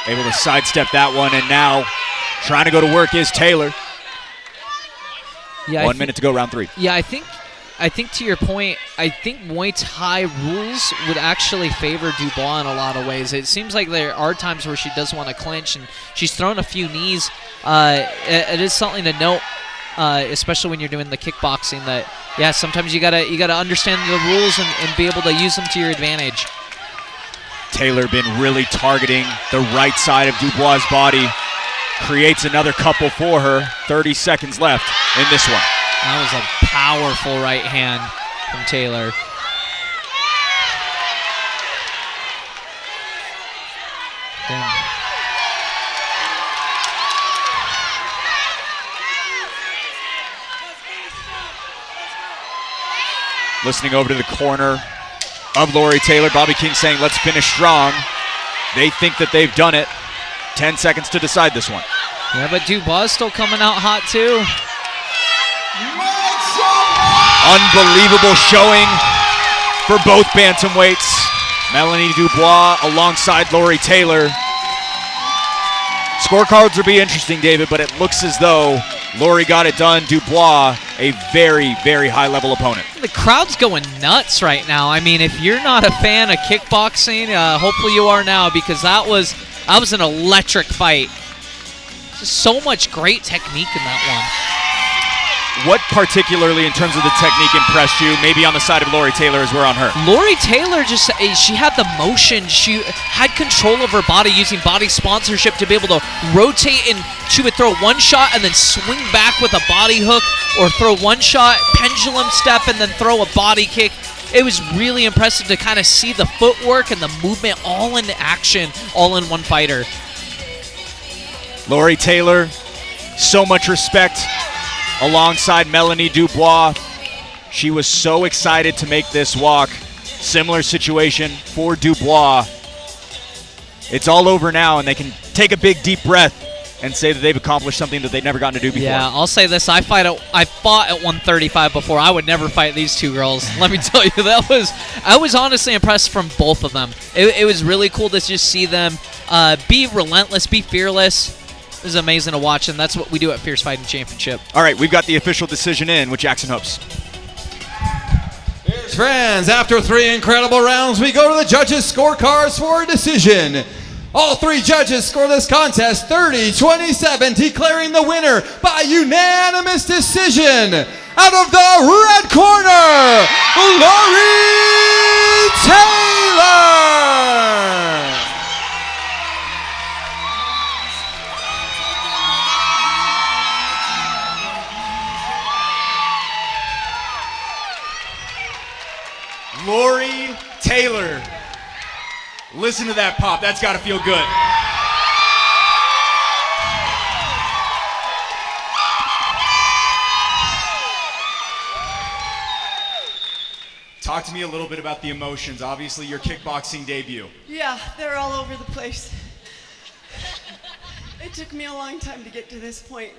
C: Able to sidestep that one, and now trying to go to work is Taylor.
D: Yeah,
C: 1 minute to go, round 3.
D: Yeah, I think to your point, I think Muay Thai rules would actually favor Dubois in a lot of ways. It seems like there are times where she does want to clinch, and she's thrown a few knees. It is something to note, especially when you're doing the kickboxing, that yeah, sometimes you gotta understand the rules and be able to use them to your advantage.
C: Taylor been really targeting the right side of Dubois' body. Creates another couple for her. 30 seconds left in this one.
D: That was a powerful right hand from Taylor. Damn.
C: Listening over to the corner of Lori Taylor. Bobby King saying, let's finish strong. They think that they've done it. 10 seconds to decide this one.
D: Yeah, but Dubois still coming out hot too.
C: Unbelievable showing for both bantamweights. Melanie Dubois alongside Lori Taylor. Scorecards will be interesting, David, but it looks as though Lori got it done. Dubois, a very, very high-level opponent.
D: The crowd's going nuts right now. I mean, if you're not a fan of kickboxing, hopefully you are now, because that was an electric fight. Just so much great technique in that one.
C: What particularly in terms of the technique impressed you? Maybe on the side of Lori Taylor as we're on her.
D: Lori Taylor she had the motion. She had control of her body using body sponsorship to be able to rotate, and she would throw one shot and then swing back with a body hook, or throw one shot, pendulum step, and then throw a body kick. It was really impressive to kind of see the footwork and the movement all in action, all in one fighter.
C: Lori Taylor, so much respect alongside Melanie Dubois. She was so excited to make this walk. Similar situation for Dubois. It's all over now, and they can take a big, deep breath and say that they've accomplished something that they've never gotten to do before.
D: Yeah, I'll say this. I fought at 135 before. I would never fight these two girls. Let me tell you, I was honestly impressed from both of them. It was really cool to just see them be relentless, be fearless. This is amazing to watch, and that's what we do at Fierce Fighting Championship.
C: All right, we've got the official decision in with Jackson Hopes.
A: Friends, after 3 incredible rounds, we go to the judges' scorecards for a decision. All 3 judges score this contest 30-27, declaring the winner by unanimous decision. Out of the red corner, Lori Taylor.
K: Lori Taylor. Listen to that pop. That's got to feel good. Talk to me a little bit about the emotions. Obviously, your kickboxing debut.
B: Yeah, they're all over the place. It took me a long time to get to this point.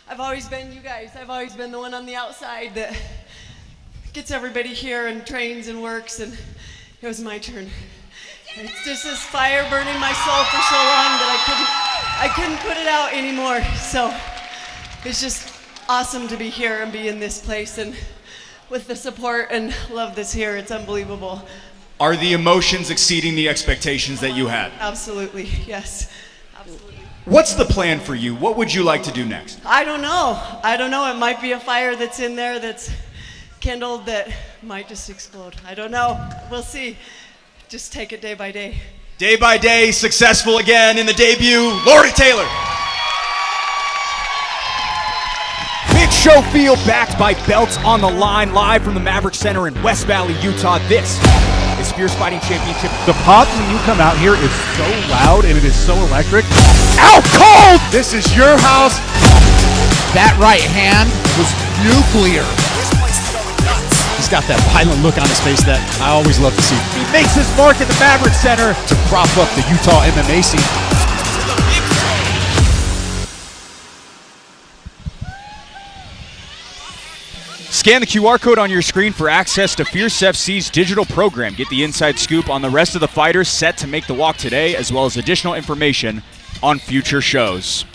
B: I've always been you guys. I've always been the one on the outside that gets everybody here and trains and works, and it was my turn. It's just this fire burning my soul for so long that I couldn't put it out anymore. So it's just awesome to be here and be in this place, and with the support and love that's here, it's unbelievable.
K: Are the emotions exceeding the expectations that you had?
B: Absolutely, yes, absolutely.
K: What's the plan for you? What would you like to do next?
B: I don't know. It might be a fire that's in there that's kindled that might just explode. I don't know. We'll see. Just take it day by day.
K: Day by day, successful again in the debut, Lori Taylor. Big show feel backed by belts on the line, live from the Maverick Center in West Valley, Utah. This is Fierce Fighting Championship.
G: The pop when you come out here is so loud and it is so electric. Out cold! This is your house.
H: That right hand was nuclear. He's got that violent look on his face that I always love to see.
G: He makes his mark at the Maverick Center
H: to prop up the Utah MMA scene.
C: Scan the QR code on your screen for access to Fierce FC's digital program. Get the inside scoop on the rest of the fighters set to make the walk today, as well as additional information on future shows.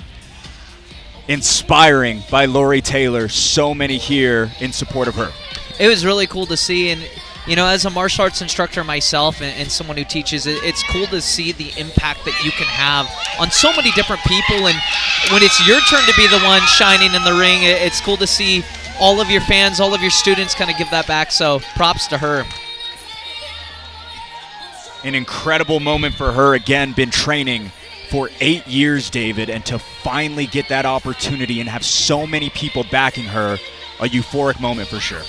C: Inspiring by Lori Taylor. So many here in support of her.
D: It was really cool to see, and you know, as a martial arts instructor myself and someone who teaches, it's cool to see the impact that you can have on so many different people, and when it's your turn to be the one shining in the ring, it's cool to see all of your fans, all of your students kind of give that back, so props to her.
C: An incredible moment for her. Again, been training for 8 years, David, and to finally get that opportunity and have so many people backing her, a euphoric moment for sure.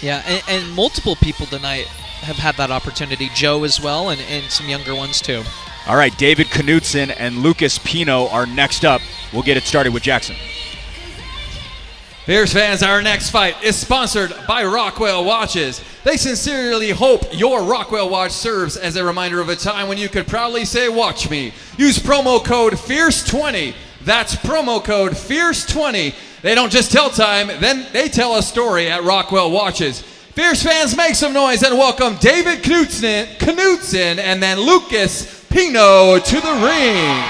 D: Yeah, and multiple people tonight have had that opportunity. Joe as well, and some younger ones too.
C: All right, David Knutson and Lucas Pino are next up. We'll get it started with Jackson.
A: Fierce fans, our next fight is sponsored by Rockwell Watches. They sincerely hope your Rockwell watch serves as a reminder of a time when you could proudly say, "Watch me." Use promo code FIERCE20. That's promo code FIERCE20. They don't just tell time, then they tell a story at Rockwell Watches. Fierce fans, make some noise and welcome David Knutson and then Lucas Pino to the ring.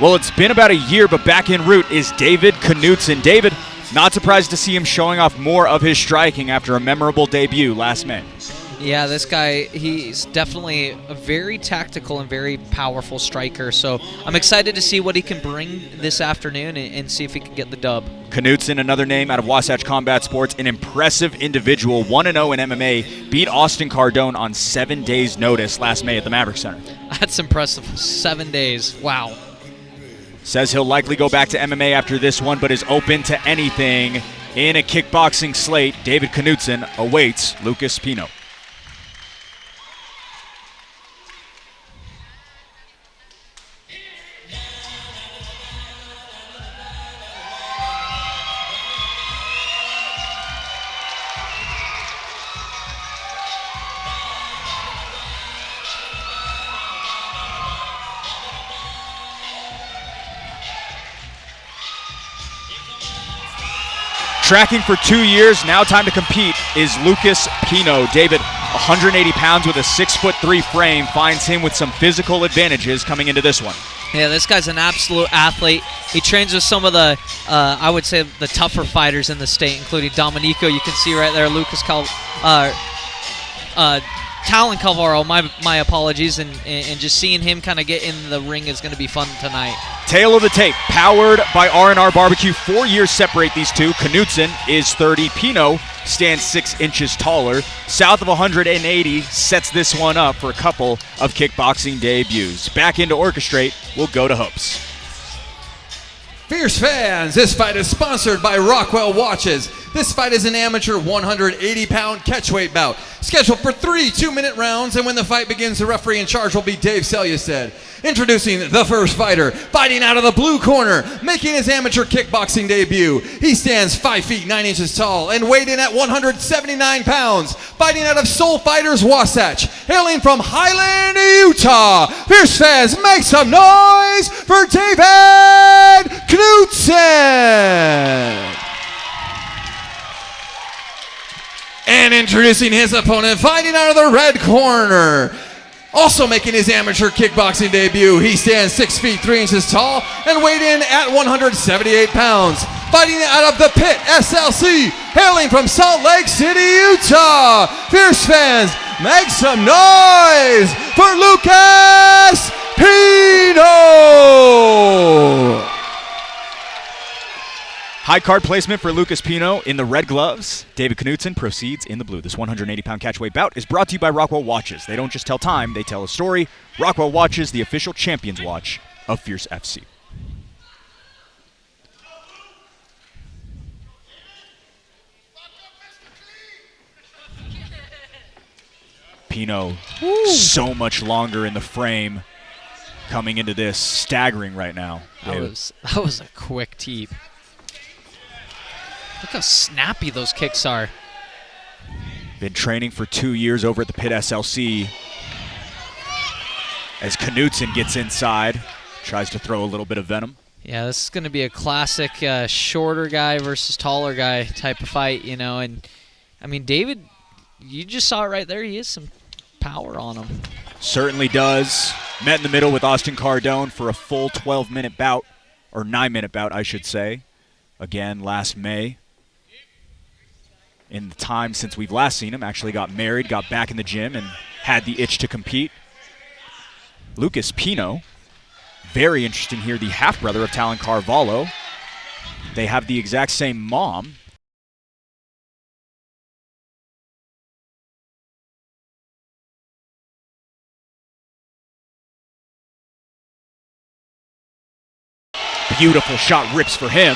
C: Well, it's been about a year, but back en route is David Knutson. David, not surprised to see him showing off more of his striking after a memorable debut last May.
D: Yeah, this guy, he's definitely a very tactical and very powerful striker, so I'm excited to see what he can bring this afternoon and see if he can get the dub.
C: Knutson, another name out of Wasatch Combat Sports, an impressive individual, 1-0 in MMA, beat Austin Cardone on 7 days' notice last May at the Maverick Center.
D: That's impressive, 7 days, wow.
C: Says he'll likely go back to MMA after this one, but is open to anything in a kickboxing slate. David Knutson awaits Lucas Pino. Tracking for 2 years, now time to compete, is Lucas Pino. David, 180 pounds with a 6'3" frame, finds him with some physical advantages coming into this one.
D: Yeah, this guy's an absolute athlete. He trains with some of the, I would say, the tougher fighters in the state, including Dominico. You can see right there, Talon Calvaro, my apologies, and just seeing him kind of get in the ring is going to be fun tonight.
C: Tail of the tape, powered by R&R Barbecue. 4 years separate these two. Knutson is 30. Pino stands 6 inches taller. South of 180 sets this one up for a couple of kickboxing debuts. Back into orchestrate, we'll go to Hopes.
A: Fierce fans, this fight is sponsored by Rockwell Watches. This fight is an amateur 180-pound catchweight bout, scheduled for 3 2-minute rounds, and when the fight begins, the referee in charge will be Dave Selyusted. Introducing the first fighter, fighting out of the blue corner, making his amateur kickboxing debut. He stands 5 feet 9 inches tall and weighed in at 179 pounds, fighting out of Soul Fighters Wasatch, hailing from Highland, Utah. Fierce fans, make some noise for David Knutson. And introducing his opponent, fighting out of the red corner, Also making his amateur kickboxing debut, he stands 6 feet 3 inches tall and weighed in at 178 pounds. Fighting out of the Pit SLC, hailing from Salt Lake City, Utah. Fierce fans, make some noise for Lucas Pino!
C: High card placement for Lucas Pino in the red gloves. David Knudsen proceeds in the blue. This 180-pound catchweight bout is brought to you by Rockwell Watches. They don't just tell time, they tell a story. Rockwell Watches, the official champions watch of Fierce FC. Pino, so much longer in the frame coming into this. Staggering right now.
D: That was a quick teep. Look how snappy those kicks are.
C: Been training for 2 years over at the Pit SLC. As Knudsen gets inside, tries to throw a little bit of venom.
D: Yeah, this is going to be a classic shorter guy versus taller guy type of fight, you know. And, I mean, David, you just saw it right there. He has some power on him.
C: Certainly does. Met in the middle with Austin Cardone for a full 12-minute bout, or 9-minute bout, I should say. Again, last May. In the time since we've last seen him, actually got married, got back in the gym, and had the itch to compete. Lucas Pino, very interesting here, the half-brother of Talon Carvalho. They have the exact same mom. Beautiful shot, rips for him.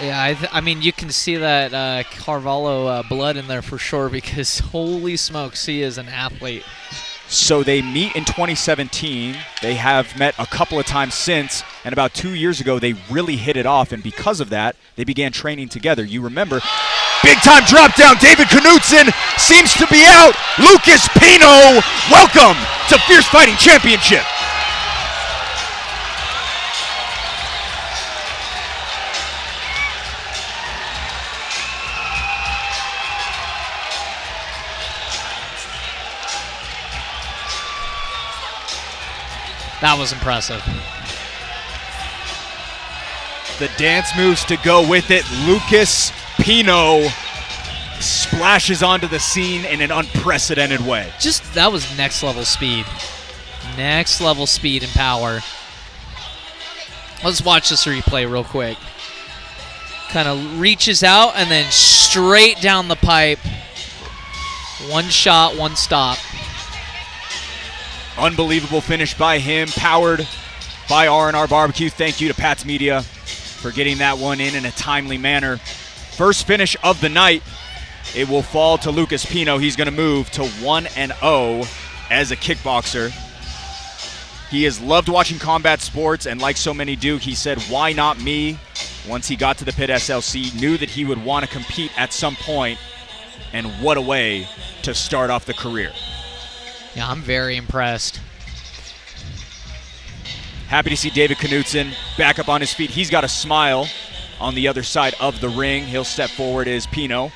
D: Yeah, I mean, you can see that Carvalho blood in there for sure because holy smokes, he is an athlete.
C: So they meet in 2017. They have met a couple of times since, and about 2 years ago, they really hit it off, and because of that, they began training together. You remember, big-time drop down. David Knudsen seems to be out. Lucas Pino, welcome to Fierce Fighting Championship.
D: That was impressive.
C: The dance moves to go with it. Lucas Pino splashes onto the scene in an unprecedented way.
D: That was next level speed. Next level speed and power. Let's watch this replay real quick. Kind of reaches out and then straight down the pipe. One shot, one stop.
C: Unbelievable finish by him, powered by R&R Barbecue. Thank you to Pat's Media for getting that one in a timely manner. First finish of the night. It will fall to Lucas Pino. He's going to move to 1-0 as a kickboxer. He has loved watching combat sports, and like so many do, he said, why not me? Once he got to the Pit SLC, knew that he would want to compete at some point, and what a way to start off the career.
D: Yeah, I'm very impressed.
C: Happy to see David Knudsen back up on his feet. He's got a smile on the other side of the ring. He'll step forward as Pino.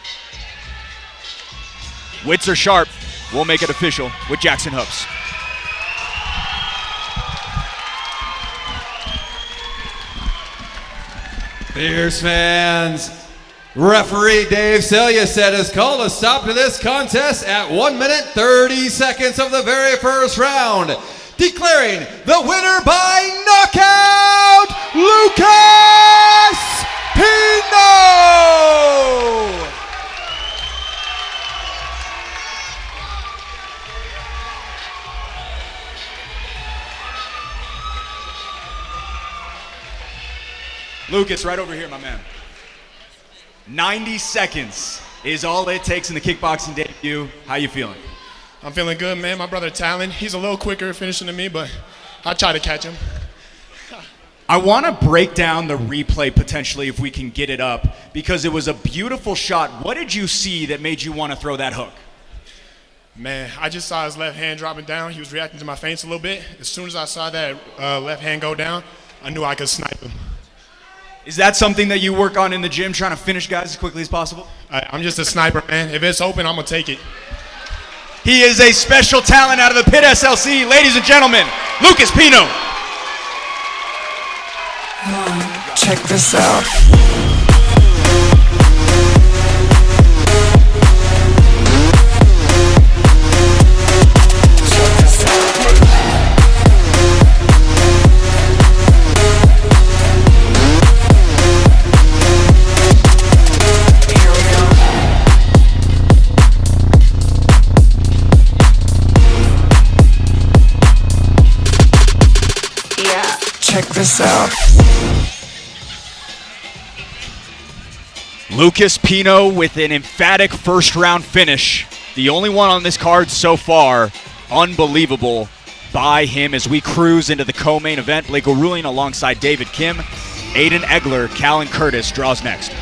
C: Wits are sharp. We'll make it official with Jackson Hoops.
A: Fierce fans, referee Dave Celia said has called a stop to this contest at 1 minute 30 seconds of the very first round, declaring the winner by knockout, Lucas Pino!
K: Lucas, right over here, my man. 90 seconds is all it takes in the kickboxing debut. How you feeling?
P: I'm feeling good, man. My brother Talon, he's a little quicker finishing than me, but I'll try to catch him.
K: I want to break down the replay potentially if we can get it up because it was a beautiful shot. What did you see that made you want to throw that hook?
P: Man, I just saw his left hand dropping down. He was reacting to my feints a little bit. As soon as I saw that left hand go down, I knew I could snipe him.
K: Is that something that you work on in the gym, trying to finish guys as quickly as possible?
P: I'm just a sniper, man. If it's open, I'm going to take it.
K: He is a special talent out of the Pit SLC. Ladies and gentlemen, Lucas Pino.
E: Come on, check this out. Check this out.
C: Lucas Pino with an emphatic first-round finish. The only one on this card so far. Unbelievable by him as we cruise into the co-main event. Blake O'Rulian alongside David Kim. Aiden Egler, Callan Curtis draws next.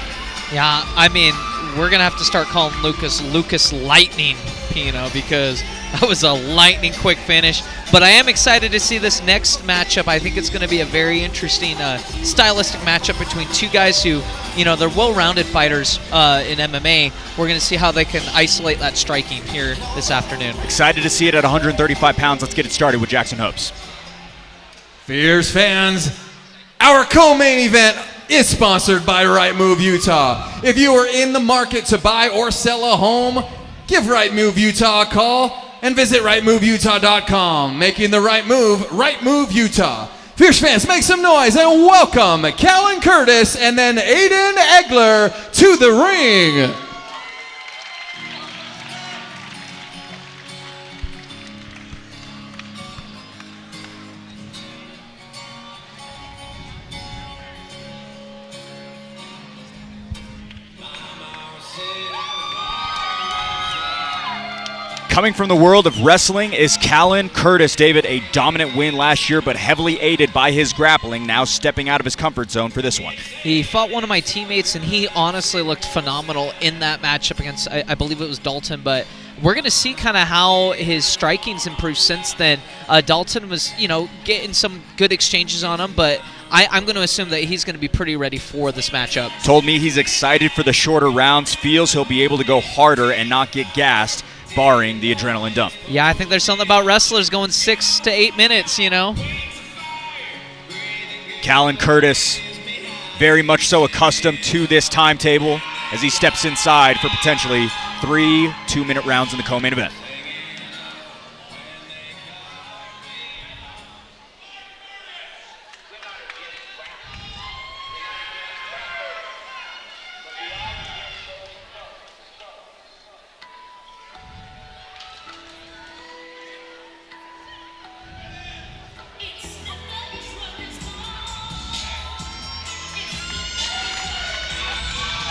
D: Yeah, I mean, we're going to have to start calling Lucas Lightning Pino because that was a lightning quick finish. But I am excited to see this next matchup. I think it's going to be a very interesting stylistic matchup between two guys who, you know, they're well-rounded fighters in MMA. We're going to see how they can isolate that striking here this afternoon.
C: Excited to see it at 135 pounds. Let's get it started with Jackson Hopes.
A: Fierce fans, our co-main event is sponsored by Right Move Utah. If you are in the market to buy or sell a home, give Right Move Utah a call and visit rightmoveutah.com. Making the right move, Right Move Utah. Fierce fans, make some noise and welcome Callan Curtis and then Aiden Egler to the ring.
C: Coming from the world of wrestling is Callan Curtis. David, a dominant win last year, but heavily aided by his grappling, now stepping out of his comfort zone for this one.
D: He fought one of my teammates, and he honestly looked phenomenal in that matchup against, I believe it was Dalton, but we're going to see kind of how his striking's improved since then. Dalton was, you know, getting some good exchanges on him, but I'm going to assume that he's going to be pretty ready for this matchup.
C: Told me he's excited for the shorter rounds, feels he'll be able to go harder and not get gassed, barring the adrenaline dump.
D: Yeah, I think there's something about wrestlers going 6 to 8 minutes, you know.
C: Callan Curtis, very much so accustomed to this timetable as he steps inside for potentially 3 2-minute rounds in the co-main event.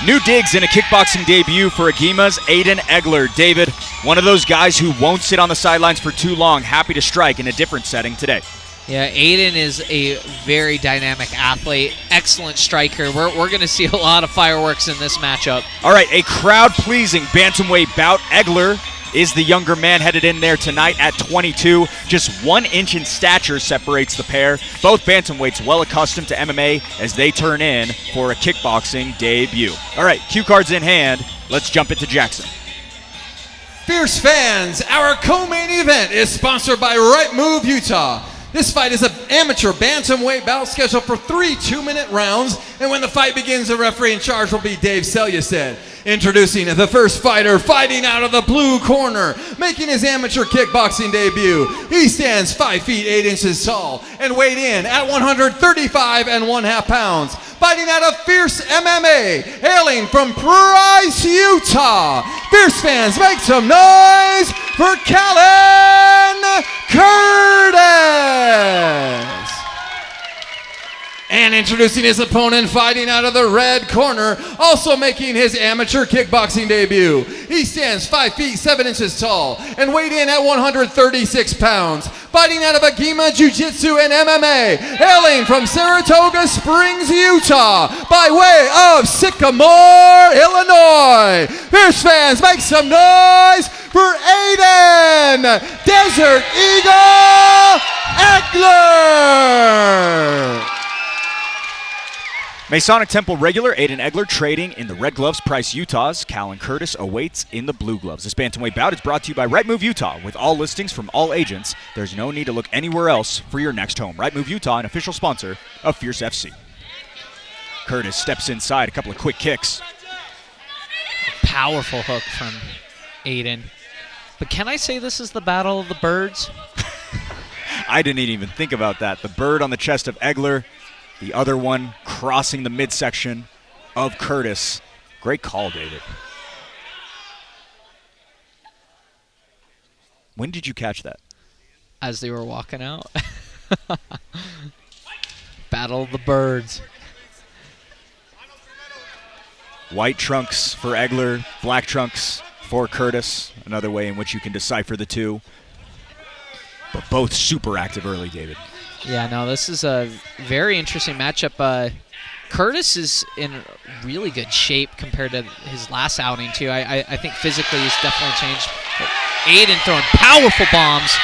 C: New digs in a kickboxing debut for Agima's Aiden Egler. David, one of those guys who won't sit on the sidelines for too long, happy to strike in a different setting today.
D: Yeah, Aiden is a very dynamic athlete, excellent striker. We're going to see a lot of fireworks in this matchup.
C: All right, a crowd-pleasing bantamweight bout. Egler is the younger man headed in there tonight at 22. Just 1 inch in stature separates the pair. Both bantamweights well accustomed to MMA as they turn in for a kickboxing debut. All right, cue cards in hand. Let's jump into Jackson.
A: Fierce fans, our co-main event is sponsored by Right Move Utah. This fight is an amateur bantamweight bout scheduled for 3 2-minute rounds, and when the fight begins, the referee in charge will be Dave Selyusted. Introducing the first fighter fighting out of the blue corner, making his amateur kickboxing debut. He stands 5 feet 8 inches tall and weighed in at 135 1/2 pounds. Fighting out of Fierce MMA, hailing from Price, Utah. Fierce fans, make some noise for Callan Curtis. And introducing his opponent fighting out of the red corner, also making his amateur kickboxing debut. He stands 5 feet 7 inches tall and weighed in at 136 pounds. Fighting out of Agima Jiu-Jitsu and MMA, hailing from Saratoga Springs, Utah, by way of Sycamore, Illinois. Fierce fans, make some noise for Aiden Desert Eagle Egler.
C: Masonic Temple regular Aiden Egler trading in the red gloves. Price Utah's Callan Curtis awaits in the blue gloves. This bantamweight bout is brought to you by Right Move Utah. With all listings from all agents, there's no need to look anywhere else for your next home. Right Move Utah, an official sponsor of Fierce FC. Curtis steps inside, a couple of quick kicks.
D: Powerful hook from Aiden. But can I say this is the battle of the birds?
C: I didn't even think about that. The bird on the chest of Egler, the other one crossing the midsection of Curtis. Great call, David. When did you catch that?
D: As they were walking out. Battle of the birds.
C: White trunks for Egler, black trunks for Curtis. Another way in which you can decipher the two. But both super active early, David.
D: Yeah, no, this is a very interesting matchup. Curtis is in really good shape compared to his last outing, too. I think physically he's definitely changed. But Aiden throwing powerful bombs.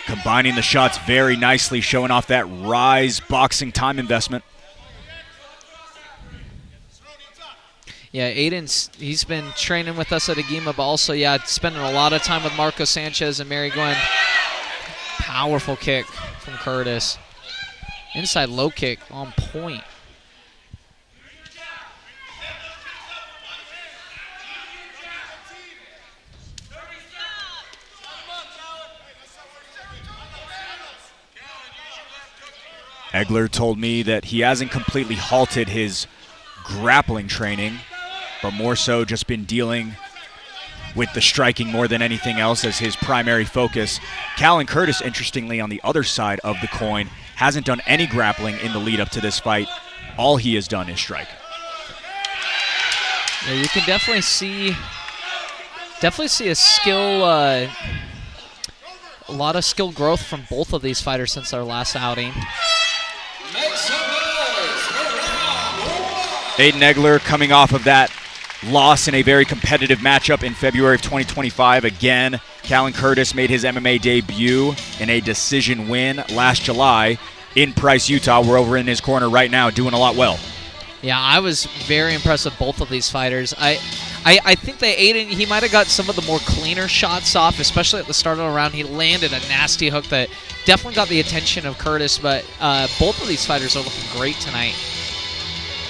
C: Combining the shots very nicely, showing off that Rise boxing time investment.
D: Yeah, he's been training with us at Agima, but also, spending a lot of time with Marco Sanchez and Mary Gwen. Powerful kick from Curtis. Inside low kick on point.
C: Egler told me that he hasn't completely halted his grappling training, but more so just been dealing with the striking more than anything else as his primary focus. Callan Curtis, interestingly, on the other side of the coin, hasn't done any grappling in the lead up to this fight. All he has done is strike.
D: Yeah, you can definitely see a skill, a lot of skill growth from both of these fighters since their last outing.
C: Aiden Egler coming off of that loss in a very competitive matchup in February of 2025. Again, Callan Curtis made his MMA debut in a decision win last July in Price, Utah. We're over in his corner right now doing a lot well.
D: Yeah, I was very impressed with both of these fighters. I think that Aiden, he might have got some of the more cleaner shots off, especially at the start of the round. He landed a nasty hook that definitely got the attention of Curtis, but both of these fighters are looking great tonight.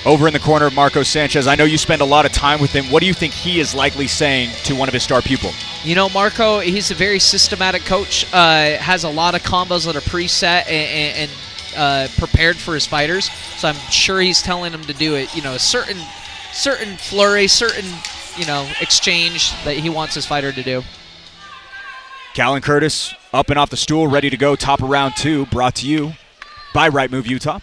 C: Over in the corner of Marco Sanchez, I know you spend a lot of time with him. What do you think he is likely saying to one of his star pupils?
D: You know, Marco, he's a very systematic coach, has a lot of combos that are preset and prepared for his fighters, so I'm sure he's telling him to do it. You know, a certain flurry, certain exchange that he wants his fighter to do.
C: Callan Curtis up and off the stool, ready to go. Top of round 2, brought to you by Right Move Utah.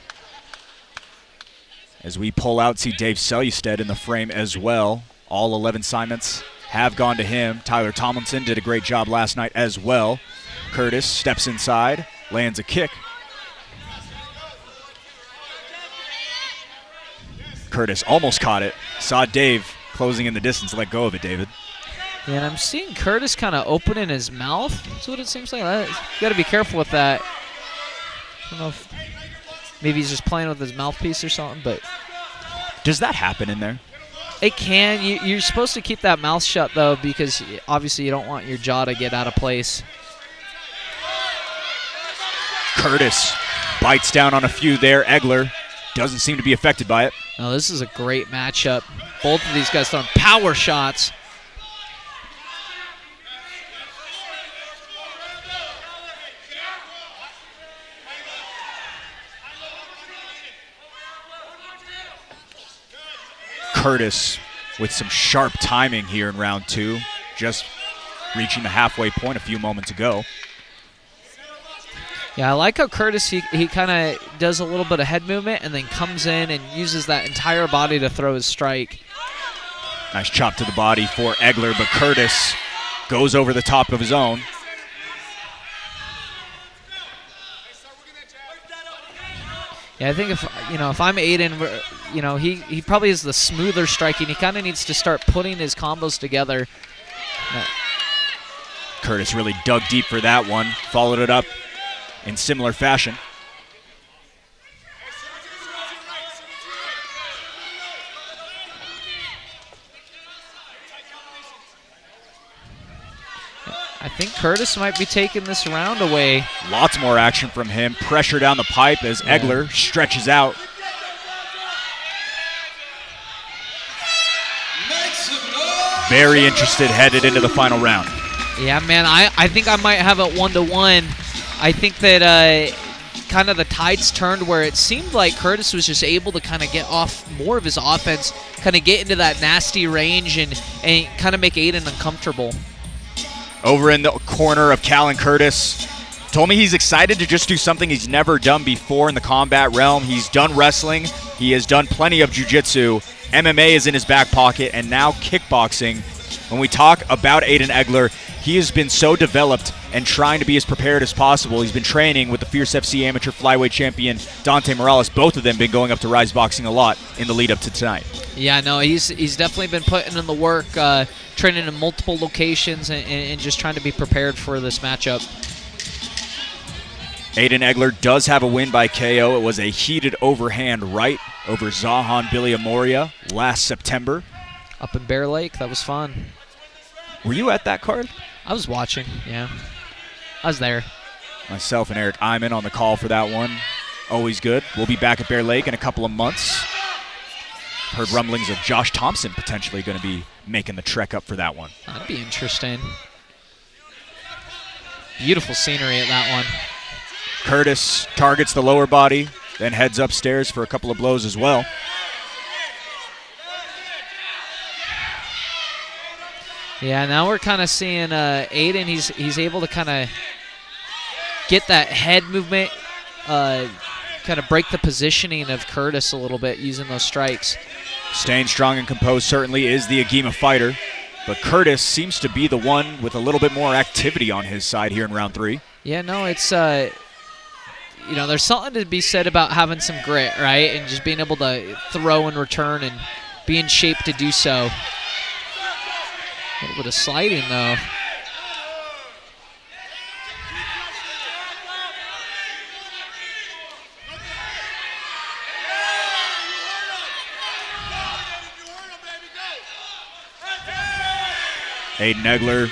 C: As we pull out, see Dave Selyusted in the frame as well. All 11 assignments have gone to him. Tyler Tomlinson did a great job last night as well. Curtis steps inside, lands a kick. Curtis almost caught it. Saw Dave closing in the distance. Let go of it, David.
D: Yeah, and I'm seeing Curtis kind of opening his mouth. That's what it seems like. You got to be careful with that. I don't know if maybe he's just playing with his mouthpiece or something, but...
C: Does that happen in there?
D: It can. You're supposed to keep that mouth shut, though, because obviously you don't want your jaw to get out of place.
C: Curtis bites down on a few there. Egler doesn't seem to be affected by it.
D: No, this is a great matchup. Both of these guys throwing power shots.
C: Curtis with some sharp timing here in round 2, just reaching the halfway point a few moments ago.
D: Yeah, I like how Curtis, he kind of does a little bit of head movement and then comes in and uses that entire body to throw his strike.
C: Nice chop to the body for Egler, but Curtis goes over the top of his own.
D: Yeah, I think if I'm Aiden, he probably is the smoother striking. He kind of needs to start putting his combos together.
C: Curtis really dug deep for that one, followed it up in similar fashion.
D: I think Curtis might be taking this round away.
C: Lots more action from him. Pressure down the pipe as Egler stretches out. Very interested headed into the final round.
D: Yeah, man, I think I might have it 1-1. I think that kind of the tides turned where it seemed like Curtis was just able to kind of get off more of his offense, kind of get into that nasty range and kind of make Aiden uncomfortable.
C: Over in the corner of Callan Curtis, told me he's excited to just do something he's never done before in the combat realm. He's done wrestling. He has done plenty of jiu-jitsu. MMA is in his back pocket, and now kickboxing. When we talk about Aiden Egler, he has been so developed and trying to be as prepared as possible. He's been training with the Fierce FC amateur flyweight champion Dante Morales. Both of them been going up to Rise Boxing a lot in the lead up to tonight.
D: Yeah, no, he's definitely been putting in the work, training in multiple locations and just trying to be prepared for this matchup.
C: Aiden Egler does have a win by KO. It was a heated overhand right over Zahan Biliamoria last September.
D: Up in Bear Lake, that was fun.
C: Were you at that card?
D: I was watching, yeah. I was there.
C: Myself and Eric Iman on the call for that one. Always good. We'll be back at Bear Lake in a couple of months. Heard rumblings of Josh Thompson potentially going to be making the trek up for that one.
D: That'd be interesting. Beautiful scenery at that one.
C: Curtis targets the lower body, then heads upstairs for a couple of blows as well.
D: Yeah, now we're kind of seeing Aiden. He's able to kind of get that head movement, kind of break the positioning of Curtis a little bit using those strikes.
C: Staying strong and composed certainly is the Agima fighter, but Curtis seems to be the one with a little bit more activity on his side here in round 3.
D: Yeah, no, it's there's something to be said about having some grit, right, and just being able to throw and return and be in shape to do so. A little bit of sliding, though.
C: Aiden Egler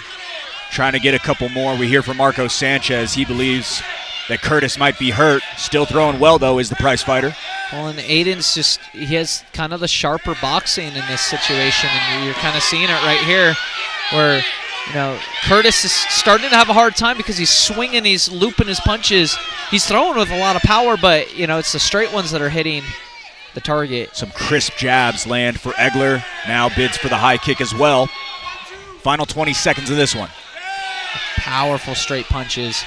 C: trying to get a couple more. We hear from Marco Sanchez. He believes that Curtis might be hurt. Still throwing well, though, is the prize fighter.
D: Well, and Aiden's he has kind of the sharper boxing in this situation, and you're kind of seeing it right here where, Curtis is starting to have a hard time because he's swinging, he's looping his punches. He's throwing with a lot of power, but, it's the straight ones that are hitting the target.
C: Some crisp jabs land for Egler. Now bids for the high kick as well. Final 20 seconds of this one.
D: Powerful straight punches.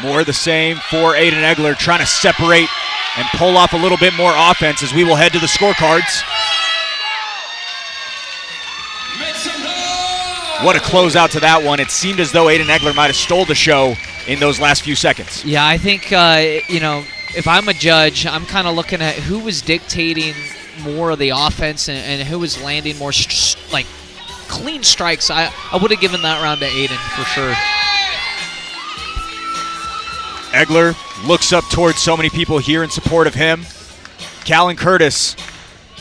C: More of the same for Aiden Egler, trying to separate and pull off a little bit more offense as we will head to the scorecards. What a closeout to that one. It seemed as though Aiden Egler might have stole the show in those last few seconds.
D: Yeah, I think, if I'm a judge, I'm kind of looking at who was dictating more of the offense and who was landing more clean strikes. I would have given that round to Aiden for sure.
C: Egler looks up towards so many people here in support of him. Callan Curtis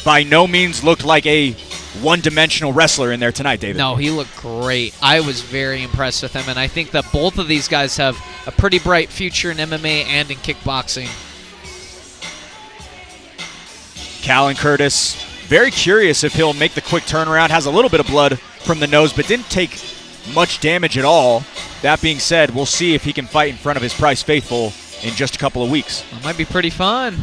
C: by no means looked like a one-dimensional wrestler in there tonight, David.
D: No, he looked great. I was very impressed with him, and I think that both of these guys have a pretty bright future in MMA and in kickboxing.
C: Callan Curtis, very curious if he'll make the quick turnaround. Has a little bit of blood from the nose, but didn't take much damage at all. That being said, we'll see if he can fight in front of his Price faithful in just a couple of weeks.
D: That might be pretty fun.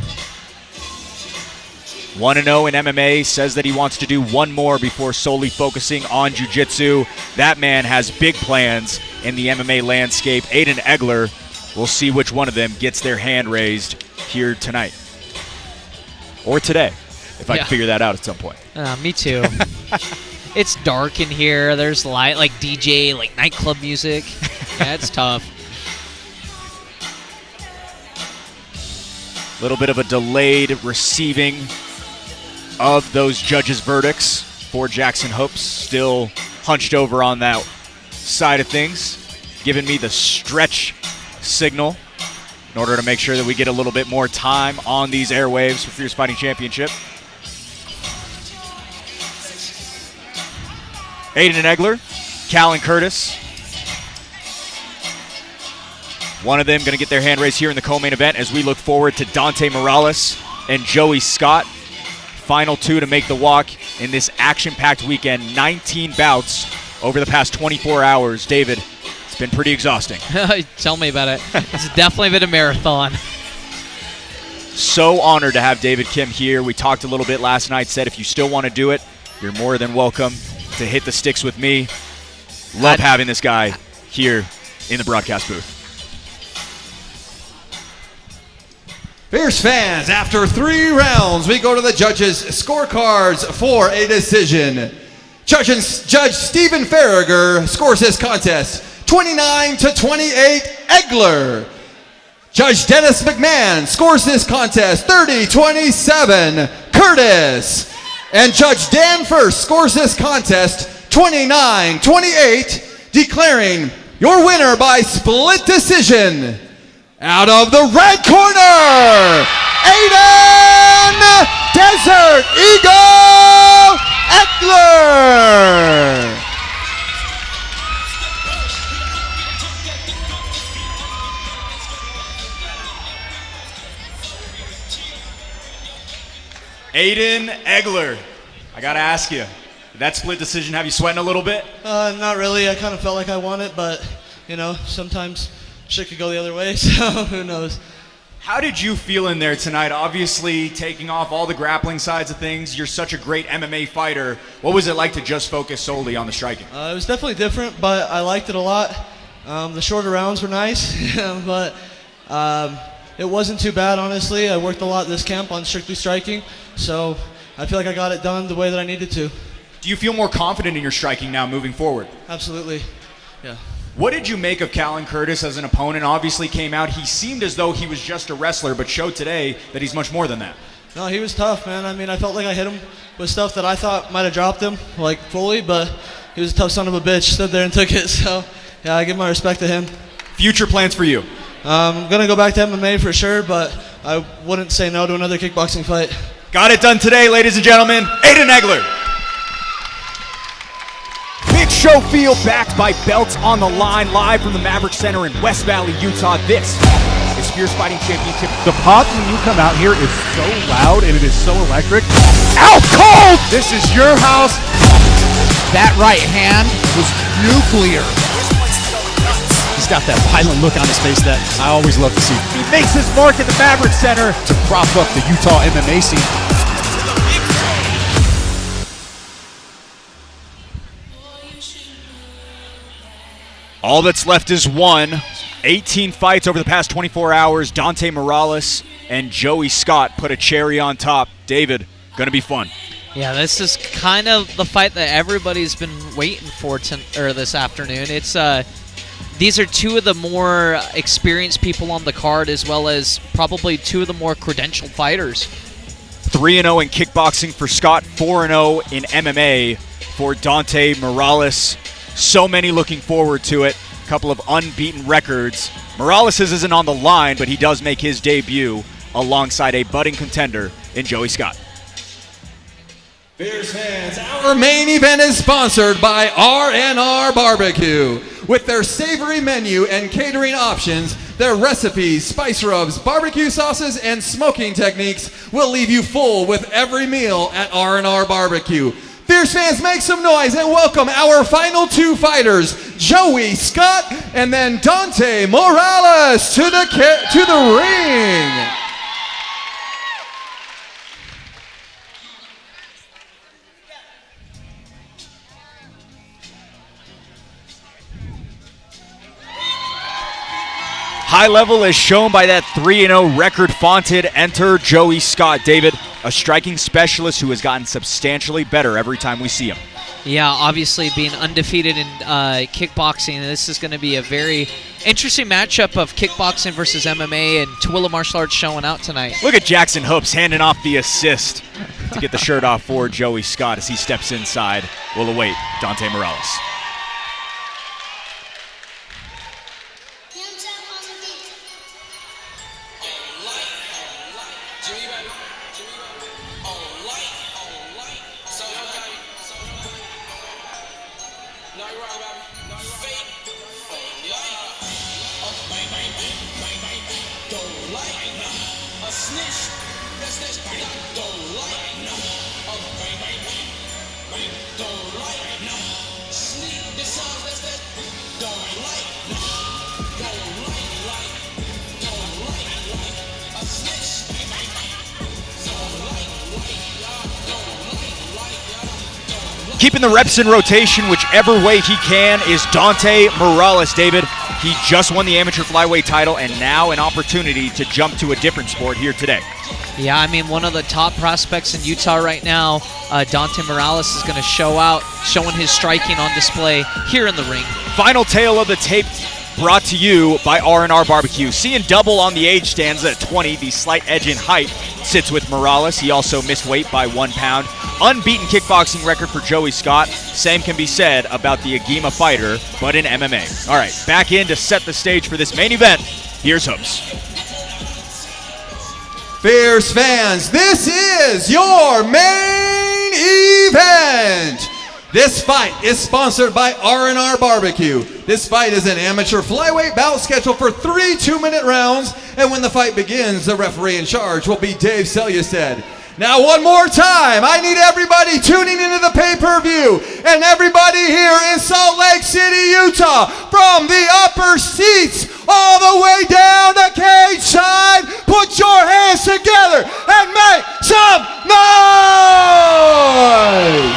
C: 1-0 in MMA, says that he wants to do one more before solely focusing on jiu-jitsu. That man has big plans in the MMA landscape. Aiden Egler, we'll see which one of them gets their hand raised here tonight. Or today, if I can figure that out at some point.
D: Me too. It's dark in here. There's light, like DJ, like nightclub music. Yeah, it's tough.
C: Little bit of a delayed receiving of those judges' verdicts for Jackson Hoops, still hunched over on that side of things, giving me the stretch signal in order to make sure that we get a little bit more time on these airwaves for Fierce Fighting Championship. Aiden Egler, Callan Curtis. One of them going to get their hand raised here in the co-main event as we look forward to Dante Morales and Joey Scott. Final two to make the walk in this action-packed weekend. 19 bouts over the past 24 hours. David, it's been pretty exhausting.
D: Tell me about it. It's definitely been a marathon.
C: So honored to have David Kim here. We talked a little bit last night, said if you still want to do it, you're more than welcome to hit the sticks with me. Love having this guy here in the broadcast booth.
A: Fierce fans, after 3 rounds, we go to the judges' scorecards for a decision. Judge Stephen Farragher scores this contest 29-28 Egler. Judge Dennis McMahon scores this contest 30-27 Curtis. And Judge Dan First scores this contest 29-28, declaring your winner by split decision. Out of the red corner, Aiden Desert Eagle Egler.
K: Aiden Egler, I gotta ask you, did that split decision have you sweating a little bit?
Q: Not really. I kind of felt like I won it, but you know, sometimes shit could go the other way, so who knows.
K: How did you feel in there tonight? Obviously, taking off all the grappling sides of things, you're such a great MMA fighter. What was it like to just focus solely on the striking?
Q: It was definitely different, but I liked it a lot. The shorter rounds were nice, but it wasn't too bad, honestly. I worked a lot this camp on strictly striking, so I feel like I got it done the way that I needed to.
K: Do you feel more confident in your striking now moving forward?
Q: Absolutely, yeah.
K: What did you make of Callan Curtis as an opponent? Obviously came out, he seemed as though he was just a wrestler, but showed today that he's much more than that.
Q: No, he was tough, man. I mean, I felt like I hit him with stuff that I thought might have dropped him, like fully, but he was a tough son of a bitch, stood there and took it, so yeah, I give my respect to him.
K: Future plans for you?
Q: I'm going to go back to MMA for sure, but I wouldn't say no to another kickboxing fight.
K: Got it done today, ladies and gentlemen. Aiden Egler.
C: Big show field backed by belts on the line, live from the Maverick Center in West Valley, Utah. This is Fierce Fighting Championship.
G: The pop when you come out here is so loud and it is so electric. Out cold! This is your house.
H: That right hand was nuclear. He's got that violent look on his face that I always love to see.
C: He makes his mark at the Maverick Center
H: to prop up the Utah MMA scene.
C: All that's left is one. 18 fights over the past 24 hours. Dante Morales and Joey Scott put a cherry on top. David, gonna be fun.
D: Yeah, this is kind of the fight that everybody's been waiting for this afternoon. It's these are two of the more experienced people on the card, as well as probably two of the more credentialed fighters.
C: 3-0 in kickboxing for Scott, 4-0 in MMA for Dante Morales. So many looking forward to it. A couple of unbeaten records. Morales isn't on the line, but he does make his debut alongside a budding contender in Joey Scott.
A: Fierce fans, our main event is sponsored by R&R Barbecue. With their savory menu and catering options, their recipes, spice rubs, barbecue sauces, and smoking techniques will leave you full with every meal at R&R Barbecue. Fierce fans, make some noise and welcome our final two fighters, Joey Scott and then Dante Morales to the ring.
C: High level is shown by that 3-0 record vaunted enter Joey Scott. David, a striking specialist who has gotten substantially better every time we see him.
D: Yeah, obviously being undefeated in kickboxing, this is going to be a very interesting matchup of kickboxing versus MMA, and Tooele Martial Arts showing out tonight.
C: Look at Jackson Hoops handing off the assist to get the shirt off for Joey Scott as he steps inside. We'll await Dante Morales. Keeping the reps in rotation whichever way he can is Dante Morales. David, he just won the amateur flyweight title and now an opportunity to jump to a different sport here today.
D: Yeah, I mean, one of the top prospects in Utah right now, Dante Morales, is going to show out, showing his striking on display here in the ring.
C: Final tale of the tape brought to you by R&R Barbecue. Seeing double on the age stands at 20. The slight edge in height sits with Morales. He also missed weight by 1 pound. Unbeaten kickboxing record for Joey Scott. Same can be said about the Agima fighter, but in MMA. All right, back in to set the stage for this main event. Here's Hoops.
A: Fierce fans, this is your main event. This fight is sponsored by R&R Barbecue. This fight is an amateur flyweight bout scheduled for 3 2-minute rounds, and when the fight begins, the referee in charge will be Dave Selyusted. Now, one more time, I need everybody tuning into the pay-per-view and everybody here in Salt Lake City, Utah, from the upper seats all the way down the cage side, put your hands together and make some noise!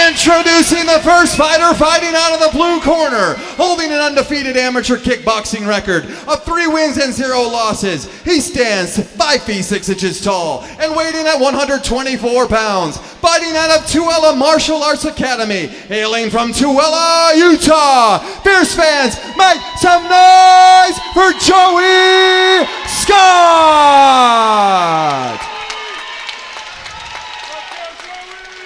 A: Introducing the first fighter, fighting out of the blue corner, holding an undefeated amateur kickboxing record of 3 wins and 0 losses. He stands 5 feet 6 inches tall and weighing at 124 pounds. Fighting out of Tooele Martial Arts Academy, hailing from Tooele, Utah. Fierce fans, make some noise for Joey Scott!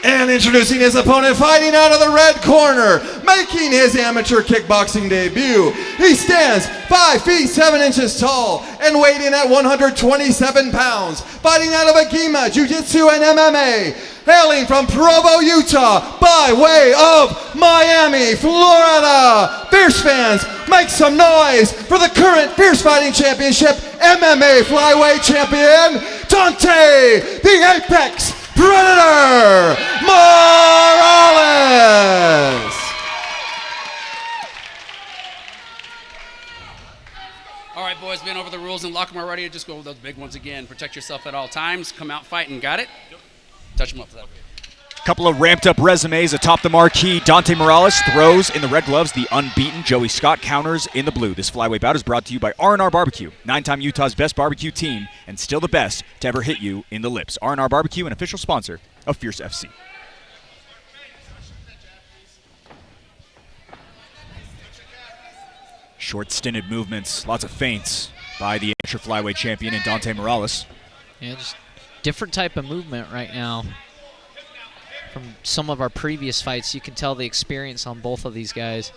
A: And introducing his opponent, fighting out of the red corner, making his amateur kickboxing debut. He stands 5 feet 7 inches tall and weighing at 127 pounds. Fighting out of Agima Jiu-Jitsu and MMA. Hailing from Provo, Utah, by way of Miami, Florida. Fierce fans, make some noise for the current Fierce Fighting Championship MMA flyweight champion, Dante the Apex Predator Morales!
R: All right, boys, been over the rules and lock them already. Just go with those big ones again. Protect yourself at all times. Come out fighting. Got it? Touch them up for that.
C: Couple of ramped up resumes atop the marquee. Dante Morales throws in the red gloves. The unbeaten Joey Scott counters in the blue. This flyweight bout is brought to you by R&R Barbecue, 9-time Utah's best barbecue team and still the best to ever hit you in the lips. R&R Barbecue, an official sponsor of Fierce FC. Short stinted movements, lots of feints by the amateur flyweight champion and Dante Morales.
D: Yeah, just different type of movement right now. From some of our previous fights, you can tell the experience on both of these guys.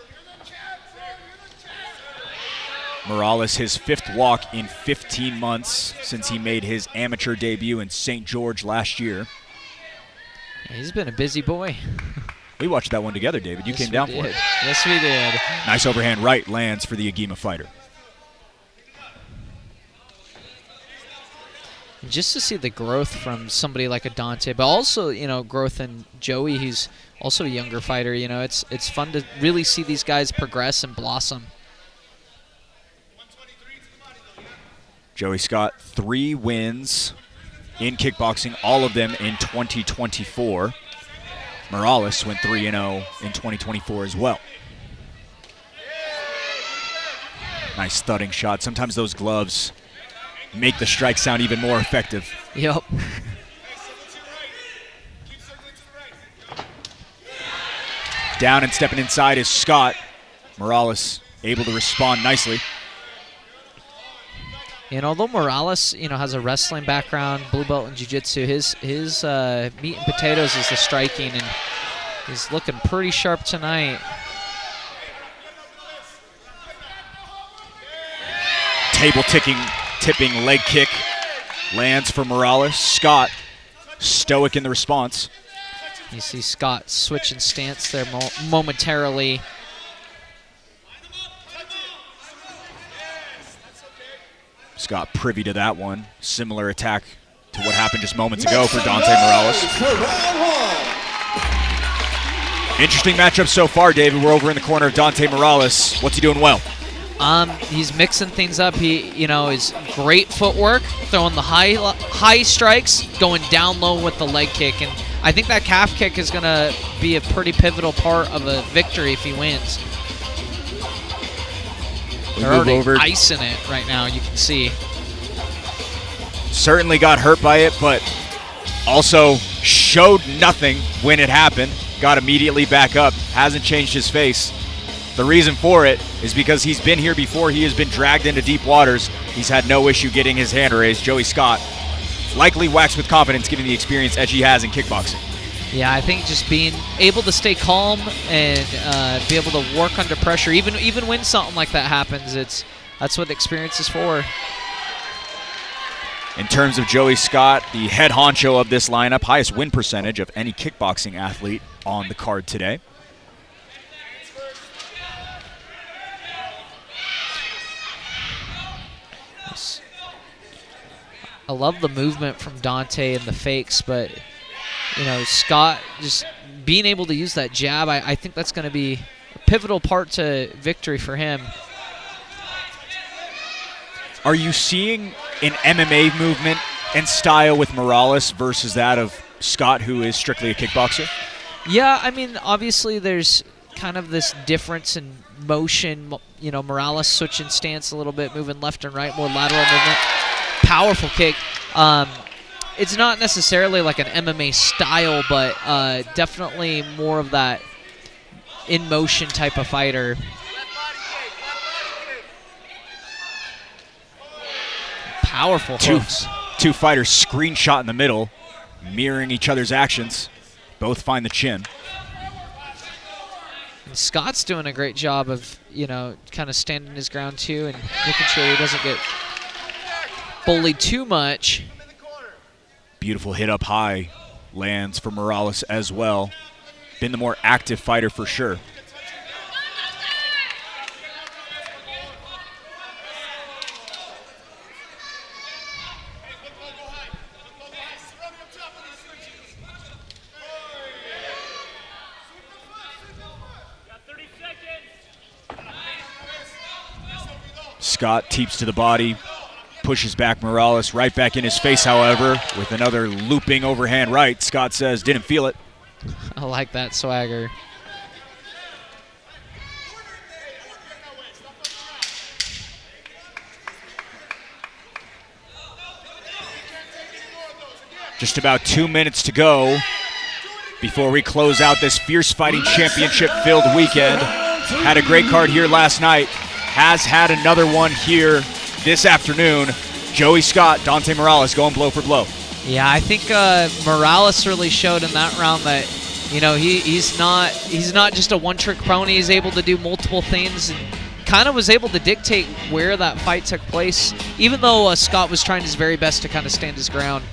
C: Morales, his 5th walk in 15 months since he made his amateur debut in St. George last year.
D: Yeah, he's been a busy boy.
C: We watched that one together, David. You came down for it.
D: Yes, we did.
C: Nice overhand right lands for the Agima fighter.
D: Just to see the growth from somebody like a Dante, but also, you know, growth in Joey. He's also a younger fighter. You know, it's fun to really see these guys progress and blossom.
C: Joey Scott, 3 wins in kickboxing, all of them in 2024. Morales went 3-0 in 2024 as well. Nice thudding shot. Sometimes those gloves make the strike sound even more effective.
D: Yep.
C: Down and stepping inside is Scott. Morales able to respond nicely.
D: And although Morales, has a wrestling background, blue belt in jiu-jitsu, his meat and potatoes is the striking, and he's looking pretty sharp tonight.
C: Table tipping leg kick lands for Morales. Scott stoic in the response.
D: You see Scott switching stance there momentarily.
C: Scott privy to that one. Similar attack to what happened just moments ago for Dante Morales. Interesting matchup so far, David. We're over in the corner of Dante Morales. What's he doing well?
D: He's mixing things up. He, is great footwork, throwing the high strikes, going down low with the leg kick, and I think that calf kick is going to be a pretty pivotal part of a victory if he wins. They're already icing it right now, you can see.
C: Certainly got hurt by it, but also showed nothing when it happened. Got immediately back up, hasn't changed his face. The reason for it is because he's been here before. He has been dragged into deep waters. He's had no issue getting his hand raised. Joey Scott, likely waxed with confidence given the experience Edgy has in kickboxing.
D: Yeah, I think just being able to stay calm and be able to work under pressure, even when something like that happens, that's what the experience is for.
C: In terms of Joey Scott, the head honcho of this lineup, highest win percentage of any kickboxing athlete on the card today.
D: I love the movement from Dante and the fakes, but Scott just being able to use that jab, I think that's going to be a pivotal part to victory for him.
C: Are you seeing an MMA movement and style with Morales versus that of Scott, who is strictly a kickboxer?
D: Yeah, obviously there's kind of this difference in motion. Morales switching stance a little bit, moving left and right, more lateral movement. Powerful kick. It's not necessarily like an MMA style, but definitely more of that in-motion type of fighter. Powerful hooks.
C: Two fighters screenshot in the middle, mirroring each other's actions. Both find the chin.
D: And Scott's doing a great job of, kind of standing his ground too and making sure he doesn't get bullied too much.
C: Beautiful hit up high lands for Morales as well. Been the more active fighter for sure. Scott teeps to the body, pushes back Morales, right back in his face, however, with another looping overhand right. Scott says, didn't feel it.
D: I like that swagger.
C: Just about 2 minutes to go before we close out this Fierce Fighting Championship-filled weekend. Had a great card here last night. Has had another one here this afternoon. Joey Scott, Dante Morales going blow for blow.
D: Yeah, I think Morales really showed in that round that, he's not just a one-trick pony. He's able to do multiple things and kind of was able to dictate where that fight took place, even though Scott was trying his very best to kind of stand his ground.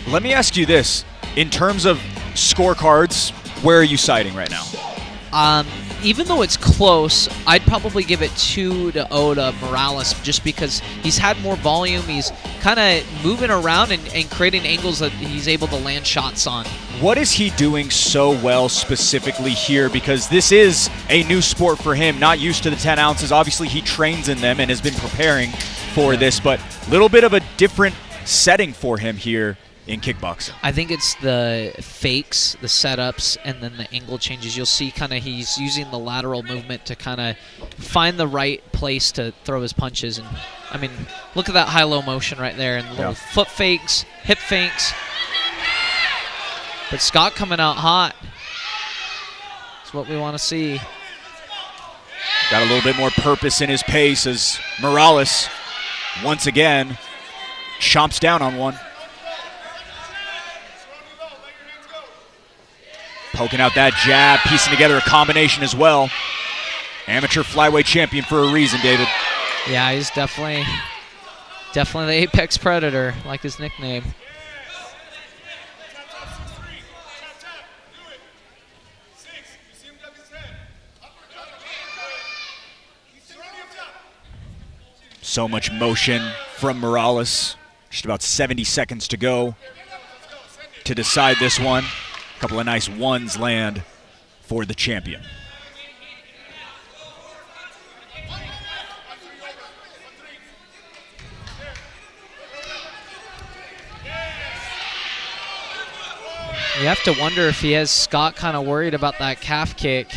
C: Let me ask you this. In terms of scorecards, where are you siding right now?
D: Even though it's close, I'd probably give it 2-0 to Morales just because he's had more volume. He's kind of moving around and creating angles that he's able to land shots on.
C: What is he doing so well specifically here? Because this is a new sport for him, not used to the 10 ounces. Obviously, he trains in them and has been preparing for this, but a little bit of a different setting for him here in kickboxing.
D: I think it's the fakes, the setups, and then the angle changes. You'll see kind of he's using the lateral movement to kind of find the right place to throw his punches. And look at that high-low motion right there, and little foot fakes, hip fakes. But Scott coming out hot. That's what we want to see.
C: Got a little bit more purpose in his pace as Morales once again chomps down on one. Poking out that jab, piecing together a combination as well. Amateur flyweight champion for a reason, David.
D: Yeah, he's definitely the apex predator, like his nickname.
C: So much motion from Morales. Just about 70 seconds to go to decide this one. A couple of nice ones land for the champion.
D: You have to wonder if he has Scott kind of worried about that calf kick.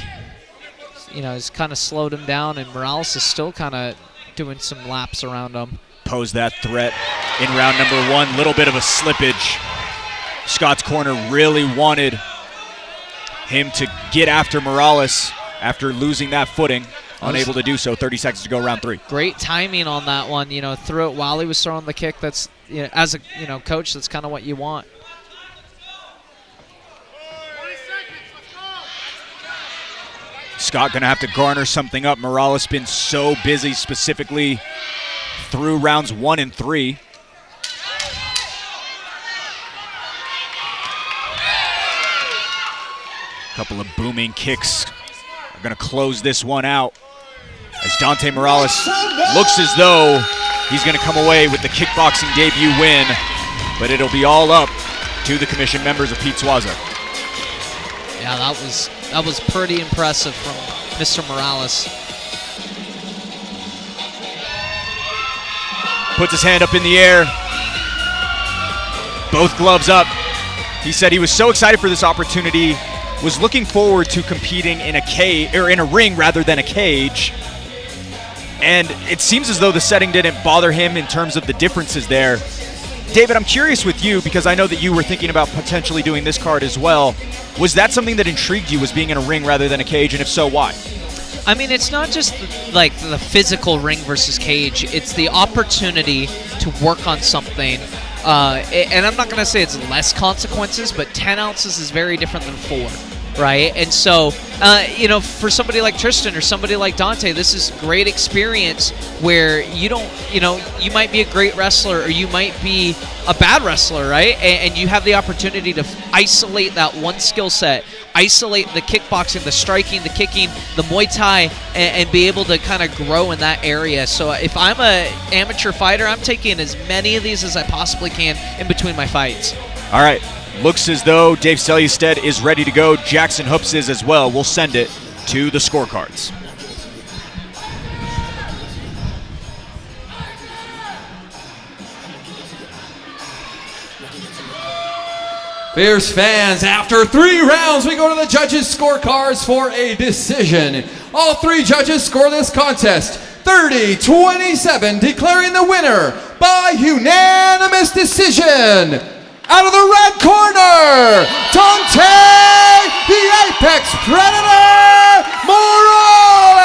D: You know, he's kind of slowed him down, and Morales is still kind of doing some laps around him.
C: Pose that threat in round number one. Little bit of a slippage. Scott's corner really wanted him to get after Morales after losing that footing. Unable to do so. 30 seconds to go, round three.
D: Great timing on that one. You know, threw it while he was throwing the kick. That's, you know, as a coach, that's kind of what you want.
C: Scott going to have to garner something up. Morales been so busy, specifically through rounds 1 and 3. Couple of booming kicks are going to close this one out as Dante Morales looks as though he's going to come away with the kickboxing debut win, but it'll be all up to the commission members of Pete Suazo.
D: Yeah, that was pretty impressive from Mr. Morales.
C: Puts his hand up in the air. Both gloves up. He said he was so excited for this opportunity, was looking forward to competing in a cage, or in a ring rather than a cage. And it seems as though the setting didn't bother him in terms of the differences there. David, I'm curious with you, because I know that you were thinking about potentially doing this card as well. Was that something that intrigued you, was being in a ring rather than a cage, and if so, why?
D: I mean, it's not just like the physical ring versus cage. It's the opportunity to work on something. And I'm not going to say it's less consequences, but 10 ounces is very different than 4, right? And so, for somebody like Tristan or somebody like Dante, this is great experience where you don't, you might be a great wrestler or you might be a bad wrestler, right? And you have the opportunity to isolate that one skill set, isolate the kickboxing, the striking, the kicking, the Muay Thai, and be able to kind of grow in that area. So if I'm an amateur fighter, I'm taking as many of these as I possibly can in between my fights.
C: All right. Looks as though Dave Selyusted is ready to go. Jackson Hoops is as well. We'll send it to the scorecards.
A: Fierce fans, after 3 rounds, we go to the judges' scorecards for a decision. All 3 judges score this contest 30-27, declaring the winner by unanimous decision. Out of the red corner, Dante, the Apex Predator, Morales.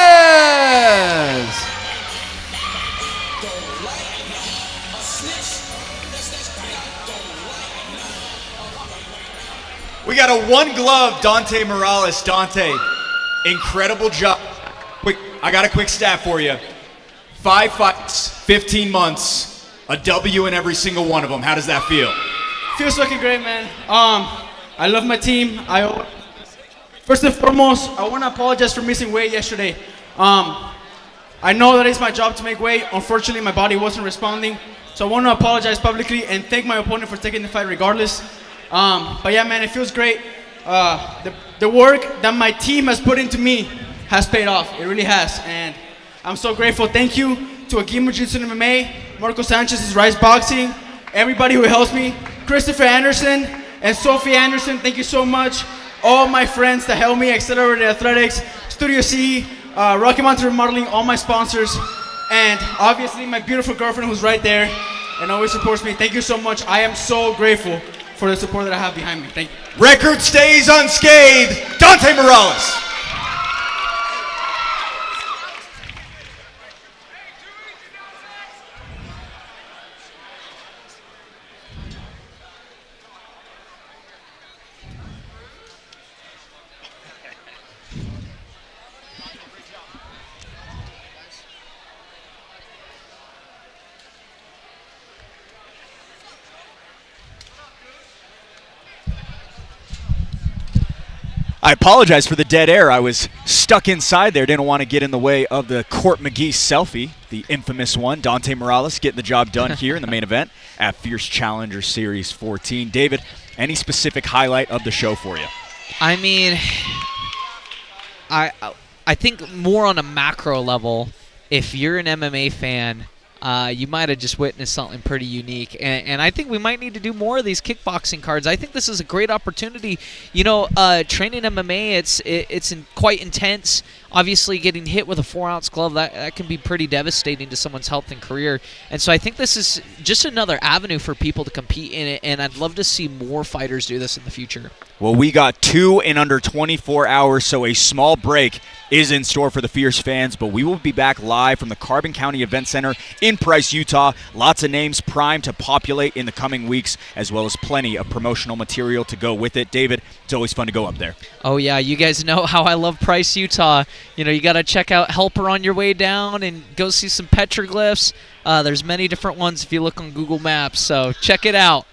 K: We got a 1-glove Dante Morales. Dante, incredible job. I got a quick stat for you. 5 fights, 15 months, a W in every single one of them. How does that feel?
Q: Feels fucking great, man. I love my team. First and foremost, I want to apologize for missing weight yesterday. I know that it's my job to make weight. Unfortunately, my body wasn't responding. So I want to apologize publicly and thank my opponent for taking the fight regardless. But yeah, man, it feels great. The work that my team has put into me has paid off. It really has. And I'm so grateful. Thank you to Agimo Jiu-Jitsu MMA, Marco Sanchez's Rise Boxing, everybody who helps me. Christopher Anderson and Sophie Anderson, thank you so much. All my friends that help me, Accelerated Athletics, Studio C, Rocky Mountain Remodeling, all my sponsors, and obviously my beautiful girlfriend who's right there and always supports me. Thank you so much. I am so grateful for the support that I have behind me. Thank you.
K: Record stays unscathed. Dante Morales.
C: I apologize for the dead air. I was stuck inside there. Didn't want to get in the way of the Court McGee selfie, the infamous one. Dante Morales getting the job done here in the main event at Fierce Challenger Series 14. David, any specific highlight of the show for you?
D: I mean, I think more on a macro level, if you're an MMA fan, you might have just witnessed something pretty unique. And I think we might need to do more of these kickboxing cards. I think this is a great opportunity. You know, training MMA, it's quite intense. Obviously, getting hit with a 4-ounce glove, that can be pretty devastating to someone's health and career. And so I think this is just another avenue for people to compete in it, and I'd love to see more fighters do this in the future.
C: Well, we got 2 in under 24 hours, so a small break is in store for the Fierce fans, but we will be back live from the Carbon County Event Center in Price, Utah. Lots of names primed to populate in the coming weeks, as well as plenty of promotional material to go with it. David, it's always fun to go up there.
D: Oh, yeah. You guys know how I love Price, Utah. You know, you got to check out Helper on your way down and go see some petroglyphs. There's many different ones if you look on Google Maps, so check it out.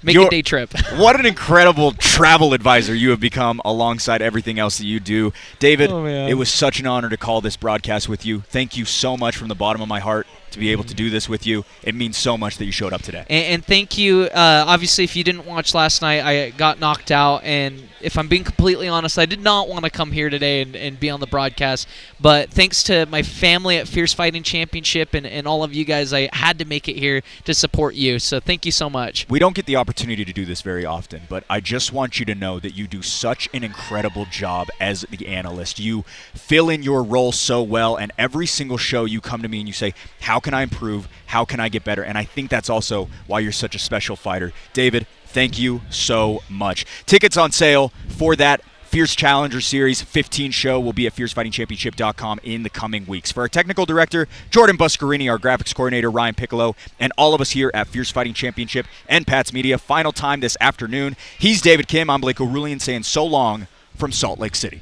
D: Make a day trip.
C: What an incredible travel advisor you have become alongside everything else that you do. David, it was such an honor to call this broadcast with you. Thank you so much from the bottom of my heart to be able to do this with you. It means so much that you showed up today.
D: And thank you. Obviously, if you didn't watch last night, I got knocked out. And if I'm being completely honest, I did not want to come here today and be on the broadcast. But thanks to my family at Fierce Fighting Championship and all of you guys, I had to make it here to support you. So thank you so much.
C: We don't get the opportunity to do this very often, but I just want you to know that you do such an incredible job as the analyst. You fill in your role so well, and every single show you come to me and you say, how can I improve? How can I get better? And I think that's also why you're such a special fighter. David, thank you so much. Tickets on sale for that Fierce Challenger Series 15 show will be at fiercefightingchampionship.com in the coming weeks. For our technical director, Jordan Buscarini, our graphics coordinator, Ryan Piccolo, and all of us here at Fierce Fighting Championship and Pat's Media, final time this afternoon. He's David Kim. I'm Blake O'Rulian saying so long from Salt Lake City.